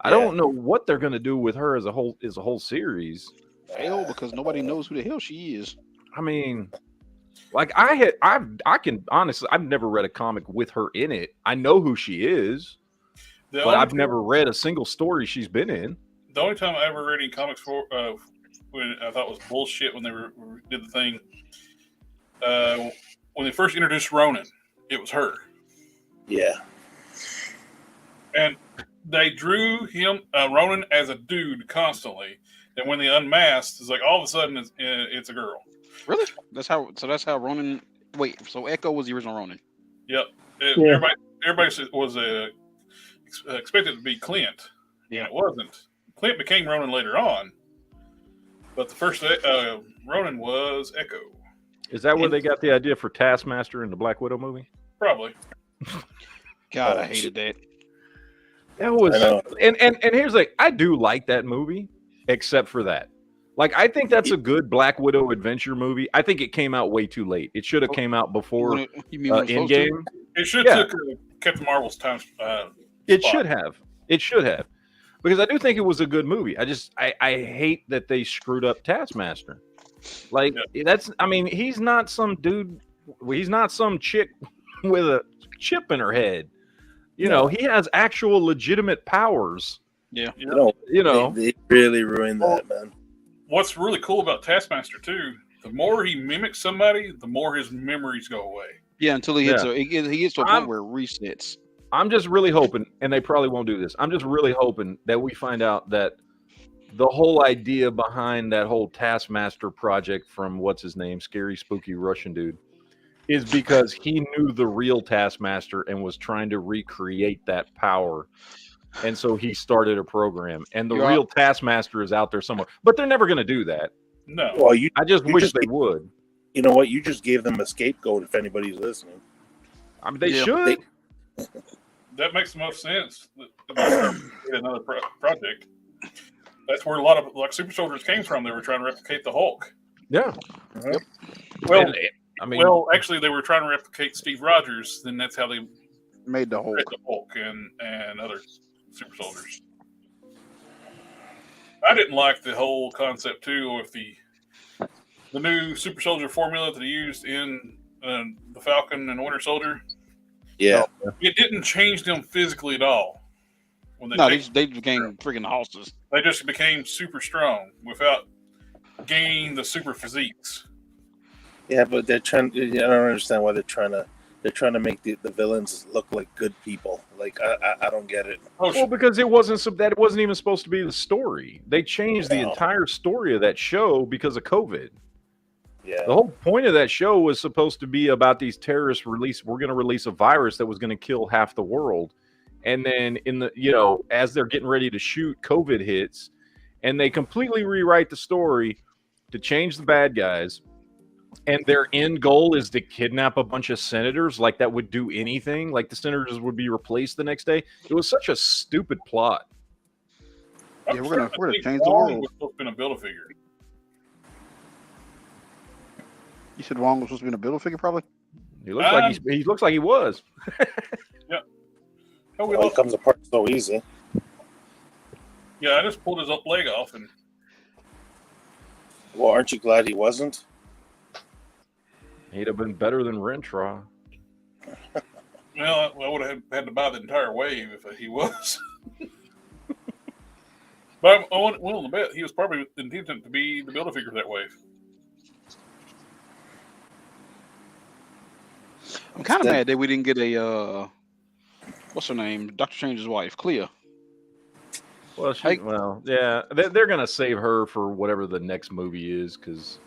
I Yeah. don't know what they're gonna do with her as a whole series. Fail because nobody knows who the hell she is. I mean, like I can honestly, I've never read a comic with her in it. I know who she is, The but only I've time- never read a single story she's been in. The only time I ever read any comics for when I thought was bullshit when they did the thing when they first introduced Ronan, it was her, Yeah. and they drew him Ronan as a dude constantly. And when they unmasked, it's like all of a sudden it's a girl. Really? That's how Ronan. Wait, so Echo was the original Ronan. Yep. Yeah. Everybody was expected to be Clint. Yeah. And it wasn't. Clint became Ronan later on, but the first Ronan was Echo. Is that where they got the idea for Taskmaster in the Black Widow movie? Probably. God, I Oh, hated that. That was I know. and here's like I do like that movie, except for that. Like I think that's a good Black Widow adventure movie. I think it came out way too late. It should have came out before You mean when it was supposed to? Endgame. It should Yeah. have took Captain Marvel's time. It spot. should have. It should have. Because I do think it was a good movie. I hate that they screwed up Taskmaster. Like I mean, he's not some dude. He's not some chick with a chip in her head. You know, he has actual legitimate powers. Yeah. You know, they really ruined that, man. What's really cool about Taskmaster too, the more he mimics somebody, the more his memories go away. Yeah, until he hits Yeah. he gets to a point where it resets. I'm just really hoping, and they probably won't do this. I'm just really hoping that we find out that the whole idea behind that whole Taskmaster project from what's his name, scary, spooky Russian dude, is because he knew the real Taskmaster and was trying to recreate that power. And so he started a program, and the real Taskmaster is out there somewhere. But they're never going to do that. No. Well, I just wish they would. You know what? You just gave them a scapegoat if anybody's listening. I mean, they Yeah. should. That makes the most sense. Another project. That's where a lot of like super soldiers came from. They were trying to replicate the Hulk. Yeah. Well, And, I mean, well, actually, they were trying to replicate Steve Rogers. Then that's how they Made the whole. created the Hulk and other super soldiers. I didn't like the whole concept too of the new super soldier formula that they used in the Falcon and Winter Soldier. Yeah. It didn't change them physically at all. When No, changed- they became freaking hosses. they just became super strong without gaining the super physiques. Yeah, but they're trying. I don't understand why they're trying to they're trying to make the villains look like good people. Like I don't get it. Oh, Well, because it wasn't even supposed to be the story. They changed the No. entire story of that show because of COVID. Yeah. The whole point of that show was supposed to be about these terrorists we're going to release a virus that was going to kill half the world. And then as they're getting ready to shoot, COVID hits and they completely rewrite the story to change the bad guys. And their end goal is to kidnap a bunch of senators, like that would do anything. Like the senators would be replaced the next day. It was such a stupid plot. Yeah, we're gonna think change the Wong world. was supposed to be a Build-A-Figure. You said Wong was supposed to be in a Build-A-Figure, probably. He looks like he was. Oh, we Well, it lost. comes apart so easy. Yeah, I just pulled his up leg off, and Well, aren't you glad he wasn't? He'd have been better than Rentra. well, I would have had to buy the entire wave if he was. But I'm willing to bet he was probably intended to be the Build-A-Figure of that wave. I'm kind of mad that we didn't get a what's her name? Dr. Strange's wife, Clea. Well, they're going to save her for whatever the next movie is because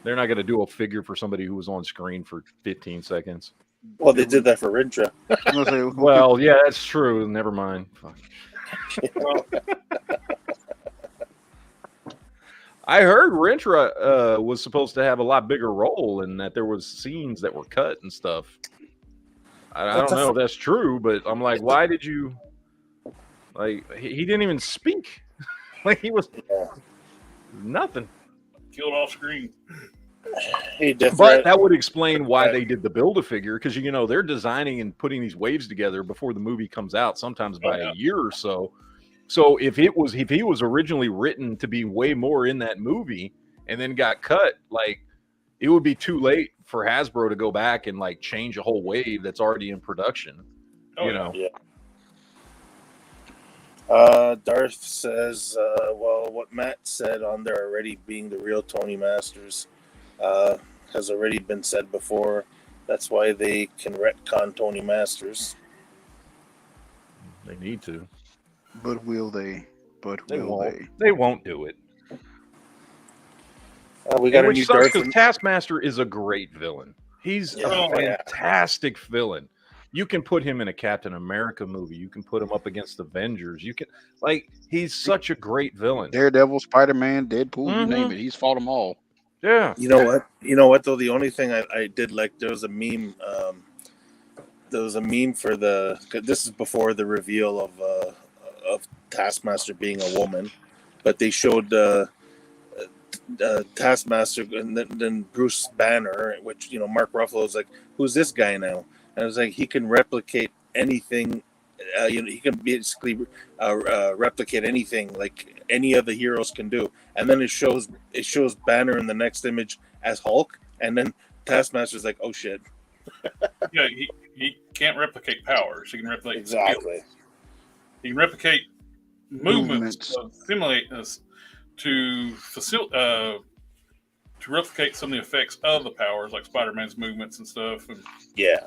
they're not going to do a figure for somebody who was on screen for 15 seconds. Well, they did that for Rintra. I'm gonna say, Well, yeah, that's true. Never mind. Fuck. I heard Rentra was supposed to have a lot bigger role and that there was scenes that were cut and stuff. I don't know if that's true, but I'm like, why did you... Like, he didn't even speak. Like, he was nothing. Killed off screen. He definitely. But that would explain why they did the Build-A-Figure, because they're designing and putting these waves together before the movie comes out, sometimes by a year or so. So if he was originally written to be way more in that movie and then got cut, like, it would be too late for Hasbro to go back and like change a whole wave that's already in production. Yeah. Darth says, well, what Matt said on there already being the real Tony Masters has already been said before. That's why they can retcon Tony Masters. They need to. but will they? But They will won't. they? They won't do it. We got a Which new sucks Darth. because Taskmaster is a great villain. He's a fantastic villain. You can put him in a Captain America movie. You can put him up against Avengers. You can he's such a great villain. Daredevil, Spider-Man, Deadpool, you name Mhm. it. He's fought them all. Yeah. You know what? You know what though? The only thing I did like, there was a meme. There was a meme for this is before the reveal of Taskmaster being a woman, but they showed Taskmaster and then Bruce Banner, which Mark Ruffalo was like, who's this guy now? And I was like, he can replicate anything. He can basically replicate anything like any of the heroes can do. And then it shows Banner in the next image as Hulk, and then Taskmaster's like, oh shit. Yeah, he can't replicate powers. He can replicate Exactly. He can replicate movements. Movements. Simulate to replicate some of the effects of the powers, like Spider-Man's movements and stuff. Yeah.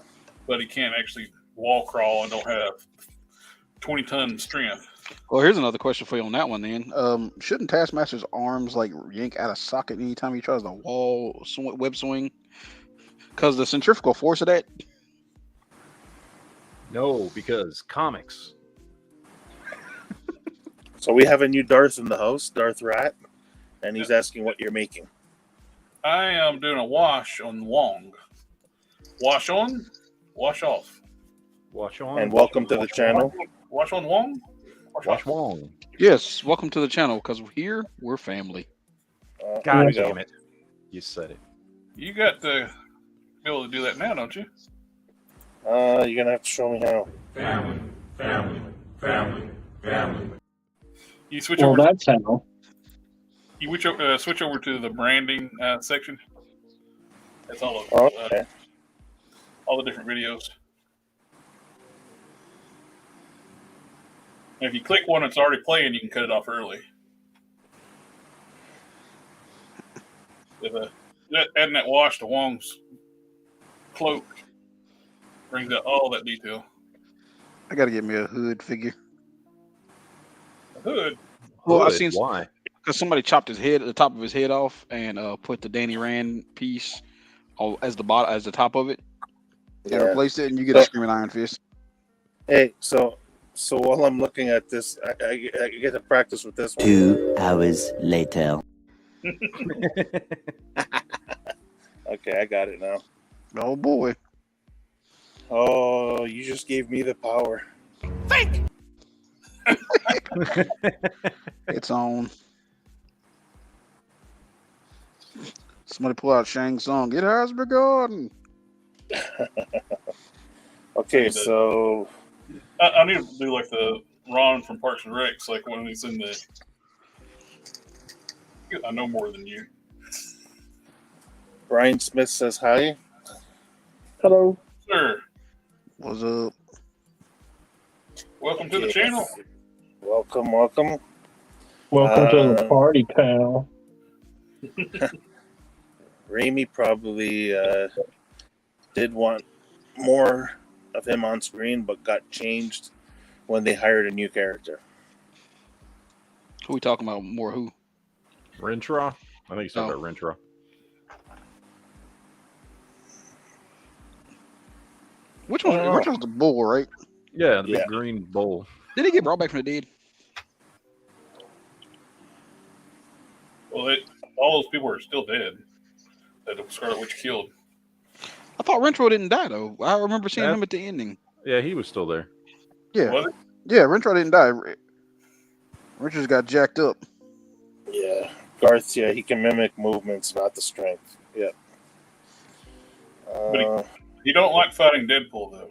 But he can't actually wall crawl and don't have 20-ton strength. Well, here's another question for you on that one then. Shouldn't Taskmaster's arms like yank out of socket anytime he tries to web swing? Because the centrifugal force of that. No, because comics. So we have a new Darth in the house, Darth Rat, and he's asking what you're making. I am doing a wash on Wong. Wash on, wash off. Wash on. And welcome to the channel. Wash on Wong. Wash Wong. Yes, welcome to the channel because here we're family. God Here we damn it. You said it. You got to be able to do that now, don't you? You're gonna have to show me how. family, family, family, family. You switch Well, over. that's how. You switch over to the branding section. That's all of Okay. all the different videos. And if you click one that's already playing, you can cut it off early. Adding that wash to Wong's cloak Brings out all that detail. I gotta get me a hood figure. The hood. Well, I Hood, seen why? because somebody chopped his head, the top of his head off, and put the Danny Rand piece as the top of it, and Yeah. replaced it, and you get a So- Screaming Iron Fist. Hey, so while I'm looking at this, I get to practice with this one. 2 hours later. Okay, I got it now. Oh boy. Oh, you just gave me the power. It's on. Somebody pull out Shang's song. It has begun. Okay, so I need to do like the Ron from Parks and Recs, like when he's in the. I know more than you. Brian Smith says hi. Hello. Sir, What's up? welcome to the Yes. channel. Welcome. Welcome to the party, pal. Raimi probably did want more of him on screen, but got changed when they hired a new character. Who we talking about? More who? Rentra? I think you said No. about Rentra. Oh. Which one? Which one's the bull, right? Yeah, the Yeah. big green bowl. Did he get brought back from the dead? Well, all those people are still dead that Scarlet Witch killed. I thought Rentro didn't die though. I remember seeing That- him at the ending. Yeah, he was still there. Yeah, Was it? yeah. Rentro didn't die. Rentro just got jacked up. Yeah, Garth. Yeah, he can mimic movements, not the strength. Yeah. But he don't like fighting Deadpool though.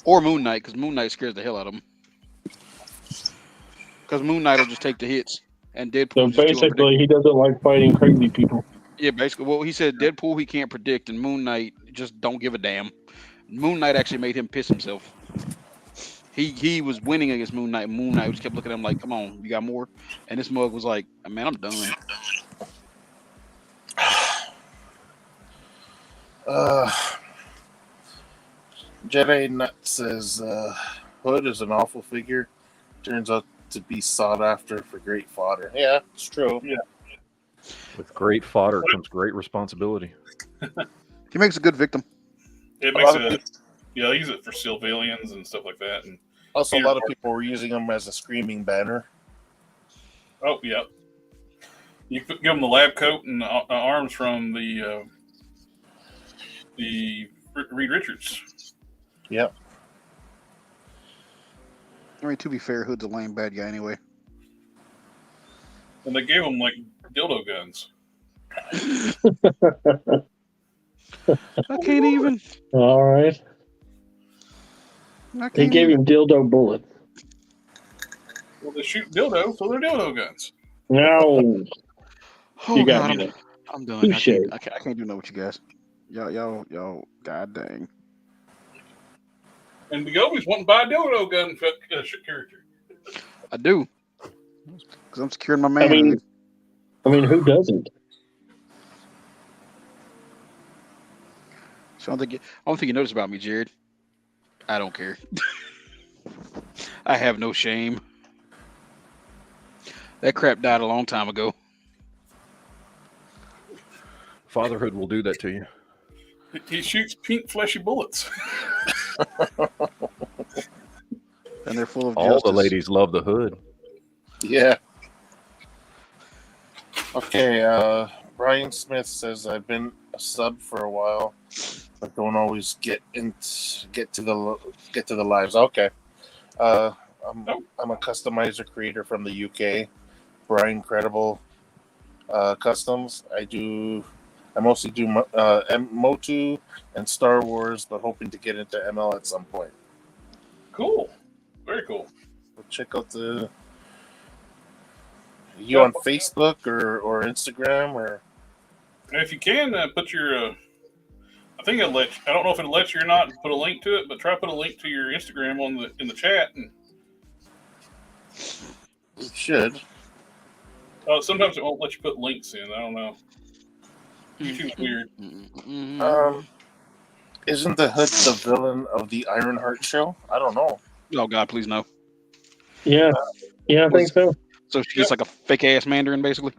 Or Moon Knight, because Moon Knight scares the hell out of him. Because Moon Knight will just take the hits, and Deadpool. So basically, he doesn't like fighting crazy people. Yeah, basically. Well, he said Deadpool he can't predict, and Moon Knight just don't give a damn. Moon Knight actually made him piss himself. He was winning against Moon Knight. Moon Knight just kept looking at him like, "Come on, you got more." And this mug was like, "Man, I'm done." Jedi Nut says Hood is an awful figure. Turns out to be sought after for great fodder. Yeah, it's true. Yeah. With great fodder comes great responsibility. He makes a good victim. It A makes lot of it. Yeah, I use it for civilians and stuff like that. And Also, a lot of people were using him as a screaming banner. oh yeah, you give them the lab coat and arms from the Reed Richards. Yep. I mean, to be fair, Hood's a lame bad guy anyway. And they gave them like dildo guns. I can't even. All right. I can't He gave him dildo bullet. Well, they shoot dildo, so they're dildo guns. No. Oh, You got God, me there. I'm done. I Touche. can't do nothing with you guys. Y'all, god dang. And DaGobi's wanting to buy a dildo gun character. I do. Because I'm securing my man. I mean, who doesn't? So I don't think you noticed about me, Jared. I don't care. I have no shame. That crap died a long time ago. Fatherhood will do that to you. He shoots pink fleshy bullets. And they're full of All justice. the ladies love the hood. Yeah. Okay, Brian Smith says I've been a sub for a while, but don't always get to the lives. Okay. I'm a customizer creator from the UK, Brian Credible Customs. I mostly do Motu and Star Wars, but hoping to get into ML at some point. Cool. Very cool. Check out you on Facebook or Instagram or. And if you can, put your. I think it'll let you, I don't know if it'll let you or not. Put a link to it, but try to put a link to your Instagram in the chat. And It should. sometimes it won't let you put links in. I don't know. YouTube's weird. Isn't the Hood the villain of the Ironheart show? I don't know. Oh God, please no. Yeah, I think so. So she's like a fake ass Mandarin, basically.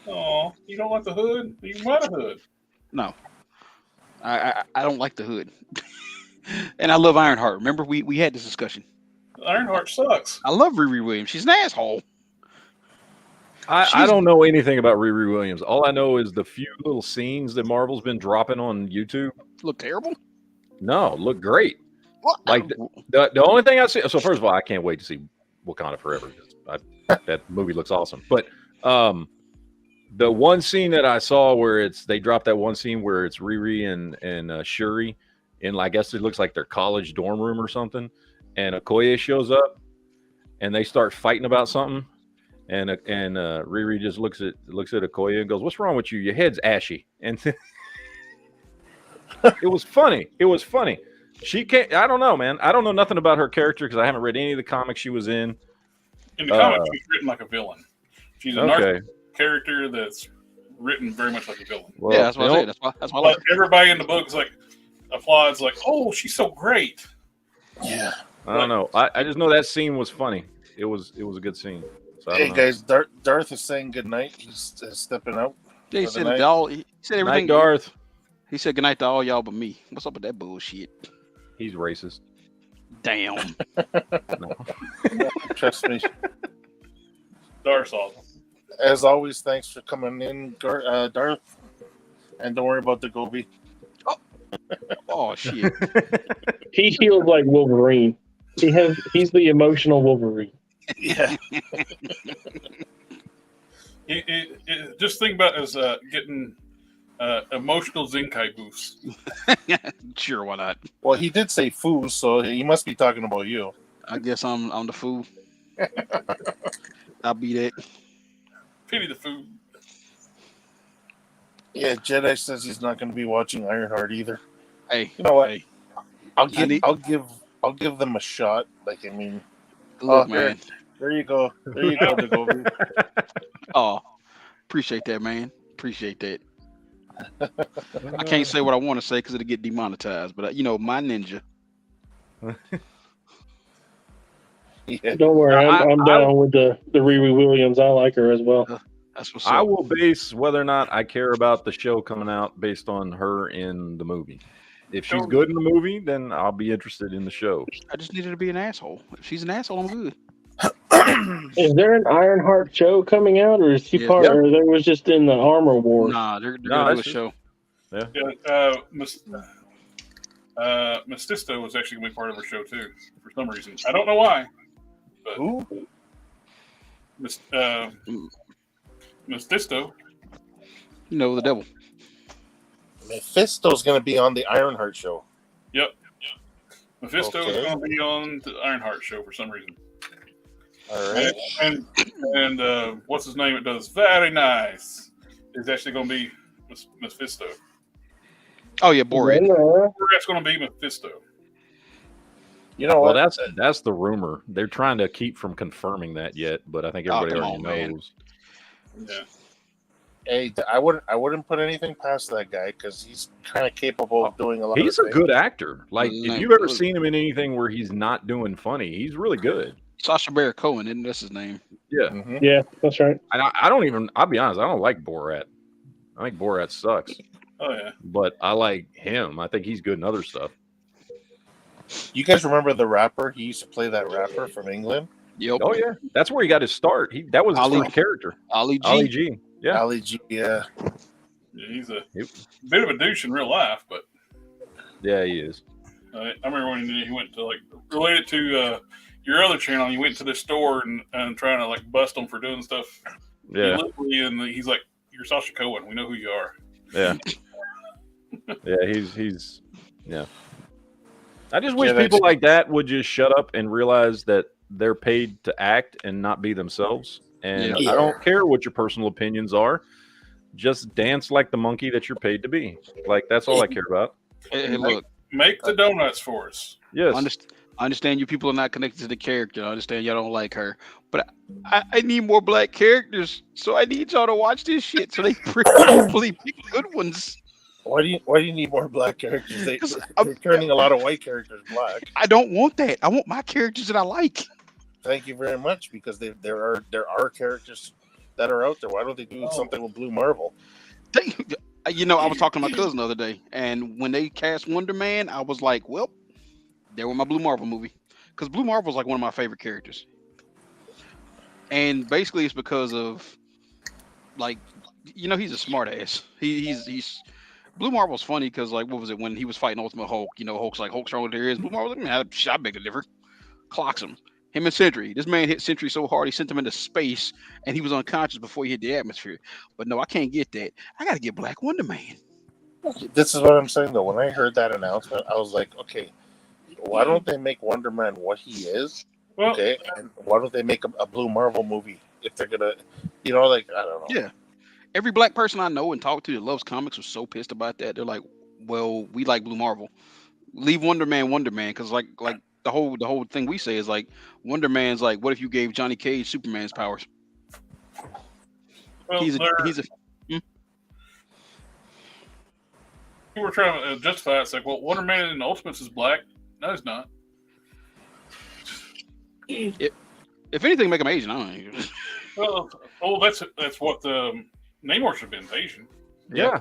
Oh, you don't like the Hood? You want a Hood? No, I don't like the Hood, and I love Ironheart. Remember we had this discussion. Ironheart sucks. I love Riri Williams. She's an asshole. I don't know anything about Riri Williams. All I know is the few little scenes that Marvel's been dropping on YouTube. Look terrible. No, look great. What? Like the only thing I see. So first of all, I can't wait to see Wakanda Forever. That movie looks awesome. But the one scene that I saw where they dropped that one scene where it's Riri and Shuri in, I guess it looks like their college dorm room or something, and Okoye shows up and they start fighting about something. And Riri just looks at Okoye and goes, "What's wrong with you? Your head's ashy." And it was funny. It was funny. She can't. I don't know, man. I don't know nothing about her character because I haven't read any of the comics she was in. In the comics, she's written like a villain. She's a narcissistic character that's written very much like a villain. Well, yeah, that's what I said. That's why I like everybody in the book is like applauds, like, "Oh, she's so great." Yeah. I don't know. I just know that scene was funny. It was a good scene. So hey guys, Darth is saying goodnight. He's stepping out. Yeah, he said it all. He said everything. Night, Darth. He said goodnight to all y'all but me. What's up with that bullshit? He's racist. Damn. Trust me. Darth's awesome. As always, thanks for coming in, Darth. And don't worry about the Gobi. Oh shit. He heals like Wolverine. He's the emotional Wolverine. Yeah. Just think about it as getting emotional Zenkai boosts. Sure, why not? Well, he did say foo, so he must be talking about you. I guess I'm the fool. I'll be that. Pity the food. Yeah, Jedi says he's not going to be watching Ironheart either. Hey, you know what? Hey, I'll give them a shot. Like, I mean, look, man. There you go. There you go, DaGobi. Oh, appreciate that, man. Appreciate that. I can't say what I want to say because it'll get demonetized, but my ninja. Yeah. Don't worry, I'm down with the Riri Williams. I like her as well. That's what's up. I will base whether or not I care about the show coming out based on her in the movie. If she's good in the movie, then I'll be interested in the show. I just need her to be an asshole. If she's an asshole, I'm good. Is there an Ironheart show coming out, or is she part? Yeah. Or there was just in the Armor Wars? Nah, they're gonna do a show. Yeah. Mephisto was actually gonna be part of her show too, for some reason. I don't know why. But who? Mephisto. The devil. Mephisto's going to be on the Ironheart show. Yep. Mephisto is going to be on the Ironheart show for some reason. All right. And what's his name? It does very nice. Is actually going to be Mephisto. Oh yeah, Borat. Borat's going to be Mephisto. You know what? Well, that's the rumor. They're trying to keep from confirming that yet, but I think everybody already knows. Yeah. Hey, I wouldn't put anything past that guy because he's kind of capable of doing a lot. He's of a things. good actor. Like if you've ever seen him in anything where he's not doing funny, he's really good. Sacha Baron Cohen, isn't that's his name? Yeah, yeah, that's right. And I don't even. I'll be honest. I don't like Borat. I think Borat sucks. Oh yeah. But I like him. I think he's good in other stuff. You guys remember the rapper? He used to play that rapper from England. Yep. Oh yeah, that's where he got his start. That was his first character. Ali G. Ali G. Yeah. Ali G. Yeah. He's a bit of a douche in real life, but yeah, he is. I remember when he went to related to your other channel. He went to the store and trying to bust them for doing stuff. Yeah. And he's like, "You're Sasha Cohen. We know who you are." Yeah. Yeah. He's. Yeah. I just wish people like that would just shut up and realize that they're paid to act and not be themselves. And I don't care what your personal opinions are. Just dance like the monkey that you're paid to be. That's all I care about. Hey, look. Make the donuts for us. Yes. I understand you people are not connected to the character. I understand y'all don't like her. But I need more black characters. So I need y'all to watch this shit so they hopefully pick good ones. Why do you need more black characters? 'Cause They're turning a lot of white characters black. I don't want that. I want my characters that I like. Thank you very much, because there are characters that are out there. Why don't they do something with Blue Marvel? I was talking to my cousin the other day, and when they cast Wonder Man, I was like, well, there went my Blue Marvel movie. Because Blue Marvel is like one of my favorite characters. And basically it's because of, like, he's a smart ass. He's Blue Marvel's funny because, like, what was it when he was fighting Ultimate Hulk? Hulk's like, Hulk's stronger than he is. Blue Marvel's like, man, I beg to differ. Clocks him. Him and Sentry. This man hit Sentry so hard he sent him into space, and he was unconscious before he hit the atmosphere. But no, I can't get that. I got to get Black Wonder Man. This is what I'm saying, though. When I heard that announcement, I was like, okay, why don't they make Wonder Man what he is? Well, Okay, and why don't they make a Blue Marvel movie if they're gonna, I don't know. Yeah. Every black person I know and talk to that loves comics was so pissed about that. They're like, well, we like Blue Marvel. Leave Wonder Man, because like the whole thing we say is like Wonder Man's like, what if you gave Johnny Cage Superman's powers? well, He's a you were trying to justify it. It's like, well, Wonder Man in the Ultimates is black. No, he's not. If anything, make him Asian. I don't know. Well, that's what the Namor should have been, Asian. Yeah.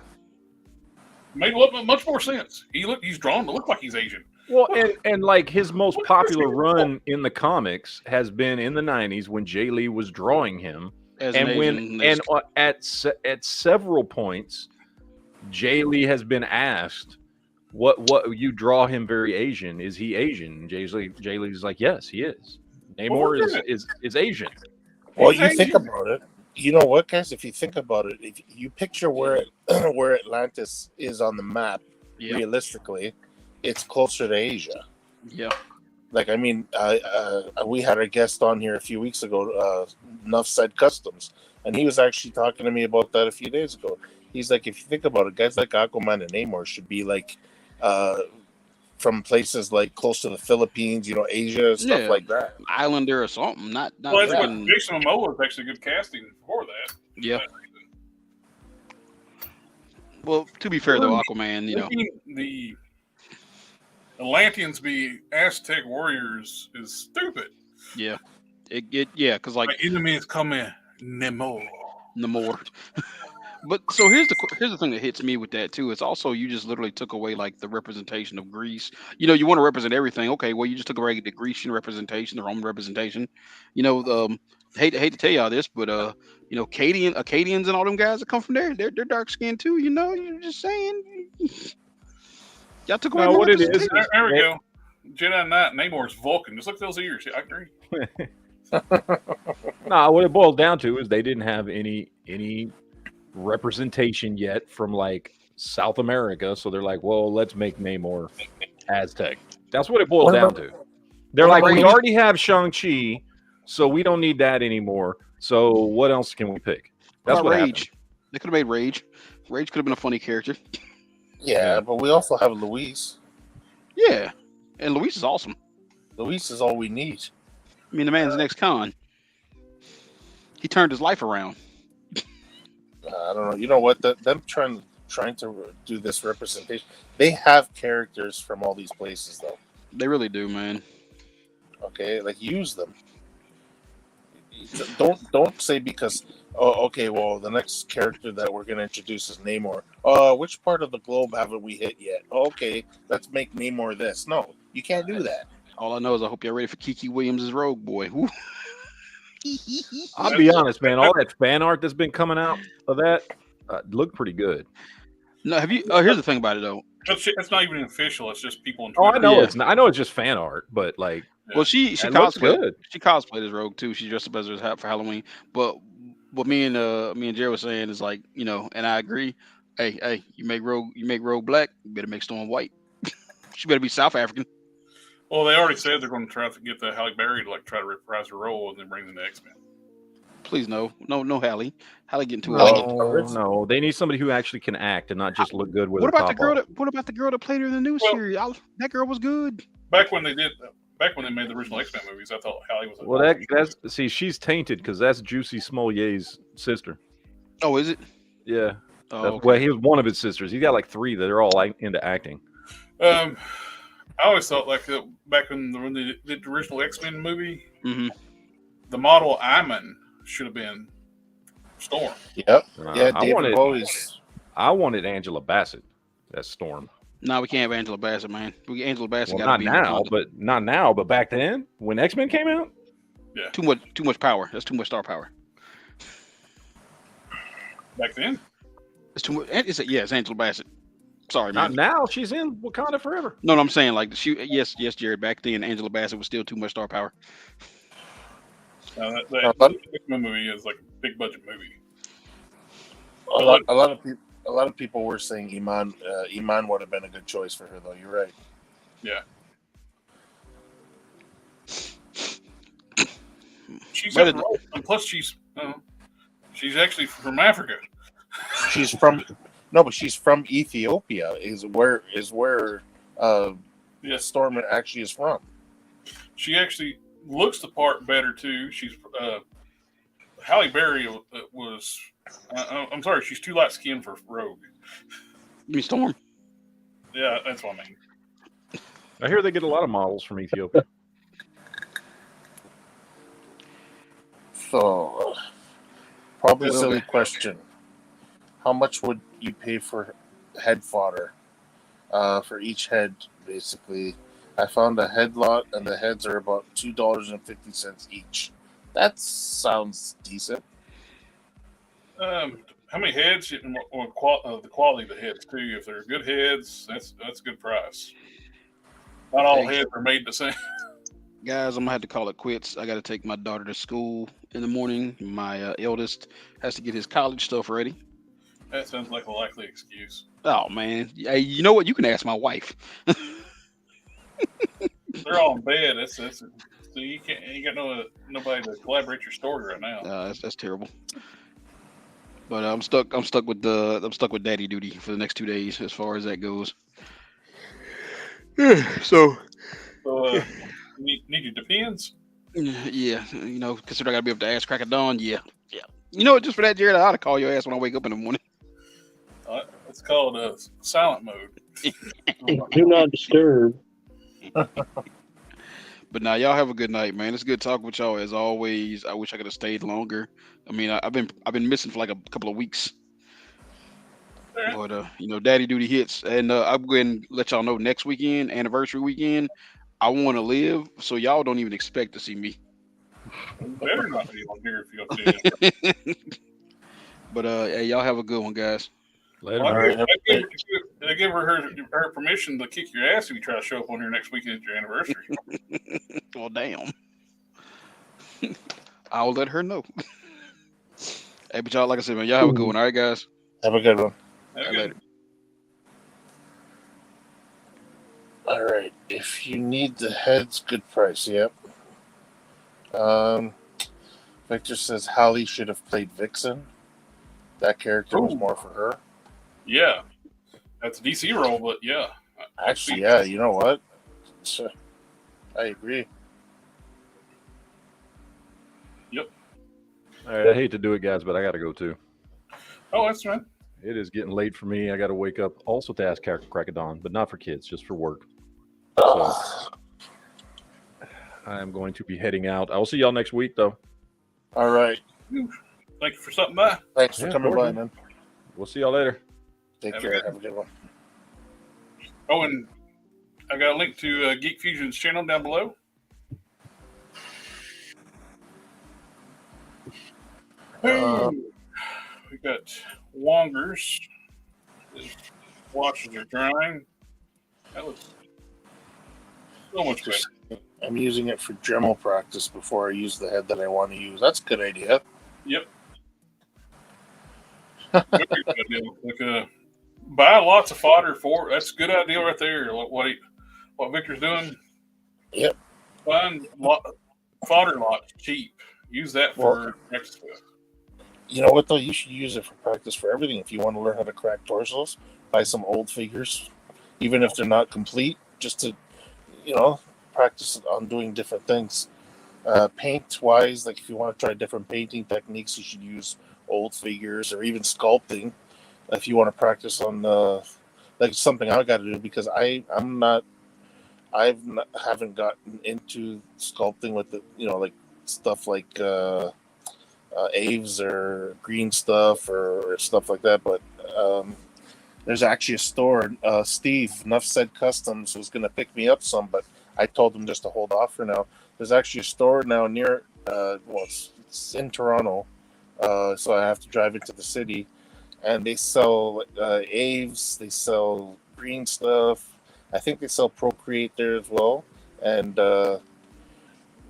Made much more sense. He's drawn to look like he's Asian. Well, and like his most popular run in the comics has been in the 90s when Jay Lee was drawing him, at several points, Jay Lee has been asked, "What you draw him very Asian? Is he Asian?" And Jay Lee's like, "Yes, he is. Namor is Asian." Well, you think about it. You know what, guys? If you think about it, if you picture where Atlantis is on the map, realistically, it's closer to Asia. Yeah. Like, I mean, we had a guest on here a few weeks ago, Nuff Said Customs, and he was actually talking to me about that a few days ago. He's like, if you think about it, guys like Aquaman and Namor should be like from places like close to the Philippines, Asia, stuff like that. Islander or something. Not Well, Jason Momoa is actually good casting for that. Yeah. Well, to be fair though, Aquaman, the Atlanteans be Aztec warriors is stupid. Yeah. Because like my enemy is coming, Namor. But so here's the thing that hits me with that too. It's also you just literally took away like the representation of Greece. You want to represent everything. Okay, well you just took away the Grecian representation, the Roman representation. Hate to tell y'all this, but Acadians and all them guys that come from there, they're dark skinned too. You're just saying. Y'all took away what it is. There we go. Jedi Knight Namor's Vulcan. Just look at those ears. I agree. What it boiled down to is they didn't have any representation yet from like South America, so they're like, well, let's make Namor Aztec. That's what it boils down to. They're like, we already have Shang-Chi, so we don't need that anymore. So what else can we pick? That's what Rage. happened. They could have made Rage. Rage could have been a funny character. Yeah, but we also have Luis. Yeah, and Luis is awesome. Luis is all we need. I mean, the man's next con. He turned his life around. I don't know. You know what? Them trying to do this representation. They have characters from all these places, though. They really do, man. Okay, like use them. Don't say because. Oh, okay. Well, the next character that we're gonna introduce is Namor. Which part of the globe haven't we hit yet? Okay, let's make Namor this. No, you can't do that. All I know is I hope y'all ready for Kiki Williams' Rogue Boy. Woo. I'll be honest, man. All that fan art that's been coming out of that looked pretty good. No, have you? Here's the thing about it though. It's not even official. It's just people on Oh, Twitter. I know it's not. I know it's just fan art, but like, well, she looks cosplayed. good. She cosplayed as Rogue too. She dressed up as her for Halloween. But what me and Jerry was saying is like, and I agree. Hey, you make Rogue black, you better make Storm white. She better be South African. Well, they already said they're going to try to get the Halle Berry to try to reprise her role and then bring in the X-Men. Please no Halle. Halle getting too old. No, they need somebody who actually can act and not just look good with. What about the girl that played her in the new series? That girl was good. Back when they made the original X-Men movies, I thought Halle was. Well, that's she's tainted because that's Juicy Smollet's sister. Oh, is it? Yeah. Oh, Well, okay. he was one of his sisters. He got like 3 that are all into acting. I always thought like back when they did the original X-Men movie, Mm-hmm. the model Iman should have been Storm. Yep. Uh, Yeah, I David wanted Bowie's. I wanted Angela Bassett. That's Storm. No, we can't have Angela Bassett, man. Angela Bassett Well, got to not now, but back then when X-Men came out. Yeah, too much power. That's too much star power. back then. It's too much. It's Angela Bassett. Sorry, Not man. now. She's in Wakanda Forever. No, I'm saying like yes, Jared. Back then, Angela Bassett was still too much star power. That X-Men movie is like a big budget movie. A lot of people were saying Iman would have been a good choice for her, though. You're right. Yeah. She's But up right, and plus she's actually from Africa. She's from but she's from Ethiopia. Is where Storm actually is from. She actually looks the part better too. She's Halle Berry was. I'm sorry, she's too light skinned for Rogue. You mean Storm? Yeah, that's what I mean. I hear they get a lot of models from Ethiopia. So, probably a silly question. How much would you pay for head fodder? For each head, basically. I found a head lot, and the heads are about $2.50 each. That sounds decent. How many heads and the quality of the heads too? If they're good heads, that's a good price. Not all heads are made the same. Guys, I'm gonna have to call it quits. I got to take my daughter to school in the morning. My eldest has to get his college stuff ready. That sounds like a likely excuse. Oh man, hey, you know what? You can ask my wife. They're all in bed. So you got nobody to collaborate your story right now. That's terrible. But I'm stuck with daddy duty for the next 2 days as far as that goes. So need your depends. yeah, consider I gotta be up to ass crack of dawn. Yeah. You know what? Just for that, Jared, I ought to call your ass when I wake up in the morning. It's called silent mode. Do not disturb. But now y'all have a good night, man. It's good talking with y'all as always. I wish I could have stayed longer. I mean, I've been missing for like a couple of weeks. Right. But daddy duty hits, and I'm going to let y'all know next weekend, anniversary weekend, I want to live, so y'all don't even expect to see me. You better not be on here if you don't do it. But hey, y'all have a good one, guys. Later. Well, All right. I give her permission to kick your ass if you try to show up on here next weekend at your anniversary. Well, damn. I'll let her know. Hey, but y'all, like I said, man, y'all have a good one. All right, guys. Have a good one. Okay. Later. All right. If you need the heads, good price. Yep. Victor says Hallie should have played Vixen. That character was more for her. Yeah, that's a DC role, but yeah. Actually, yeah. You know what? I agree. Yep. All right, I hate to do it, guys, but I got to go too. Oh, that's fine. It is getting late for me. I got to wake up also to ask crack of dawn, but not for kids, just for work. So I am going to be heading out. I will see y'all next week, though. All right. Thank you for stopping by. Thanks for coming by, man. We'll see y'all later. Take care. Have a good one. Oh, and I got a link to Geek Fusion's channel down below. We got Wongers. His washes are drying. That looks so much better. I'm using it for Dremel practice before I use the head that I want to use. That's a good idea. Yep. Very good idea. Like, buy lots of fodder for. That's a good idea right there. What Victor's doing. Yep. Find fodder lots cheap. Use that for next stuff. You know what though? You should use it for practice for everything. If you want to learn how to crack torsos, buy some old figures, even if they're not complete, just to, practice on doing different things. Paint wise, like if you want to try different painting techniques, you should use old figures or even sculpting. if you want to practice on like something I got to do because haven't gotten into sculpting with the like stuff like Aves or green stuff or stuff like that. But there's actually a store. Steve, Enough Said Customs, was going to pick me up some, but I told him just to hold off for now. There's actually a store now near, it's in Toronto, so I have to drive into the city, and they sell Aves, they sell green stuff. I think they sell Procreate there as well, and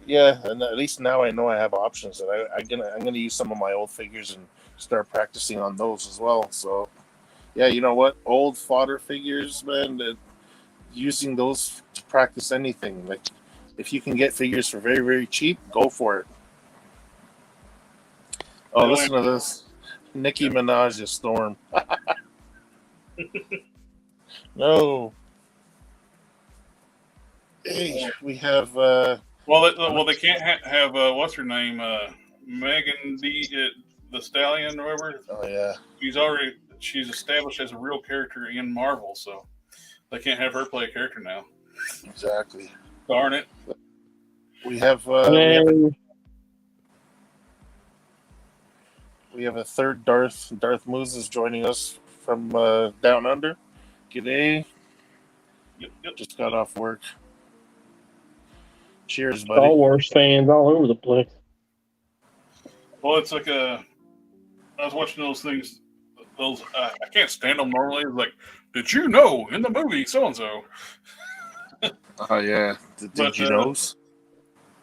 yeah, and at least now I know I have options, and I'm gonna use some of my old figures and start practicing on those as well. So yeah, you know what? Old fodder figures, man. Using those to practice anything. Like, if you can get figures for very, very cheap, go for it. Oh, listen to this. Nicki Minaj's Storm. No. Hey, we have. Well, they can't have what's her name, Megan the Stallion or whatever. Oh yeah. She's established as a real character in Marvel, so they can't have her play a character now. Exactly. Darn it. We have we have a third Darth. Darth Moose is joining us from down under. G'day. Yep. Just got off work. Cheers, buddy. Star Wars fans all over the place. Well, it's like I was watching those things. Those I can't stand them normally. It's like, did you know in the movie so and so? Oh yeah, did you knows?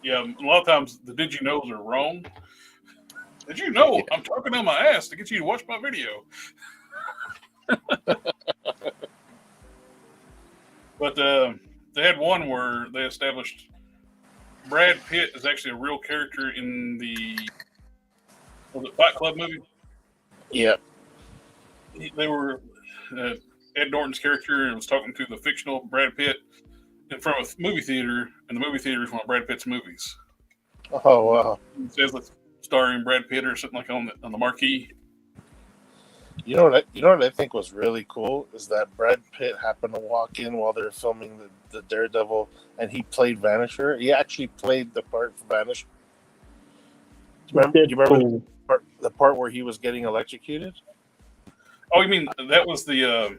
Yeah, a lot of times the did you knows are wrong. Did you know I'm talking on my ass to get you to watch my video? But they had one where they established Brad Pitt is actually a real character in the Fight Club movie. Yeah. They were Ed Norton's character and was talking to the fictional Brad Pitt from a movie theater, and the movie theater is one of Brad Pitt's movies. Oh wow! It says like starring Brad Pitt or something like on the marquee. You know what I think was really cool is that Brad Pitt happened to walk in while they were filming the Daredevil, and he played Vanisher. He actually played the part for Vanisher. Do you remember the part where he was getting electrocuted? Oh, you mean that was the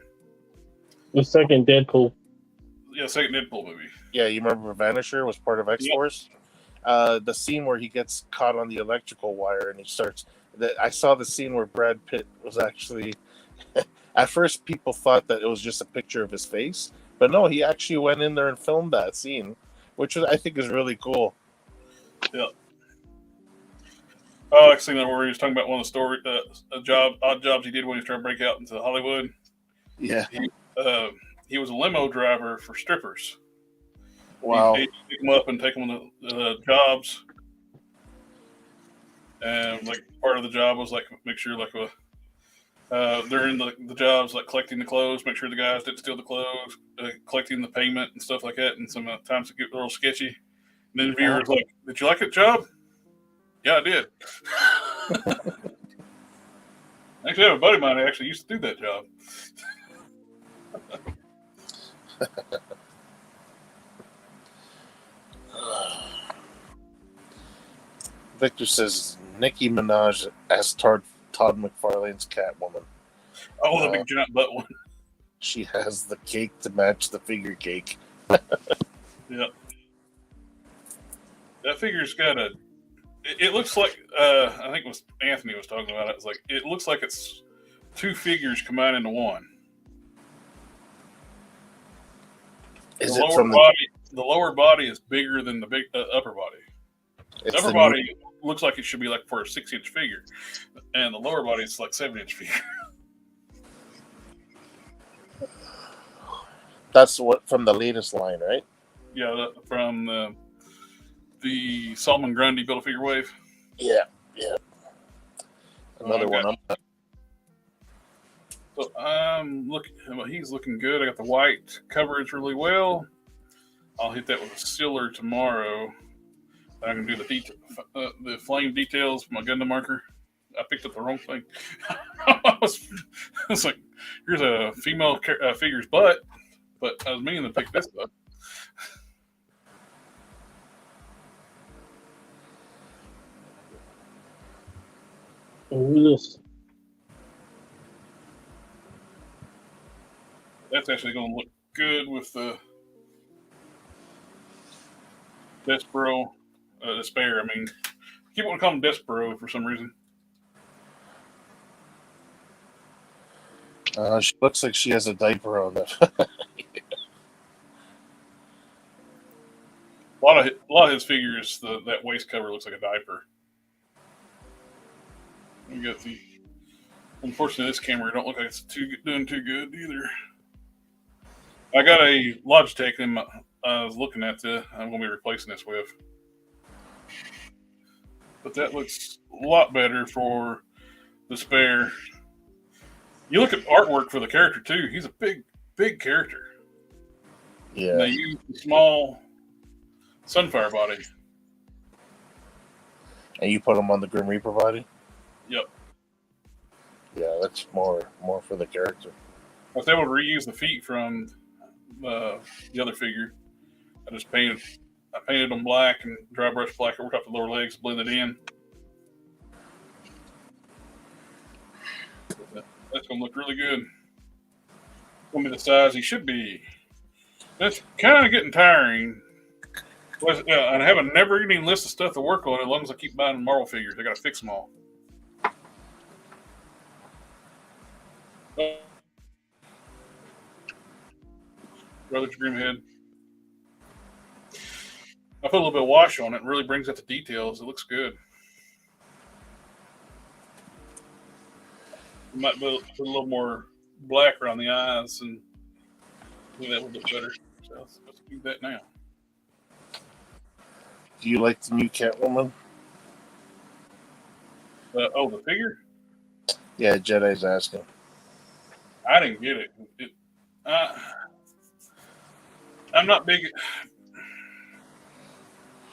second Deadpool? Yeah, second Deadpool movie. Yeah, you remember Vanisher was part of X-Force? Yep. The scene where he gets caught on the electrical wire and he starts... I saw the scene where Brad Pitt was actually... At first, people thought that it was just a picture of his face. But no, he actually went in there and filmed that scene, which I think is really cool. Yeah. Oh, I seen that where he was talking about one of the odd jobs he did when he was trying to break out into Hollywood. Yeah. He was a limo driver for strippers. Wow. He'd pick them up and take them on the jobs. And like part of the job was like make sure like during the jobs like collecting the clothes, make sure the guys didn't steal the clothes, collecting the payment and stuff like that. And sometimes it get a little sketchy. And the interviewer was like, "Did you like that job?" "Yeah, I did." Actually, I have a buddy of mine who actually used to do that job. Victor says Nicki Minaj as Todd McFarlane's Catwoman. Oh, the big giant butt one. She has the cake to match the figure cake. Yeah. That figure's got a... It looks like... I think it was Anthony was talking about it. It's like it looks like it's two figures combined into one. Is the it lower body? The lower body is bigger than the big upper body. The upper body looks like it should be like for a 6-inch figure, and the lower body is like 7-inch figure. That's what from the latest line, right? Yeah, from the Solomon Grundy Build-A-Figure wave. Yeah. Another one. So he's looking good. I got the white coverage really well. I'll hit that with a sealer tomorrow. I can do the flame details with my Gundam marker. I picked up the wrong thing. I was like, here's a female figure's butt, but I was meaning to pick this up. Who's this? That's actually going to look good with the Despero, Despair. I mean, I keep wanting to call him Despero for some reason. She looks like she has a diaper on it. A lot of his figures, that waist cover looks like a diaper. You got the. Unfortunately, this camera don't look like it's doing too good either. I got a Logitech I was looking at I'm going to be replacing this with. But that looks a lot better for the Spare. You look at artwork for the character too. He's a big character. Yeah. And they use the small Sunfire body. And you put him on the Grim Reaper body? Yep. Yeah, that's more for the character. I was able to reuse the feet from the other figure. I painted them black and dry brush black over top the lower legs, blended in. That's going to look really good. Going to be the size he should be. That's kind of getting tiring. And I have a never-ending list of stuff to work on as long as I keep buying Marvel figures. I got to fix them all. Brother's Grimhead. I put a little bit of wash on it. It really brings out the details. It looks good. I might put a little more black around the eyes and do that a little bit better. So let's do that now. Do you like the new Catwoman? The figure? Yeah, Jedi's asking. I didn't get it. I'm not big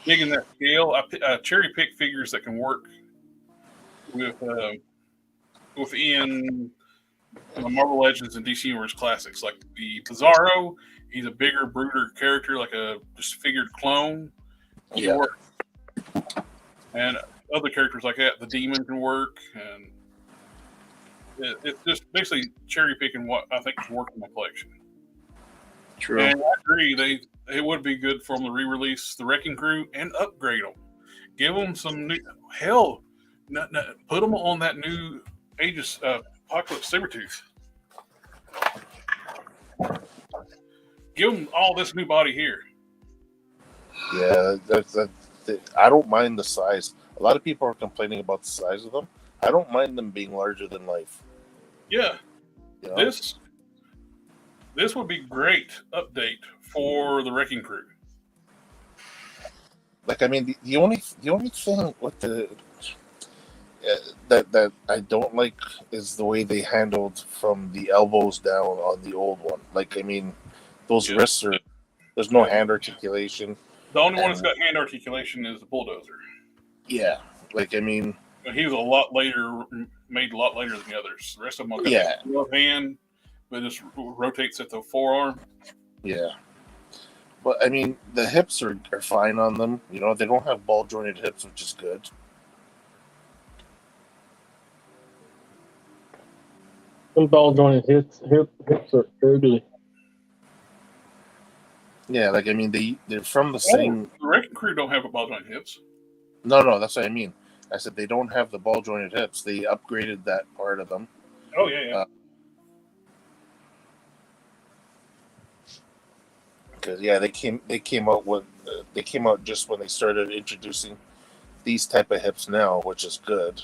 in that scale. I cherry pick figures that can work within Marvel Legends and DC Universe Classics. Like the Bizarro, he's a bigger, brooder character, like a disfigured clone. He can work. And other characters like that, the Demon can work, and it's just basically cherry picking what I think can work in my collection. True. And I agree, it would be good for them to re-release the Wrecking Crew and upgrade them. Give them some new put them on that new Aegis Apocalypse Sabretooth. Give them all this new body here. Yeah, I don't mind the size. A lot of people are complaining about the size of them. I don't mind them being larger than life. Yeah. You know? This would be great update for the Wrecking Crew. Like, I mean, the only thing with that I don't like is the way they handled from the elbows down on the old one. Like, I mean, those wrists there's no hand articulation. The only one that's got hand articulation is the Bulldozer. Yeah, like, I mean, he was made a lot later than the others. The rest of them got the hand, but it just rotates at the forearm. Yeah. But, I mean, the hips are fine on them. You know, they don't have ball-jointed hips, which is good. Some ball-jointed hips are ugly. Yeah, like, I mean, they're from the same... The Wrecking Crew don't have ball-jointed hips. No, that's what I mean. I said they don't have the ball-jointed hips. They upgraded that part of them. Oh, yeah. Because they came out just when they started introducing these type of hips now, which is good.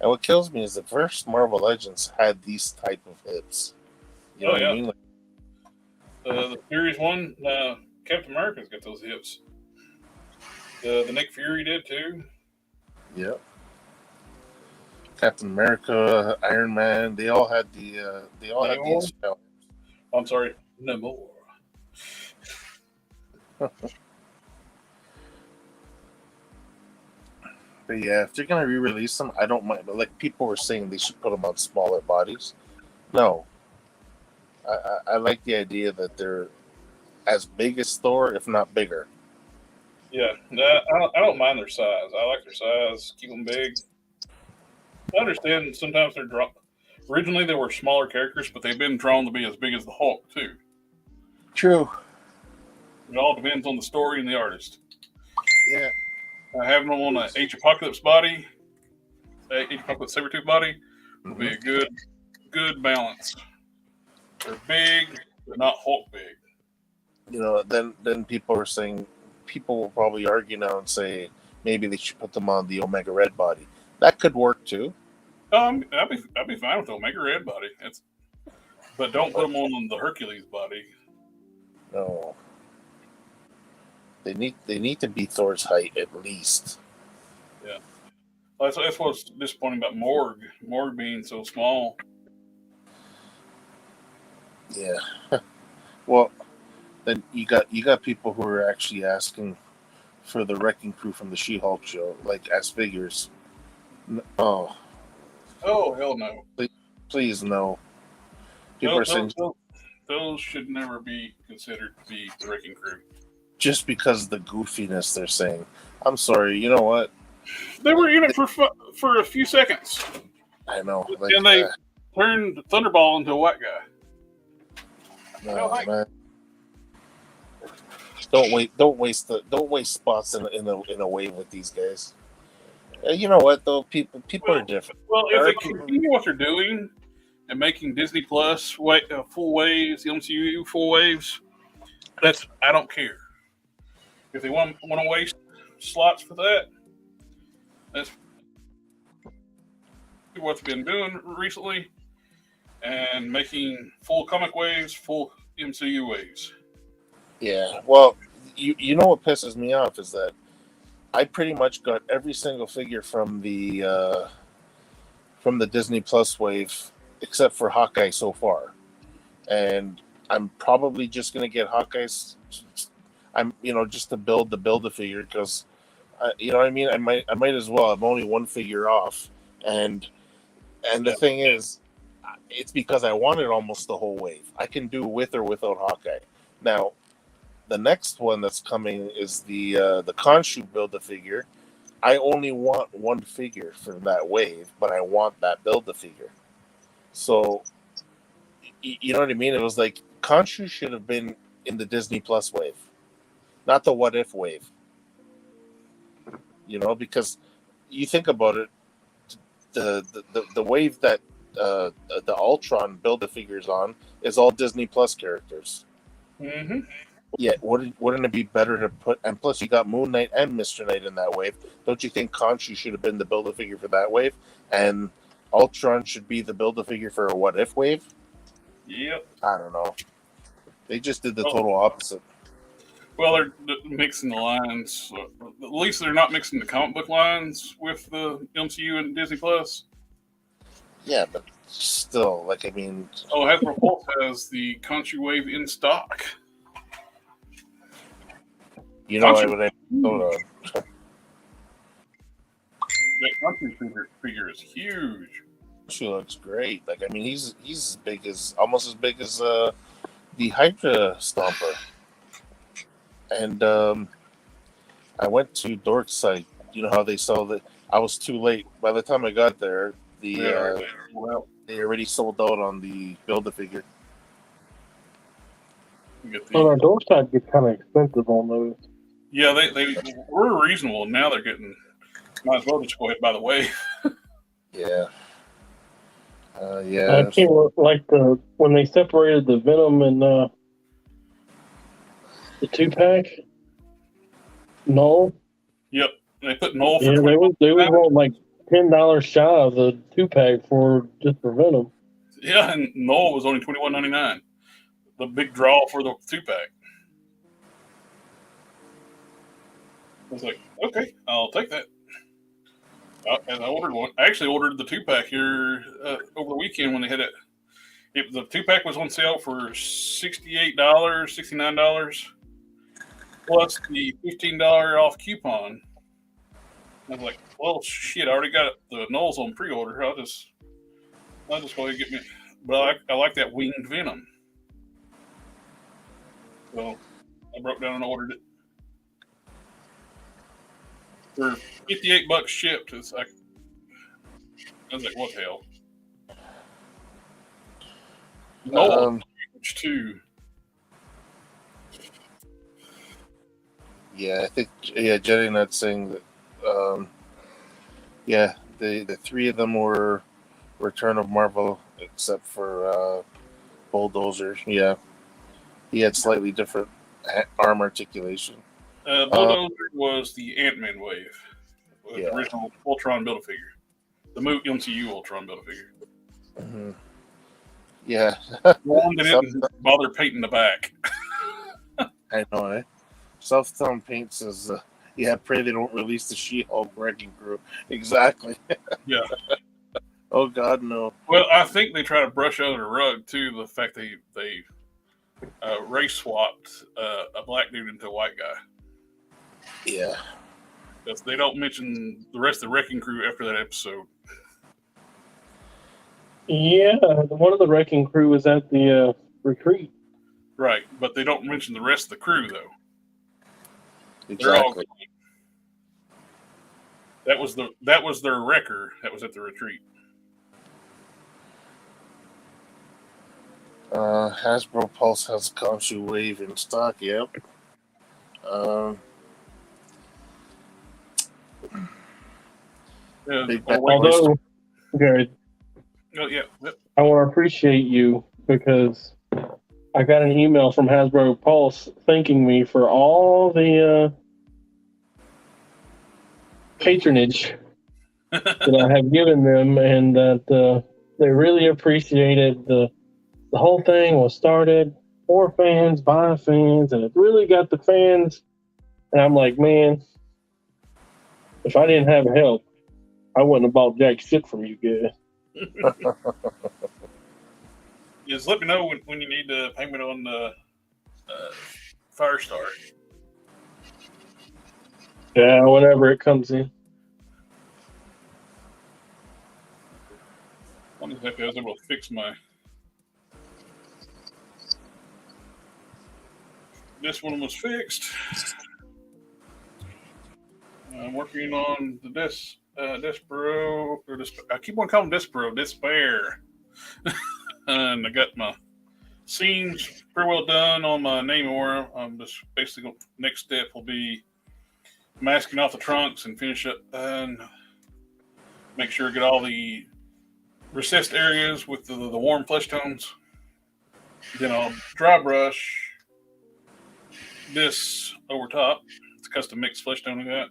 And what kills me is the first Marvel Legends had these type of hips. You know what I mean? Like, the Series 1, Captain America's got those hips. The Nick Fury did too. Yep. Captain America, Iron Man, they all had these. I'm sorry, Namor. But yeah, if they're gonna re-release them, I don't mind. But like people were saying, they should put them on smaller bodies. No, I like the idea that they're as big as Thor, if not bigger. Yeah, I don't mind their size. I like their size. Keep them big. I understand sometimes they're drawn. Originally, they were smaller characters, but they've been drawn to be as big as the Hulk too. True. It all depends on the story and the artist. Yeah. Having them on an Age Apocalypse body, Age Apocalypse Sabretooth body, would be a good balance. They're big, but not Hulk big. You know, then people are saying, people will probably argue now and say maybe they should put them on the Omega Red body. That could work too. I'd be fine with the Omega Red body. But don't put them on the Hercules body. No. They need to be Thor's height at least. Yeah. That's what's disappointing about Morg. Morg being so small. Yeah. Well, then you got people who are actually asking for the Wrecking Crew from the She-Hulk show, like as figures. Oh, hell no! please no. People are saying those should never be considered to be the Wrecking Crew. Just because of the goofiness, they're saying. I'm sorry. You know what? They were in it for a few seconds. I know. And they turned Thunderball into a white guy. No, man. Don't waste spots in a wave with these guys. You know what though? People are different. Well, if they continue what they're doing and making Disney Plus full waves, the MCU full waves, I don't care. If they want to waste slots for that, that's what's been doing recently, and making full comic waves, full MCU waves. Yeah, well, you know what pisses me off is that I pretty much got every single figure from the Disney Plus wave except for Hawkeye so far, and I'm probably just gonna get Hawkeye's. I'm just to build a figure because, you know what I mean. I might as well. I'm only one figure off, and the thing is, it's because I wanted almost the whole wave. I can do with or without Hawkeye. Now, the next one that's coming is the Khonshu Build-A-Figure. I only want one figure for that wave, but I want that Build-A-Figure. So, you know what I mean? It was like Khonshu should have been in the Disney Plus wave, not the What If wave. You know, because you think about it, the wave that the Ultron Build-A-Figures on is all Disney Plus characters. Mm-hmm. Yeah, wouldn't it be better to put? And plus, you got Moon Knight and Mr. Knight in that wave. Don't you think Khonshu should have been the Build-A-Figure for that wave, and Ultron should be the Build-A-Figure for a What If wave? Yep. I don't know. They just did the total opposite. Well, they're mixing the lines. At least they're not mixing the comic book lines with the MCU and Disney Plus. Yeah, but still, like, I mean... Oh, Hasbro Pulse has the Khonshu wave in stock. You know, hold on. That Khonshu figure is huge. She looks great. Like, I mean, he's almost as big as the Hydra Stomper. And I went to Dork's site. You know how they sell the... I was too late. By the time I got there, they already sold out on the Build-A-Figure. On our Dork side, gets kind of expensive on those. Yeah, they were reasonable. Now they're getting... Might as well just go ahead and buy the wave. Yeah. I can't like when they separated the Venom and the 2-pack. Null. Yep, they put Null for they was like $10 shy of the 2-pack for Venom. Yeah, and Null was only $21.99. The big draw for the 2-pack. I was like, okay, I'll take that. And I ordered one. I actually ordered the 2-pack here over the weekend when they had it. The 2-pack was on sale for $68, $69, plus the $15 off coupon. I was like, well, shit, I already got the Knowles on pre-order. I'll just go ahead and get me. But I like that winged Venom. So I broke down and ordered it for $58 shipped. It's like, I was like, what the hell? Knowles too. Yeah, I think Jenny Nut's saying that. The three of them were Return of Marvel, except for Bulldozer. Yeah, he had slightly different arm articulation. Bulldozer was the Ant-Man wave, the Yeah. original Ultron Build-A-Figure, the MCU Ultron Build-A-Figure. Mm-hmm. Yeah, The one that didn't bother painting the back. I know. Eh? Self-Town Paint says, pray they don't release the She-Hulk Wrecking Crew. Exactly. Yeah. Oh God, no. Well, I think they try to brush under the rug too the fact they race swapped a black dude into a white guy. Yeah. Because they don't mention the rest of the Wrecking Crew after that episode. Yeah, one of the Wrecking Crew was at the retreat. Right, but they don't mention the rest of the crew though. Exactly. That was their wrecker that was at the retreat. Hasbro Pulse has a Khonshu Wave in stock. Yep. Although, Jared, I want to appreciate you because I got an email from Hasbro Pulse thanking me for all the patronage that I have given them, and that they really appreciated the whole thing was started for fans, by fans, and it really got the fans. And I'm like, man, if I didn't have help, I wouldn't have bought jack shit from you guys. Just let me know when you need the payment on the Firestar. Yeah, whenever it comes in. I'm just happy I was able to fix my. This one was fixed. I'm working on the Despero. I keep on calling Despero Despair. And I got my seams pretty well done on my Namor. I'm just basically next step will be masking off the trunks and finish up and make sure I get all the recessed areas with the warm flesh tones. Then I'll dry brush this over top. It's a custom mixed flesh tone I got.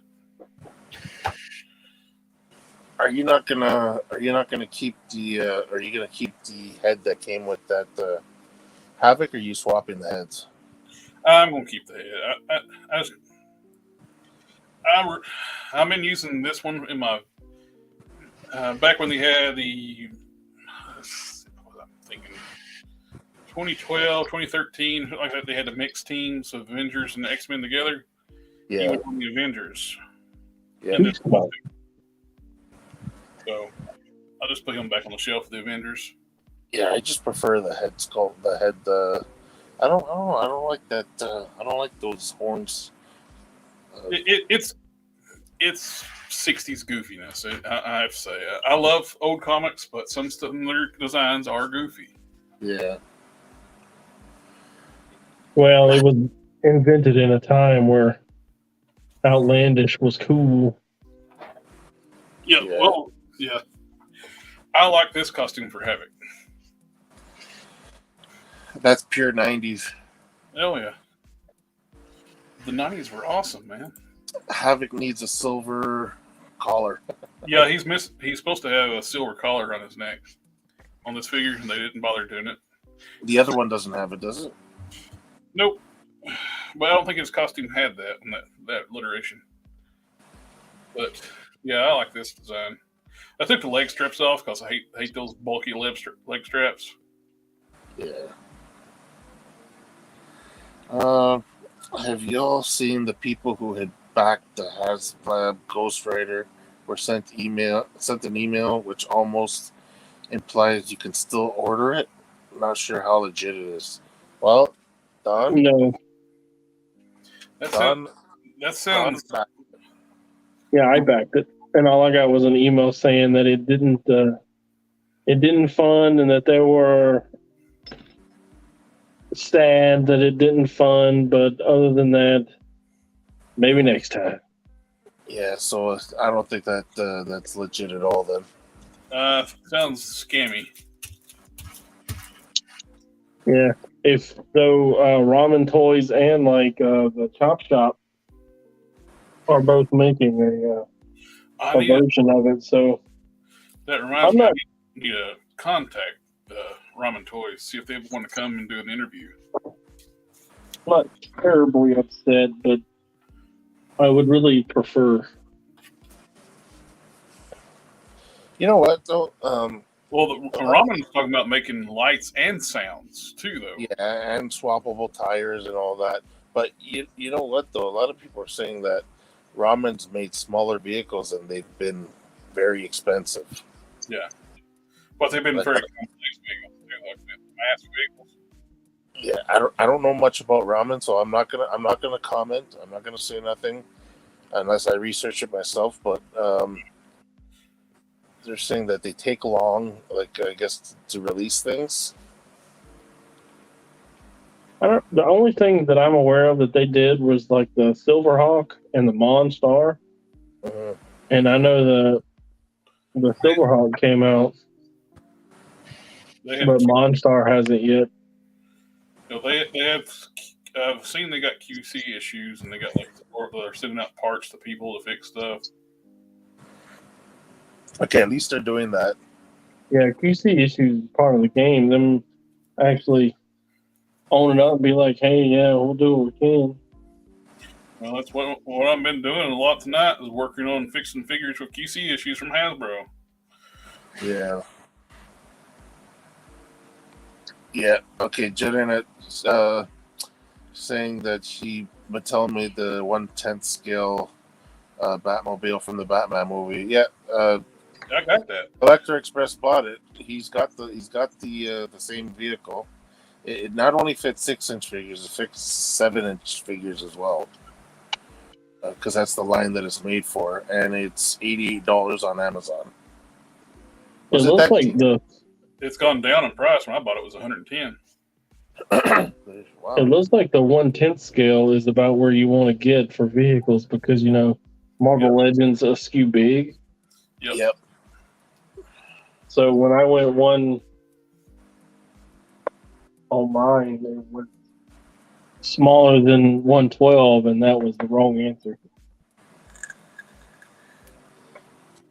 Are you not gonna keep the are you gonna keep the head that came with that Havoc, or are you swapping the heads? I'm gonna keep the head. I've been using this one in my back when they had the I'm thinking 2012, 2013, like that. They had the mixed teams of Avengers and the X-Men together. Yeah. He was on the Avengers. Yeah. So I'll just put him back on the shelf of the Avengers. Yeah, I just prefer the head sculpt. The head. I don't like that. I don't like those horns. It's 60s goofiness. I have to say, I love old comics, but some of their designs are goofy. Yeah. Well, it was invented in a time where outlandish was cool. Yeah. Well, yeah. I like this costume for Havoc. That's pure 90s. Oh yeah. The 90s were awesome, man. Havoc needs a silver collar. Yeah, he's supposed to have a silver collar on his neck on this figure, and they didn't bother doing it. The other one doesn't have it, does it? Nope. But I don't think his costume had that in that alliteration. But yeah, I like this design. I took the leg straps off because I hate those bulky leg straps. Yeah. Have y'all seen the people who had backed the HasLab Ghost Rider were sent an email, which almost implies you can still order it. I'm not sure how legit it is. Well, Don, No. That Don, sounds. Yeah, I backed it, and all I got was an email saying that it didn't fund, and that they were sad that it didn't fund. But other than that, maybe next time. Yeah, so I don't think that that's legit at all. Then. Sounds scammy. Yeah, if though Ramen Toys and like the Chop Shop are both making a version of it, so that reminds me. I need to contact Ramen Toys, see if they want to come and do an interview. I'm not terribly upset, but I would really prefer. You know what though? Well, the Ramen is talking about making lights and sounds too, though. Yeah, and swappable tires and all that. But you know what though? A lot of people are saying that Ramen's made smaller vehicles and they've been very expensive. Yeah, but they've been very complex vehicles too, like mass vehicles. Yeah, I don't know much about Ramen, so I'm not gonna comment. I'm not gonna say nothing unless I research it myself. But they're saying that they take long, like I guess, to release things. The only thing that I'm aware of that they did was like the Silverhawk and the Monstar, and I know the Silverhawk came out, but Monstar hasn't yet. You know, they have. I've seen they got QC issues, and they got like they're sending out parts to people to fix stuff. Okay, at least they're doing that. Yeah, QC issues is part of the game. Them actually own it up and be like, hey, yeah, we'll do what we can. Well, that's what I've been doing a lot tonight is working on fixing figures with QC issues from Hasbro. Yeah. Yeah. Okay, Janet saying that Mattel made the 1/10 scale Batmobile from the Batman movie. Yeah. I got that. Electro Express bought it. He's got the same vehicle. It not only fits 6-inch figures, it fits 7-inch figures as well. Because that's the line that it's made for, and it's $88 on Amazon. It looks like it's gone down in price. When I bought it, was $110. Wow. It looks like the 1/10 scale is about where you want to get for vehicles because Marvel Legends skew big. Yep. So when I went one on mine, it was smaller than 112, and that was the wrong answer.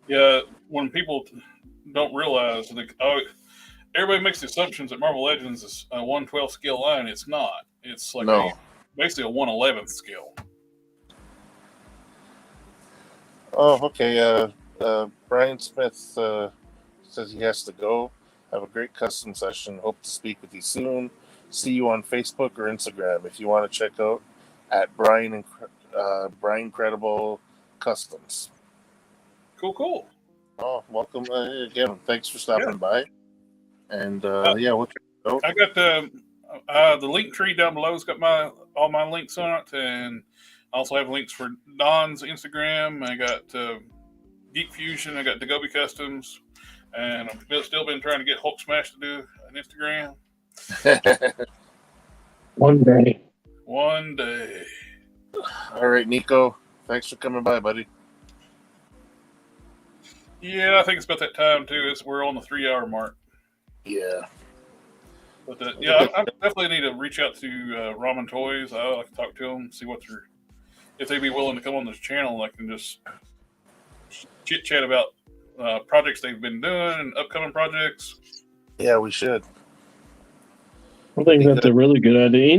Yeah, when people don't realize, everybody makes the assumptions that Marvel Legends is a 1/12 scale line. It's not. It's like basically a 1/11 scale. Oh, okay. Brian Smith says he has to go. Have a great custom session. Hope to speak with you soon. See you on Facebook or Instagram if you want to check out at Brian Credible Customs. Cool. Oh, welcome again. Thanks for stopping by. And I got the LinkTree down below. It's got all my links on it, and I also have links for Don's Instagram. I got Geek Fusion. I got DaGobiCustoms, and I've still been trying to get Hulk Smash to do an Instagram. One day. All right, Nico. Thanks for coming by, buddy. Yeah, I think it's about that time too. We're on the 3-hour mark. Yeah. But I definitely need to reach out to Ramen Toys. I like to talk to them, see if they'd be willing to come on this channel. I can just chit chat about projects they've been doing and upcoming projects. Yeah, we should. I think that's a really good idea.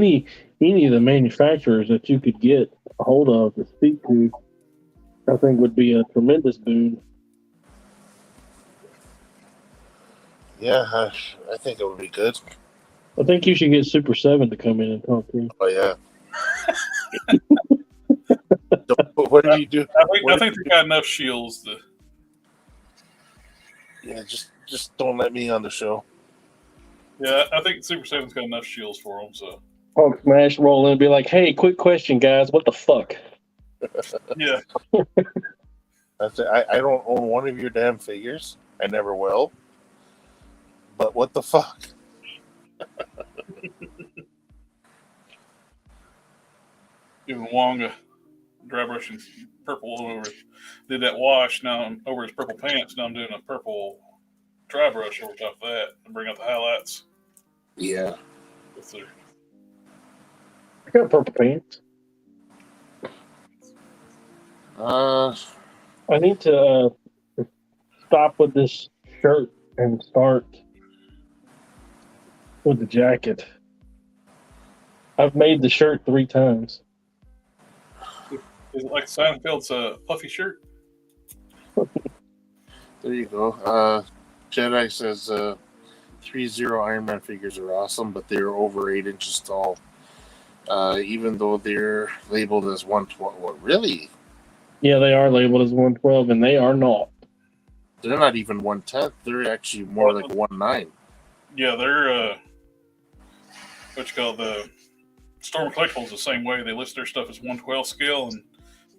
Any of the manufacturers that you could get a hold of to speak to, I think would be a tremendous boon. Yeah, I think it would be good. I think you should get Super 7 to come in and talk to you. Oh, yeah. What do you do? I think they got enough shields to Yeah, just don't let me on the show. Yeah, I think Super 7's got enough shields for them. So Hulk smash roll in and be like, "Hey, quick question, guys. What the fuck?" yeah, That's it. I don't own one of your damn figures. I never will. But what the fuck? even Wonga dry brushing purple all over. Did that wash now over his purple pants. Now I'm doing a purple dry brush over top of that and bring out the highlights. Yeah. With the, I got purple pants. I need to stop with this shirt and start with the jacket. I've made the shirt 3 times. is it like Seinfeld's puffy shirt? There you go. Jedi says 3-0 Iron Man figures are awesome, but they're over 8 inches tall. Even though they're labeled as 112. What, really? Yeah, they are labeled as 112, and they are not. They're not even 1/10. They're actually more like 1/9. Yeah, they're what you call the Storm Collectibles the same way. They list their stuff as 112 scale, and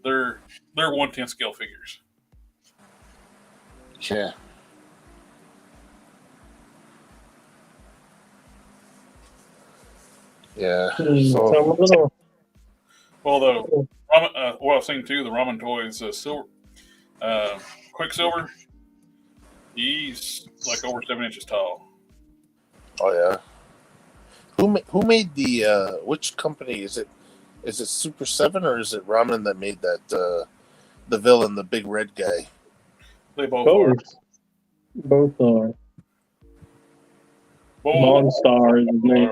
they're 110 scale figures. Yeah. Yeah. So, Well, what I was saying too, the Ramen Toys silver, Quicksilver, he's like over 7 inches tall. oh yeah. Who made the which company is it? Is it Super 7 or is it Ramen that made that the villain, the big red guy? They both are. Both are. Both Monstar is his name.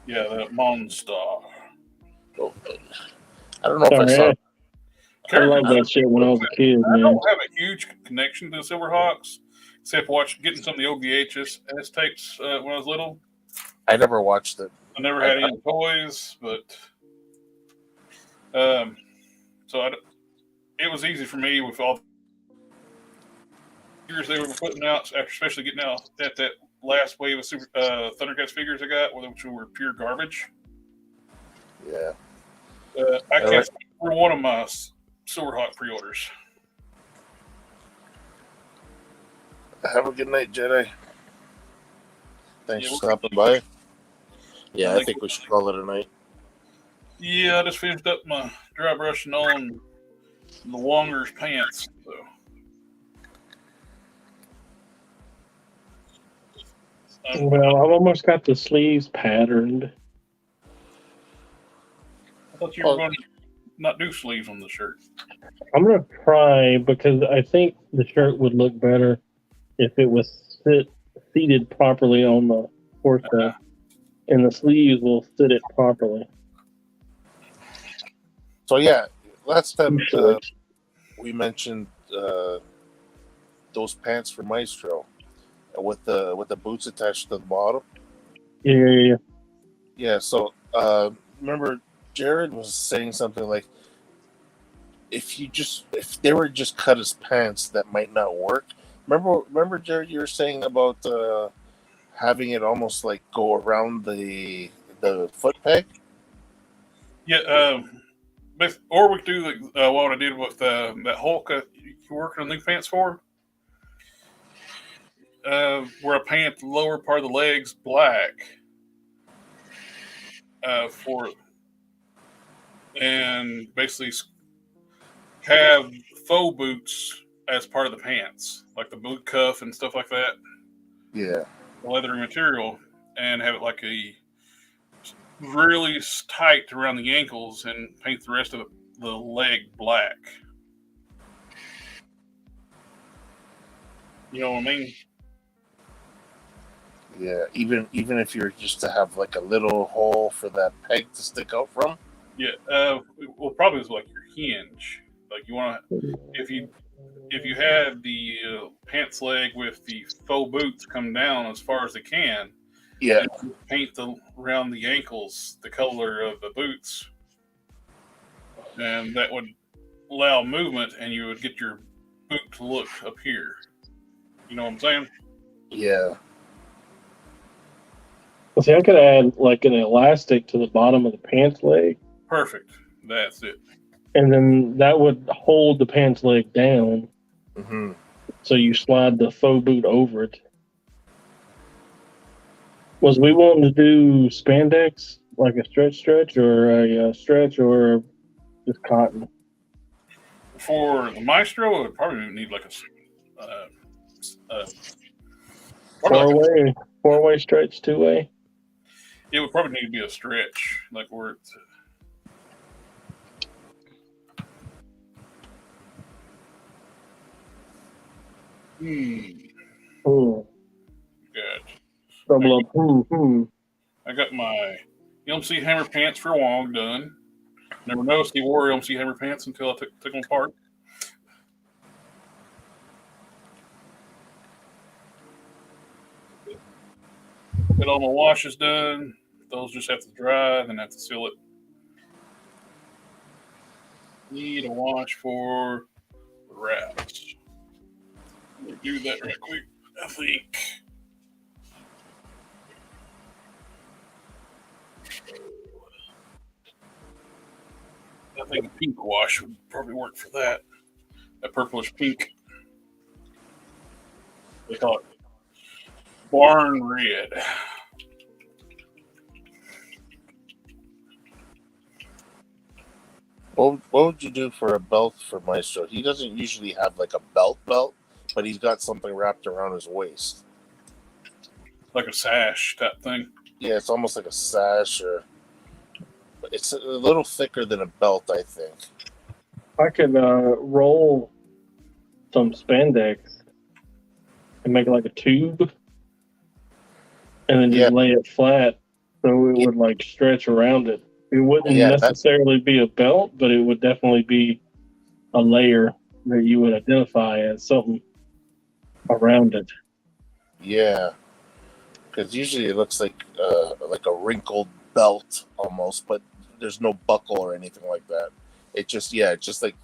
Yeah, the Monstar. Oh, I don't know if I Sorry, saw. I loved that shit when I was a kid, I man. don't have a huge connection to the Silverhawks, except getting some of the old VHS tapes when I was little. I never watched it. I never had any toys, but it was easy for me with all the figures they were putting out, especially getting out at that last wave of Super Thundercats figures I got, which were pure garbage. Yeah. I can't speak for one of my Silverhawk pre-orders. Have a good night, Jedi. Thanks for stopping by. Yeah, I think we should call it a night. Yeah, I just finished up my dry brushing on the Wonger's pants. So. Well, I've almost got the sleeves patterned. I thought you were going to not do sleeves on the shirt. I'm going to try because I think the shirt would look better if it was seated properly on the torso, and the sleeves will fit it properly. So yeah, last time we mentioned those pants for Maestro with the boots attached to the bottom. Yeah. Yeah. So remember, Jared was saying something like, if they were just cut as pants, that might not work. Remember, Jared, you were saying about having it almost like go around the foot peg. Yeah, or we could do what I did with that Hulk you're working on new pants for, where I paint the lower part of the legs black and basically have faux boots as part of the pants, like the boot cuff and stuff like that. Yeah. The leathery material, and have it like a really tight around the ankles and paint the rest of the leg black. You know what I mean? Yeah, even if you're just to have like a little hole for that peg to stick out from. Yeah, well, probably it's like your hinge. Like you want to, if you had the pants leg with the faux boots come down as far as they can, yeah, paint around the ankles the color of the boots, and that would allow movement, and you would get your boot to look up here. You know what I'm saying? Yeah. Well, see, I could add like an elastic to the bottom of the pants leg, Perfect. That's it. and then that would hold the pants leg down. Mm-hmm. So you slide the faux boot over it. Was we wanting to do spandex, like a stretch, or a stretch, or just cotton? For the Maestro, it would probably need like Four-way stretch, two-way. it would probably need to be a stretch, like where it's. Hmm. Good. Double up. I got my MC Hammer pants for Wong done. Never noticed he wore MC Hammer pants until I took them apart. Got all my washes done. Those just have to dry, then I have to seal it. Need a wash for the wraps. Let me do that right quick, I think. I think a pink wash would probably work for that. That purplish pink. They call it barn red. What would you do for a belt for Maestro? He doesn't usually have like a belt, but he's got something wrapped around his waist. Like a sash type thing. Yeah, it's almost like a sash, but it's a little thicker than a belt, I think. I could roll some spandex and make it like a tube, and then just lay it flat so it would like stretch around it. It wouldn't necessarily be a belt, but it would definitely be a layer that you would identify as something around it. Yeah, because usually it looks like a wrinkled belt almost, but there's no buckle or anything like that. It's just like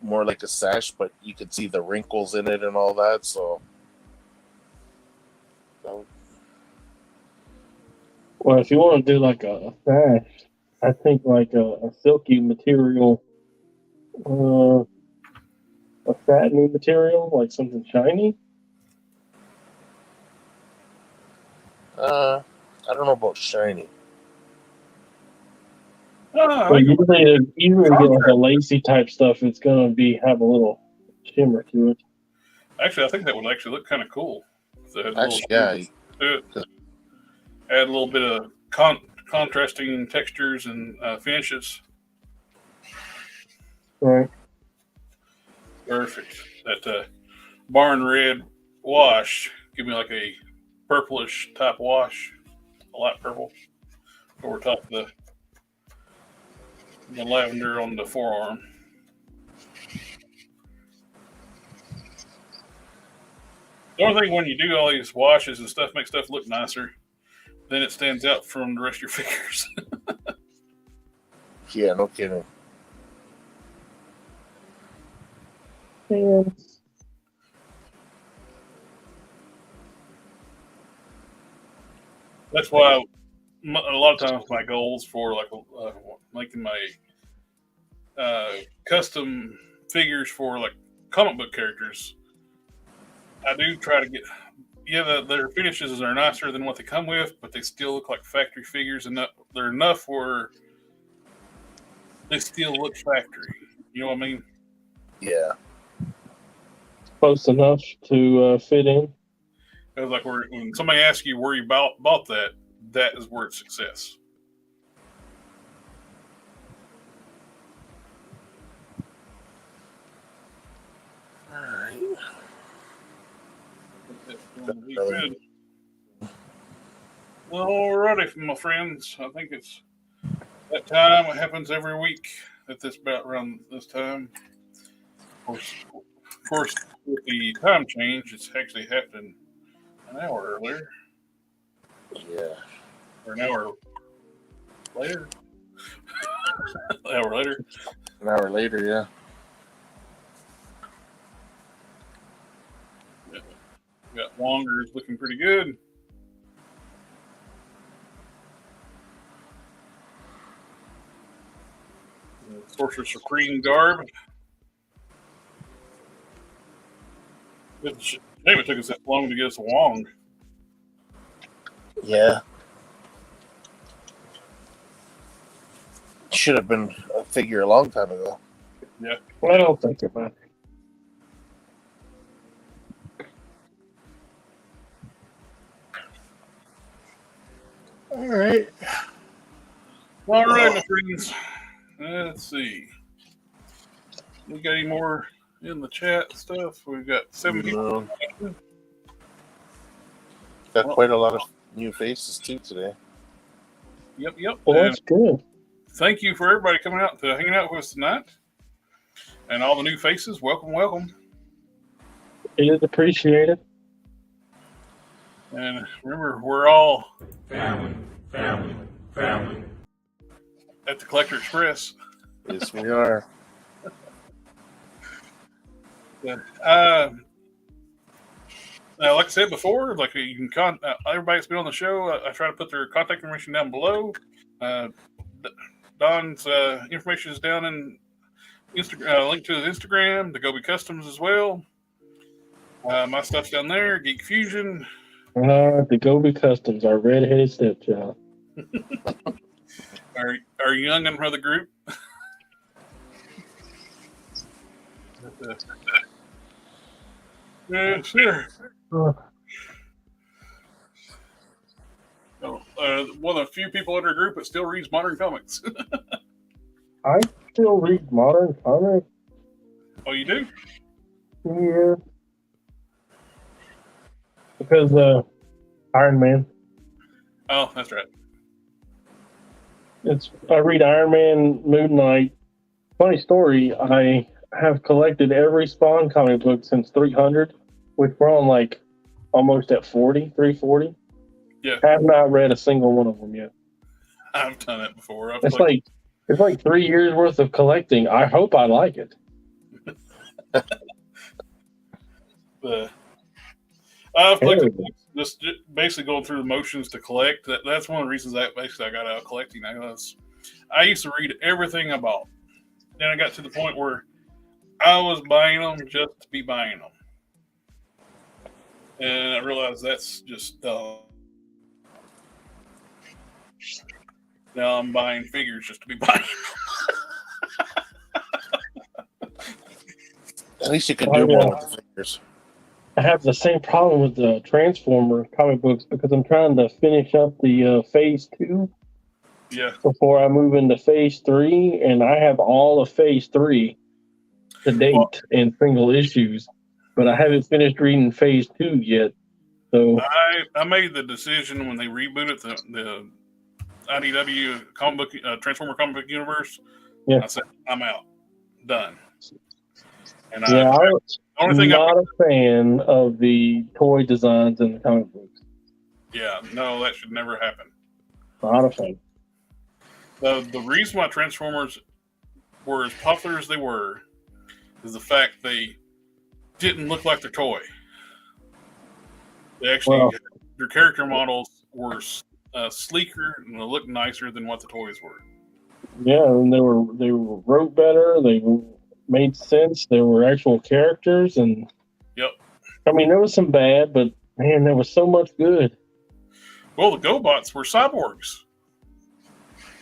more like a sash, but you can see the wrinkles in it and all that. So, well, if you want to do like a sash, I think like a silky material, a satiny material, like something shiny. I don't know about shiny. Well, usually get like a lacy type stuff. It's gonna have a little shimmer to it. Actually, I think that would actually look kind of cool. Actually, yeah. Add a little bit of contrasting textures and finishes. Right. Perfect. That barn red wash, give me like a purplish type wash, a light purple, over top of the lavender on the forearm. The only thing when you do all these washes and stuff, make stuff look nicer, then it stands out from the rest of your figures. Yeah, no kidding. Yeah. That's why a lot of times my goals for like making my custom figures for like comic book characters, I do try to get their finishes are nicer than what they come with, but they still look like factory figures, and they're enough where they still look factory. You know what I mean? Yeah. Close enough to fit in. It was like when somebody asks you where you bought that, that is where it's success. All right. Good. Alrighty, my friends. I think it's that time. It happens every week at this about around this time. Of course, with the time change, it's actually happening an hour earlier. Yeah. Or an hour later. An hour later. An hour later, yeah. We got Wongers looking pretty good. Sorcerer Supreme Garb. It's a shame it took us that long to get us a Wong. Yeah. Should have been a figure a long time ago. Yeah. Well, I don't think it matters. All right. All right, my friends. Let's see. We got any more in the chat stuff? We've got 7 people. Got quite a lot of new faces too today. Yep, yep. Well, that's good. Thank you for everybody coming out to hanging out with us tonight. And all the new faces, welcome, welcome. It is appreciated. And remember, we're all family, family, family. at the Collector Express. Yes, we are. Like I said before, like you can everybody that's been on the show, I try to put their contact information down below. Don's information is down in link to his Instagram, DaGobiCustoms as well. My stuff's down there, Geek Fusion. DaGobiCustoms, our red-headed stepchild. Our young and brother group. Yeah, sure. One of the few people in our group that still reads modern comics. I still read modern comics. Oh, you do? Yeah. Because Iron Man. Oh, that's right. I read Iron Man, Moon Knight. Funny story, I have collected every Spawn comic book since 300, which we're on like almost at 340. Yeah. I have not read a single one of them yet. I've done that before. It's like 3 years worth of collecting. I hope I like it. I've collected just basically going through the motions to collect. That's one of the reasons I got out of collecting. I used to read everything I bought. Then I got to the point where I was buying them just to be buying them. And I realized that's just dumb. Now I'm buying figures just to be buying them. At least you can do more with the figures. I have the same problem with the Transformer comic books because I'm trying to finish up the Phase 2 before I move into Phase 3, and I have all of Phase 3 to date in single issues, but I haven't finished reading Phase 2 yet. So I made the decision when they rebooted the IDW comic book, Transformer comic book universe. Yeah. I said, I'm out. Done. And I'm not a fan of the toy designs in the comic books. Yeah, no, that should never happen. Not a fan. The reason why Transformers were as popular as they were is the fact they didn't look like their toy. They actually, their character models were sleeker and they looked nicer than what the toys were. Yeah, and they wrote better. They made sense. They were actual characters, and I mean, there was some bad, but man, there was so much good. Well, the GoBots were cyborgs.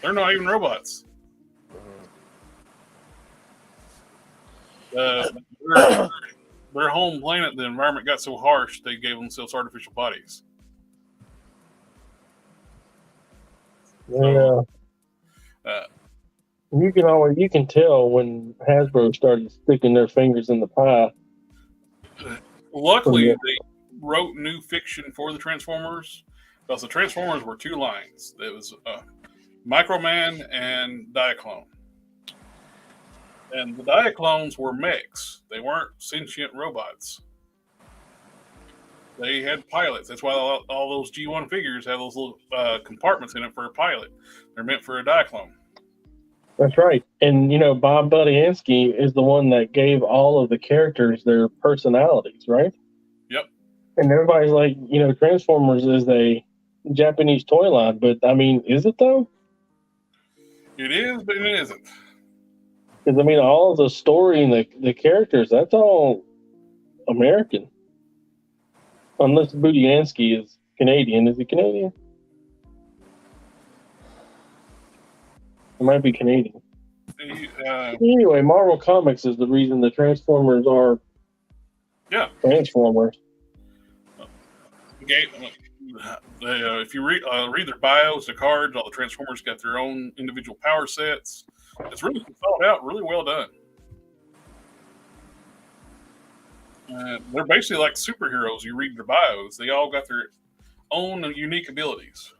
They're not even robots. Their home planet, the environment got so harsh, they gave themselves artificial bodies. Yeah. You can tell when Hasbro started sticking their fingers in the pie. Luckily, they wrote new fiction for the Transformers because the Transformers were two lines. There was Microman and Diaclone. And the Diaclones were mechs. They weren't sentient robots. They had pilots. That's why all those G1 figures have those little compartments in it for a pilot. They're meant for a Diaclone. That's right. And, Bob Budiansky is the one that gave all of the characters their personalities, right? Yep. And everybody's like, Transformers is a Japanese toy line, but I mean, is it though? It is, but it isn't. Because I mean, all of the story and the characters, that's all American. Unless Budiansky is Canadian. Is he Canadian? It might be Canadian. Anyway, Marvel Comics is the reason the Transformers are Transformers. Okay. If you read their bios, the cards, all the Transformers got their own individual power sets. It's really thought out, really well done. They're basically like superheroes. You read their bios; they all got their own unique abilities.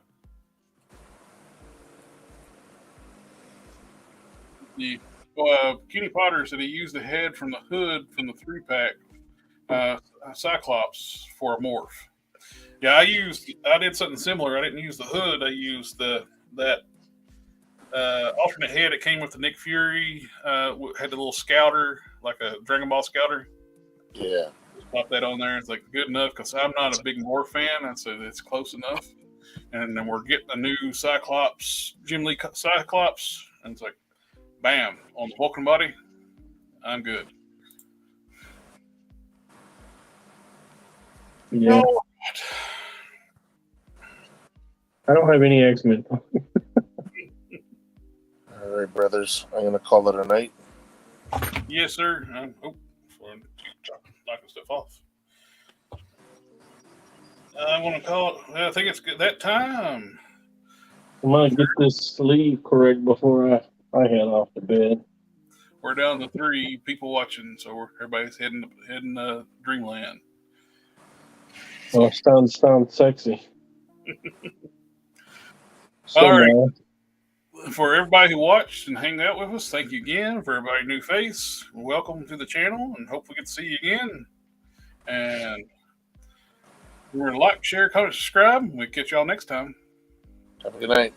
Kenny Potter said he used the head from the hood from the 3-pack Cyclops for a morph. Yeah, I did something similar. I didn't use the hood. I used that alternate head. It came with the Nick Fury. Had the little scouter, like a Dragon Ball scouter. Yeah. Just pop that on there. It's like good enough because I'm not a big morph fan. I said it's close enough. And then we're getting a new Cyclops, Jim Lee Cyclops, and it's like, bam, on the Vulcan body. I'm good. Yeah. Oh, I don't have any X-Men. All right, brothers. I'm going to call it a night. Yes, sir. Knocking stuff off. I want to call it. I think it's that time. I'm gonna get this sleeve correct before I head off to bed. We're down to 3 people watching, so everybody's heading dreamland. Oh, sounds sexy. All right. For everybody who watched and hanged out with us, thank you again. For everybody new face, welcome to the channel, and hope we can see you again. And remember to like, share, comment, subscribe. We'll catch y'all next time. Have a good night.